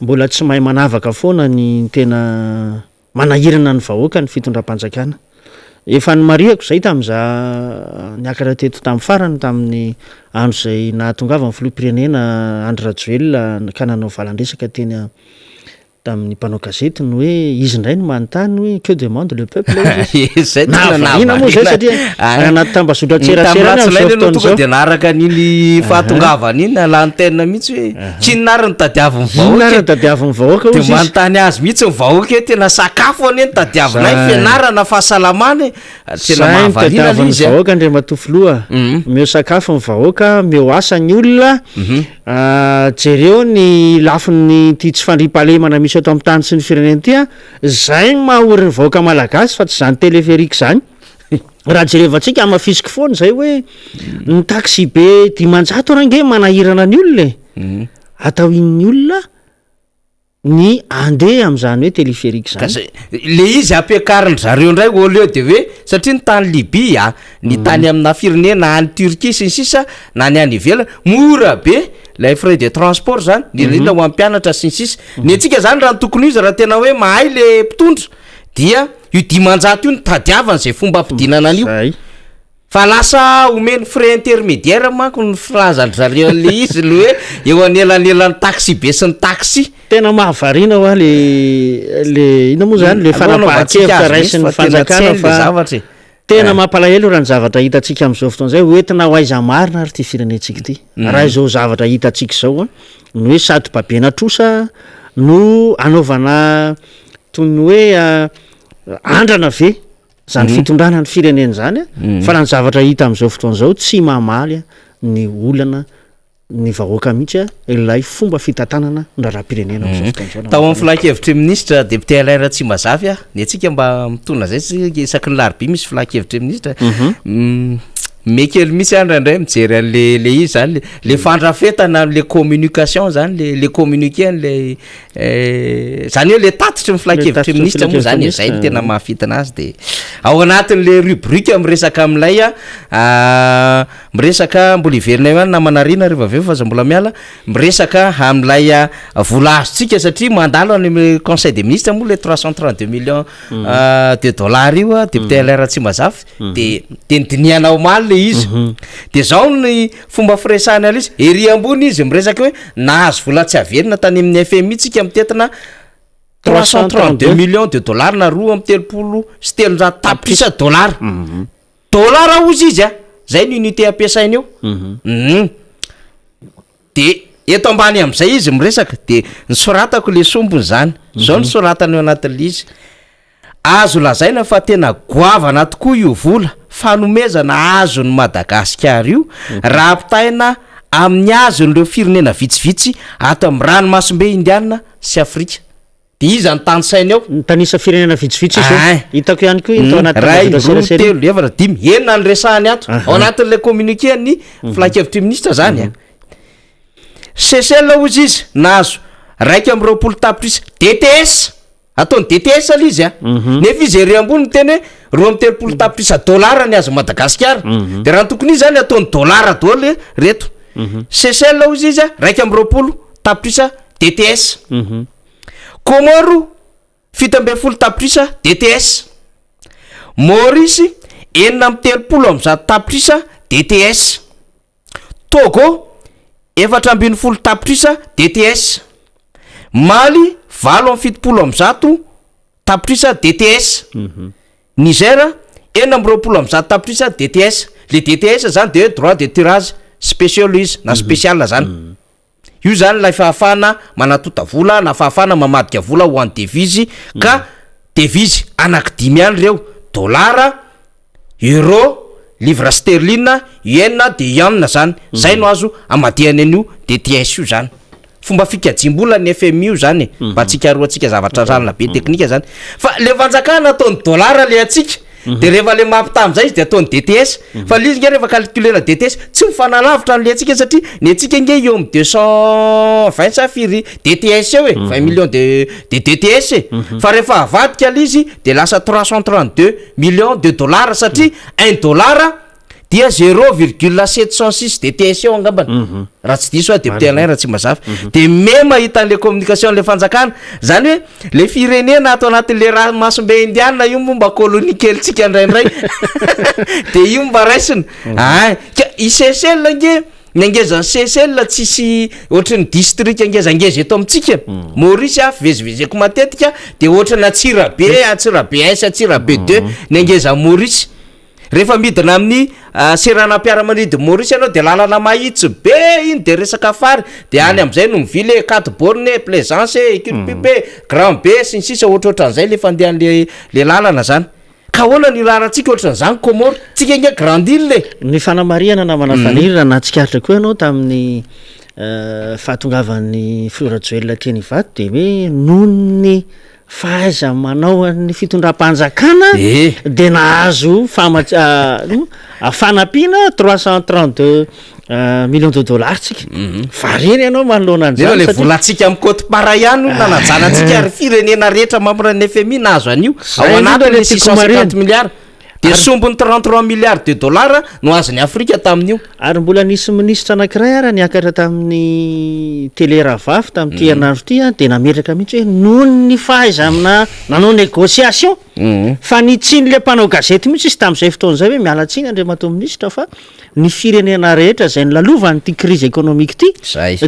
mbola tsy mahay manavaka foana ny tena manahirana ny vahoaka ny fitondram-panjakana efa ny mariako zay tam'za niakatra teto tamin'ny farany tamin'ny andro zay nahatongava ny filoham-pirenena Andry Rajoelina ka nanao valandresaka teny tamin'ny mpanao gazety no hoe izy ndray no manontany hoe que demande le peuple zay ina moa zay satria anaty tambazotra tserasera tonga de naraka niny fahatongavany iny alantena mihitsy hoe tsy ninary ny tadiaviny vahoaka tadiaviny vahoaka de manontany azy mihitsy ny vahoaka hoe tena sakafo any eny tadiavinay fianarana fahasalamany tena mahavarina izy vahoaka andre matofoloa meo sakafo ny vahoaka meo asa ny olona jereo ny lafiny ty tsy fandripahalemana misy ato amin'ny tany sy ny firenena ty zay mahaory ny vahoaka malagasy fa tsy zany téléférique zany raha jerevantsika amafisiky foana zay hoe ny taxi be dimanjato range manahirana ny olona atao in'ny olona ny andeha am'zany hoe téléférique zany le izy ampiakariny zareo ndray au lieu de hoe satria ny tany Libye ny tany amina firenena any Turquie sy ny sisa na ny any ivelany mora be lay frais de transport zany indrindra ho ampianatra sy ny sisa ny antsika zany raha ny tokony izy raha tena hoe mahay le mpitondra dia io dimanjato io ny tadiavany zay fomba ampidinana an'io fa lasa omeny frais intermédiaire manko ny filazany zareo le izy le hoe eo anelanelan'ny taxi be sy ny taxi tena mahavarina ho le ina moa zany le fanapahan-kevitra raisin'ny fanjakana fa tena mampalahelo raha ny zavatra hitantsika am'izao fotoana zay hoentina ho aiza marina ary ty firenentsika ty raha izao zavatra hitantsika zao no hoe sady babena trosa no anaovana toy ny hoe andrana ve zany fitondrana ny firenena zany fa raha ny zavatra hita am'izao fotoana zao tsy mamaly ny olana ny vahoaka mihitsy ilay fomba fitantanana ndrara-pirenena tao amin'ny filakevitry ministre député Alaira tsy mazafy ny atsika mba mitona zay sy isaky ny larby misy filakevitry ministre mekely misy andrandray mijery an'le izy zany le fandrafetana le communication zany le communiqué le zany hoe le tatitry ny filakevitry ministre moa zany zay ny tena mahafitana azy de ao anatin'le rubrique miresaka am'lay miresaka mbola iverina ihany na manarina rehefa aveo fa za mbola miala miresaka am'lay vola azotsika satria mandalo any conseil des ministres moa le 332 millions de dollars io député Alaira tsy mazafy de nydinianao maly le izy de zao ny fomba firesahany ala izy ery ambony izy miresaka hoe nahazo vola tsy averina tany amin'ny FMI tsika mitetina 332 millions de dollars na 2 sy 300 tapitrisa dollars dollar ozy izy zay ny unité ampiasainy eo de eto ambany am'izay izy miresaka de nysoratako le sombony zany zao nysoratany eo anatin'le izy azo lazaina fa tena goavana tokoa io vola fanomezana azony Madagasikara io raha ampitaina amin'ny azon'ireo firenena vitsivitsy ato amin'ny ranomasimbe indiana sy Afrika de izy ny tany sainy ao tanisa firenena vitsivitsy izy hitako ihany koa ito anaty levra dimy enina ny resahany ato ao anatin'le communiqué ny filakevitry ministre zany Seychelles ozy izy nazo raiky amin'ny 20 tapitrisa DTS ataony DTS ala izy nefa izy ery ambony ny teny hoe 20 tapitrisa dolara ny azo Madagasikara de raha tokony izy zany ataony dolara daholo reto Seychelles ozy izy raiky amin'ny 20 tapitrisa DTS Komoro 70 tapitrisa DTS Maurice 930 tapitrisa DTS Togo 470 tapitrisa DTS Mali 770 tapitrisa DTS Niger 920 tapitrisa DTS le DTS zany de droit de tirage spécial izy na spécial zany io zany la fahafana manatota vola na fahafana mamadika vola ho an'ny devise ka devise anaky 5 ihany reo dollara euro livre sterline yen de yamna zany zay no azo amadiany an'io DTS io zany fomba fikajim-bola ny FMI io zany mba tsika roantsika zavatra ralina be teknika zany fa le vanjakana ataony dollara le atsika de rehefa le mampitamy zay izy de ataony DTS fa lizy nge rehefa calculera DTS tsy mifanalavitra an'le atsika satria ny atsika nge eo amin'ny 220 safiry DTS eo 20 millions de DTS fa rehefa avadika lizy de lasa 332 millions de dollars satria 1 dollara dia 0,706 DTS eo angambany raha tsy diso député Alain raha tsy mazava de même hitan'le communication le fanjakana zany hoe le firenena ato anatin'le ranomasimbe indiana io mba colonie kelitsika indraindray de io mba raisiny i Seychelles nge ny angezany Seychelles tsisy ohatrany district angeza eto amintsika Maurice vezivezeko matetika de ohatrany Atsirabe S Atsirabe 2 ny angeza Maurice rehefa midina amin'ny serana mpiara-manidy Maurice anao de lalana mahitsy be iny de resaka fary de any am'izay no mivily 4 borne Plaisance Culpipe Grand B sy ny sisa ohatrohatran'izay le fandehan'le lalana zany ka hoana ny lalantsika ohatran'izany Komoro tsika nge Grand Île ny fanamariana namana fanirina na tsikaritra koa ianao tamin'ny fahatongavan'ny Flora Joel teny vato de hoe nohony fahaiza manao ny fitondram-panjakana de nahazo fanampiana 332 millions de dollars tsika vareny ianao manoloana an'izany le volantsika amin'ny côte para ihany nanajanatsika ary firenena rehetra mamorany FMI nahazo an'io ao anatin'le 650 milliards de sombony 33 milliards de dollars no azony Afrika tamin'io ary mbola nisy ministra anankiray ara niakatra tamin'ny téléravafy tamin'ity herinandro ty de nametraka mihitsy hoe nohony ny fahaiza amina nanao négociation fa nitsiny le mpanao gazety mihitsy izy tamin'izay fotoan'izay hoe miala tsiny andriamato ministra fa ny firenena rehetra zay nylalovany ty crise économique ty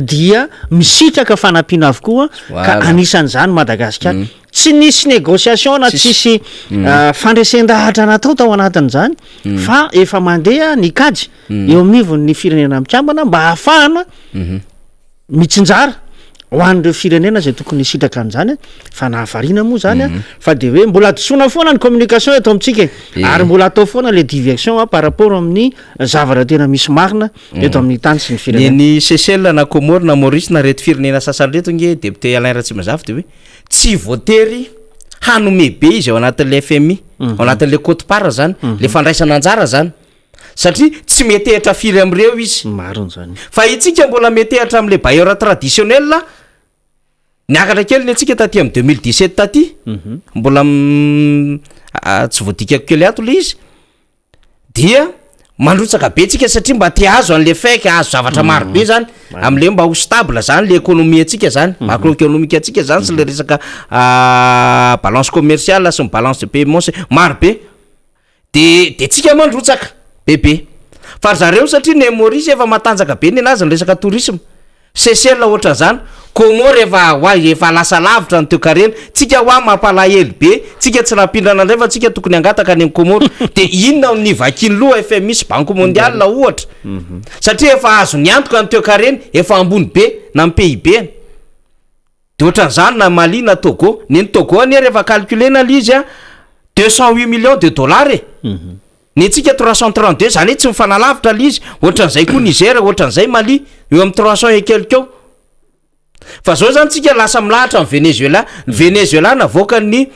dia misitraka fanampiana avokoa ka anisan'izany Madagasikara tsy nisy négociation na tsisy fandresen-dahatra natao tao anatin'izany fa efa mandeha nikady eo amin'ivony ny firenena mikambana mba hahafahana mitsinjara ho an'ireo firenena zay tokony sitraka an'izany fa nahavarina moa zany fa de hoe mbola disoina foana ny communication eto amintsika ary mbola atao foana le diversion par rapport amin'ny zavatra tena misy marina eto amin'ny tany sy ny firenena ny Seychelles na Komoro na Maurice na reto firenena sasany reto nge député Alain Ratsimazava de hoe tsy voatery hanome be izy ao anatin'le FMI ao anatin'le côte para zany le fandraisana anjara zany satria tsy metehitra firy am'ireo izy maron'zany fa itsika mbola metehitra am'le bailleur traditionnel niakatra kely ny atsika taty amin'ny 2017 taty mbola tsy voadikako kely ato le izy dia mandrotsaka be tsika satria mba te azo an'le fake azo zavatra maro be zany am'le mba ho stable zany le économie atsika zany macroéconomique atsika zany sy le resaka balance commerciale sy ny balance de paiement sy maro be de tsika mandrotsaka bebe fa zareo satria ny Maurice efa matanjaka be ny anazy ny resaka tourisme Seychelles ohatran'izany, Comore efa lasa lavitra ny teo karena, tsika hoa mampalahelo be, tsika tsy rampindrana ndray fa tsika tokony angataka any amin'ny Comore. De inona ny vakiny loha FMI sy Banque mondiale ohatra. Satria efa azo niantoka ny teo karena, efa ambony be na amin'ny PIB. De ohatran'izany na Mali na Togo, ny Togo any rehefa calculena izy 208 millions de dollars e. Ny tsika 332 zany tsy mifanalavitra izy, ohatran'izay koa Niger, ohatran'izay Mali, eo amin'ny 300 et quelque. Fa zao zany tsika lasa milahatra amin'ny Venezuela. Venezuela navoaka ny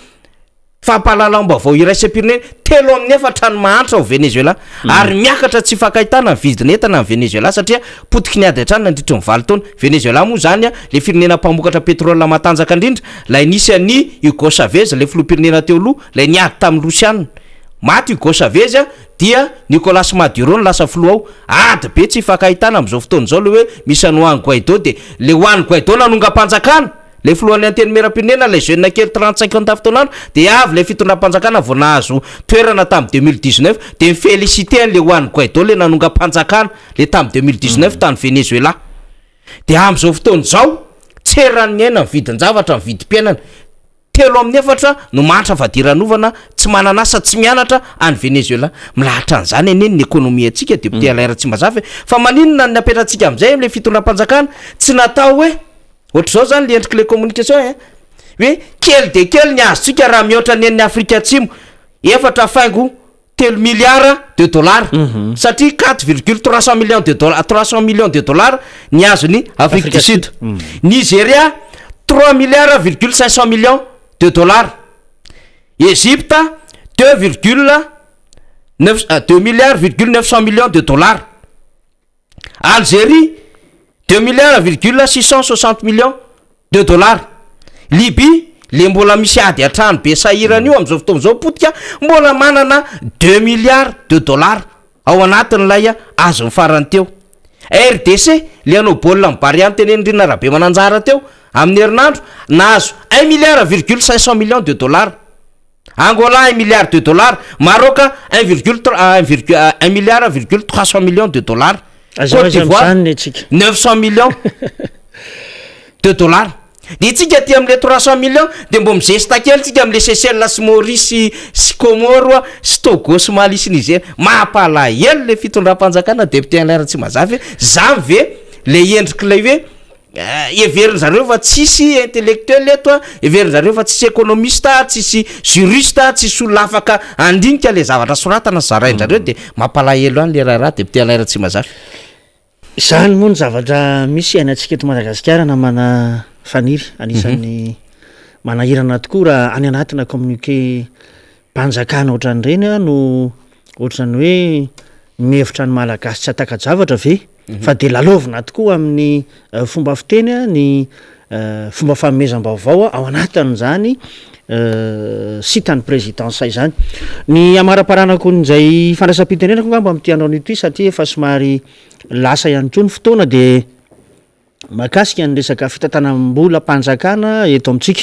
fampahalalam-baovao iraisam-pirenena 3/4 ny mahantra ao Venezuela, ary miakatra tsy fakahitana ny vidin'entana amin'ny Venezuela satria potiky ny ady hatrany nandritra ny 7 taona. Venezuela moa zany le firenena mpamokatra petrôla matanjaka indrindra, lay nisy an'ny Hugo Chavez, le filoham-pirenena teo aloha, lay niady tamin'ny Rosiana. Maty Hugo Chavez dia Nicolas Maduro ny lasa filoha ao. Ady be tsy fakahitana amin'izao fotoana izao le hoe misy Juan Guaido, de le Juan Guaido nanonga-panjakana, le filohan'ny anteny meram-pirenena, le jeune kely 35 taona, de avy le fitondram-panjakana vao nahazo toerana tamin'ny 2019, de félicité le Juan Guaido le nanonga-panjakana le tamin'ny 2019 tany Venezuela. De amin'izao fotoana izao tserany aina ny vidin-javatra, ny vidim-piainana 3/4 no mantra vadiran'ovana, tsy mananasa, tsy mianatra any Venezuela. Milahatra an'izany eny ny ekonomia antsika de pte alaira tsy mazafy, fa maninona ny apetratsika amin'izay le fitondram-panjakana tsy natao hoe ohatr'izao zany le endriky le communication hoe kely de kely ny azontsika raha mihoatra ny Afrika Atsimo 4.3 milliards de dollars, satria 4,300 millions de dollars, 300 millions de dollars ny azony Afrique du Sud. Nigeria 3,5 millions de dollars. Égypte 2,9 millions de dollars. Algérie 2,660 millions de dollars. Libye le mbola misy ady atrano be sahirana io amin'izao fotoana izao potika, mbola manana 2 milliards de dollars ao anatin'ilay azo farany teo. RDC le anao baolina mibariany tenenindrina rabe mananjara teo amin'ny herinandro nahazo 1,5 millions de dollars. Angola 1 milliard de dollars, Maroc 1,3 millions de dollars. Côte d'Ivoire 900 millions de dollars. De tsika ty am'le 300 millions de mbo mizesta kely tsika am'le Seychelles sy Maurice sy Comore sy Togo sy Mali sy Niger. Mampalahelo le fitondram-panjakana député alaira tsy mazafy, zany ve le endriky lay hoe everin zareo fa tsisy intellectuel eto, everin zareo fa tsisy économiste, tsisy juriste, tsisy olona afaka andinika le zavatra soratana zarainjareo, de mampalahelo any le raha député alaira tsy mazafy. Zany moa ny zavatra misy ainantsika eto Madagasikara na mana faniry anisan'ny manahirana tokoa raha any anatina communiqué mpanjakana ohatran'ireny no ohatran'ny hoe mihevitra ny malagasy tsy ataka-javatra ve, fa de lalovina tokoa amin'ny fomba fiteny ny fomba fanomezam-baovao ao anatin'izany sitan'ny présidence izany. Ny amara-paranako n'izay fandraisam-pitenenako ngamba amin'ity andro an'ity satria efa somary lasa ihany koa ny fotoana, de mahakasika ny resaka fitantanam-bola mpanjakana eto amintsika.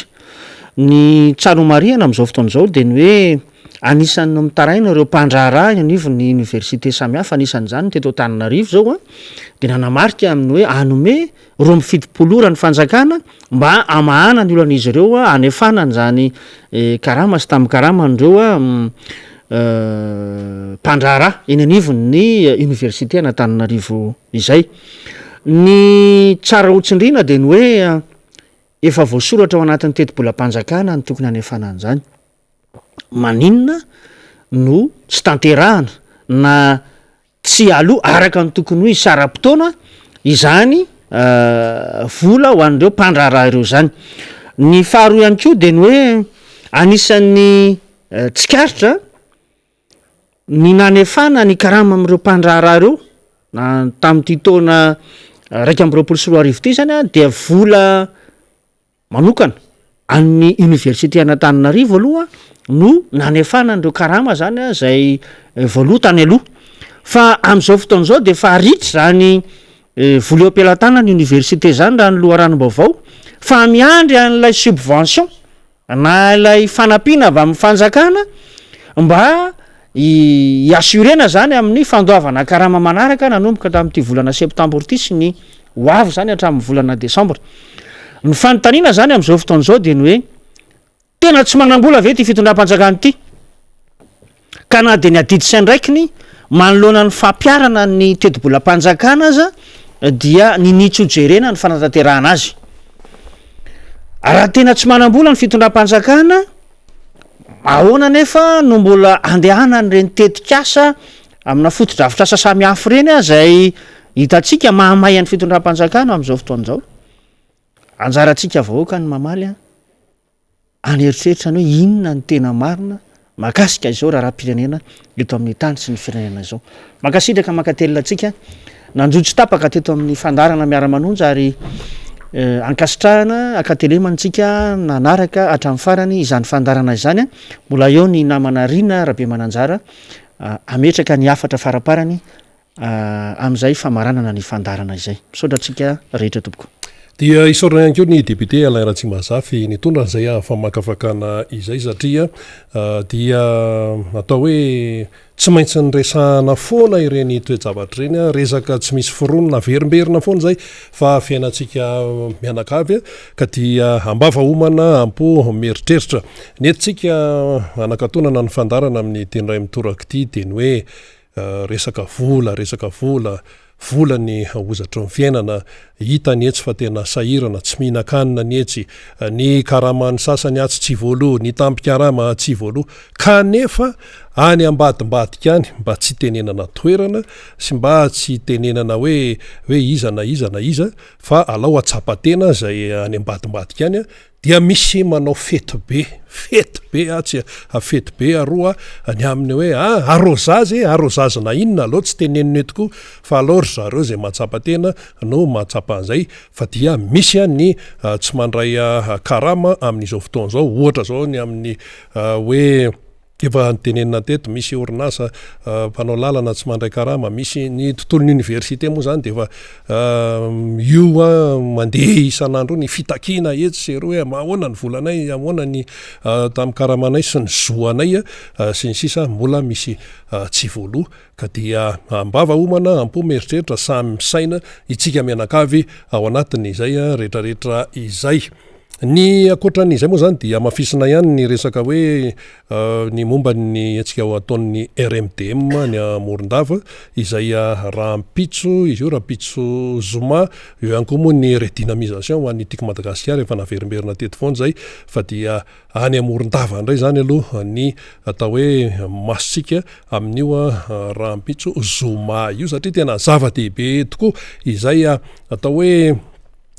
Ny tsanomariana amin'izao fotoana izao de ny hoe anisan'ny mitaraina ireo mpandraharaha anivon'ny université samihafa, anisan'izany teto Antananarivo zao de nanamarika amin'ny hoe anome 20 ny fanjakana mba amahana ny olan'izy ireo anefanany zany karama sy tamin'ny karama andreo mpandraharaha eny anivon'ny université Antananarivo izay. Ny tsara otsindrina de ny hoe efa voasoratra ao anatin'ny teti-bolam-panjakana ny tokony anefanany zany. Maninona no tsy tanterahana na tsy aloha araka ny tokony hoe isara-potoana izany vola ho an'ireo mpandraharaha ireo zany. Ny faharoa ihany koa de ny hoe anisan'ny tsikaritra ny nanefana ny karama amin'ireo mpandraharaha ireo tamin'ity taona 2021 ity zany dia vola manokana amin'ny université Antananarivo aloha no nanefana an'ireo karama zany zay voaloha tany aloha, fa amin'izao fotoana izao de fa aritra zany vola eo am-pelatana ny université zany raha ny loharanom-baovao fa miandry an'ilay subvention na ilay fanampiana avy amin'ny fanjakana mba iassurena zany amin'ny fandoavana karama manaraka nanomboka tamin'ity volana septambra ity sy ny ho avy zany hatramin'ny volana desambra. Ny fanontaniana zany am'izao fotoan'izao de ny hoe tena tsy manambola ve ty fitondram-panjakana ity, ka na de ny adidy sy andraikiny manoloana ny fampiarana ny teti-bolam-panjakana aza dia ny nitsy hojerena ny fanatanterahana azy. Raha tena tsy manambola ny fitondram-panjakana, ahoana nefa no mbola andehana ny reny tetikasa amina fotodrafitra asa samy hafy reny a zay hitatsika mahamay an'ny fitondram-panjakana am'izao fotoan'izao. Anjarantsika vahoaka ny mamaly a aneritreritra ny hoe inona ny tena marina makasika izao raharam-pirenena eto amin'ny tany sy ny firenena izao. Makasitraka makatelina atsika nanjotsy tapaka teto amin'ny fandarana Miara Manonja ary ankasitrahana akatelemantsika nanaraka hatramin'ny farany izany fandarana izany a. Mbola eo ny namana Rina Rabe Mananjara ametraka ny afatra faraparany amin'izay famaranana ny fandarana izay. Misaotra atsika rehetra tompoko. Dia isorana ihany koa ny député Alain Ratsimazafy nitondra izay famakafakana izay satria dia atao hoe tsy maintsy nyresahana foana ireny toejavatra ireny resaka tsy misy fironona verimberina foana zay fa fiainantsika mianakavy ka dia ambava homana ampo mieritreritra nentsika anakatonana ny fandarana amin'ny teny ray mitoraka ity de ny hoe resaka vola ny ozatra ny fiainana hita ny etsy fa tena sahirana tsy mihinan-kanina ny etsy ny karamany sasany atsy tsy voaloha ny tampikarama tsy voaloha kanefa any ambadimbadika any mba tsy tenenana toerana sy mba tsy tenenana hoe iza fa alao atsapatena zay any ambadimbadika any dia misy manao fety be fety be aroa ny aminy hoe arrozazy na inona aloha tsy teneniny etoko fa alao ry zareo zay matsapatena no matsapa an'izay fa dia misy any tsy mandray karama amin'izao fotoan'izao ohatra zao ny amin'ny hoe efa nytenenina teto misy orinasa mpanao lalana tsy mandray karama misy ny tontolon'ny université moa zany de efa io mandeha isan'andro ny fitakina etsy sy ro hoe ahoana ny volanay ahoana ny tamin'ny karamanay sy ny zoanay sy ny sisa mbola misy tsy voaloha ka dia ambava homana ampo mieritreritra samy misaina itsika mianakavy ao anatin'izay rehetrarehetra izay. Ny akoatran'izay moa zany dia mafisina ihany ny resaka hoe ny momba ny atsika ao ataon'ny RMDM ny Morondava izay rahampitso izy io rahampitso zoma eo ihany koa moa ny redynamisation ho an'ny tika Madagasikara efa naverimberina teto foana zay fa dia any Morondava indray zany aloha ny atao hoe masitsika amin'io rahampitso zoma io satria tena zava-dehibe tokoa izay atao hoe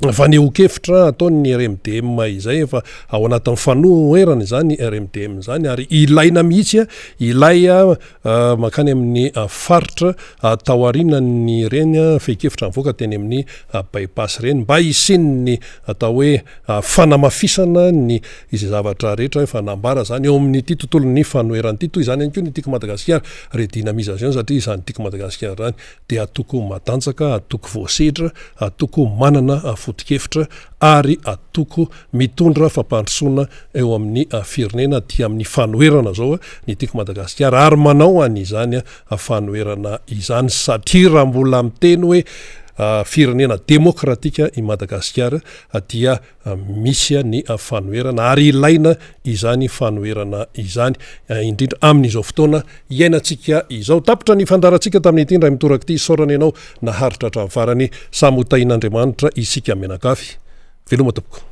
vaneho-kevitra ataon'ny RMDM izay efa ao anatin'ny fanoherana zany RMDM zany ary ilaina mihitsy ilay makany amin'ny faritra taoriana ny reny fehi-kevitra mivoaka teny amin'ny bypass reny mba isin'ny atao hoe fanamafisana ny izay zavatra rehetra efa nambara zany eo amin'ny ity tontolon'ny fanoherana ity toy izany ihany koa ny tika Madagasikara redynamisation satria izany tika Madagasikara zany dia atoko matanjaka atoko voasedra atoko manana foto-kevitra ary atoko mitondra fampandrosoana eo amin'ny firenena ty amin'ny fanoherana zao ny tika Madagasikara ary manao an'izany fanoherana izany satria raha mbola miteny hoe firenena demokratika i Madagasikara dia misy ny fanoherana ary ilaina izany fanoherana izany indrindra amin'izao fotoana iainantsika izao. Tapitra ny fandarantsika tamin'ity ndray mitoraka ity isaorana ianao naharitra hatramin'ny farany samy ho tain'Andriamanitra isika mianakavy veloma tompoko.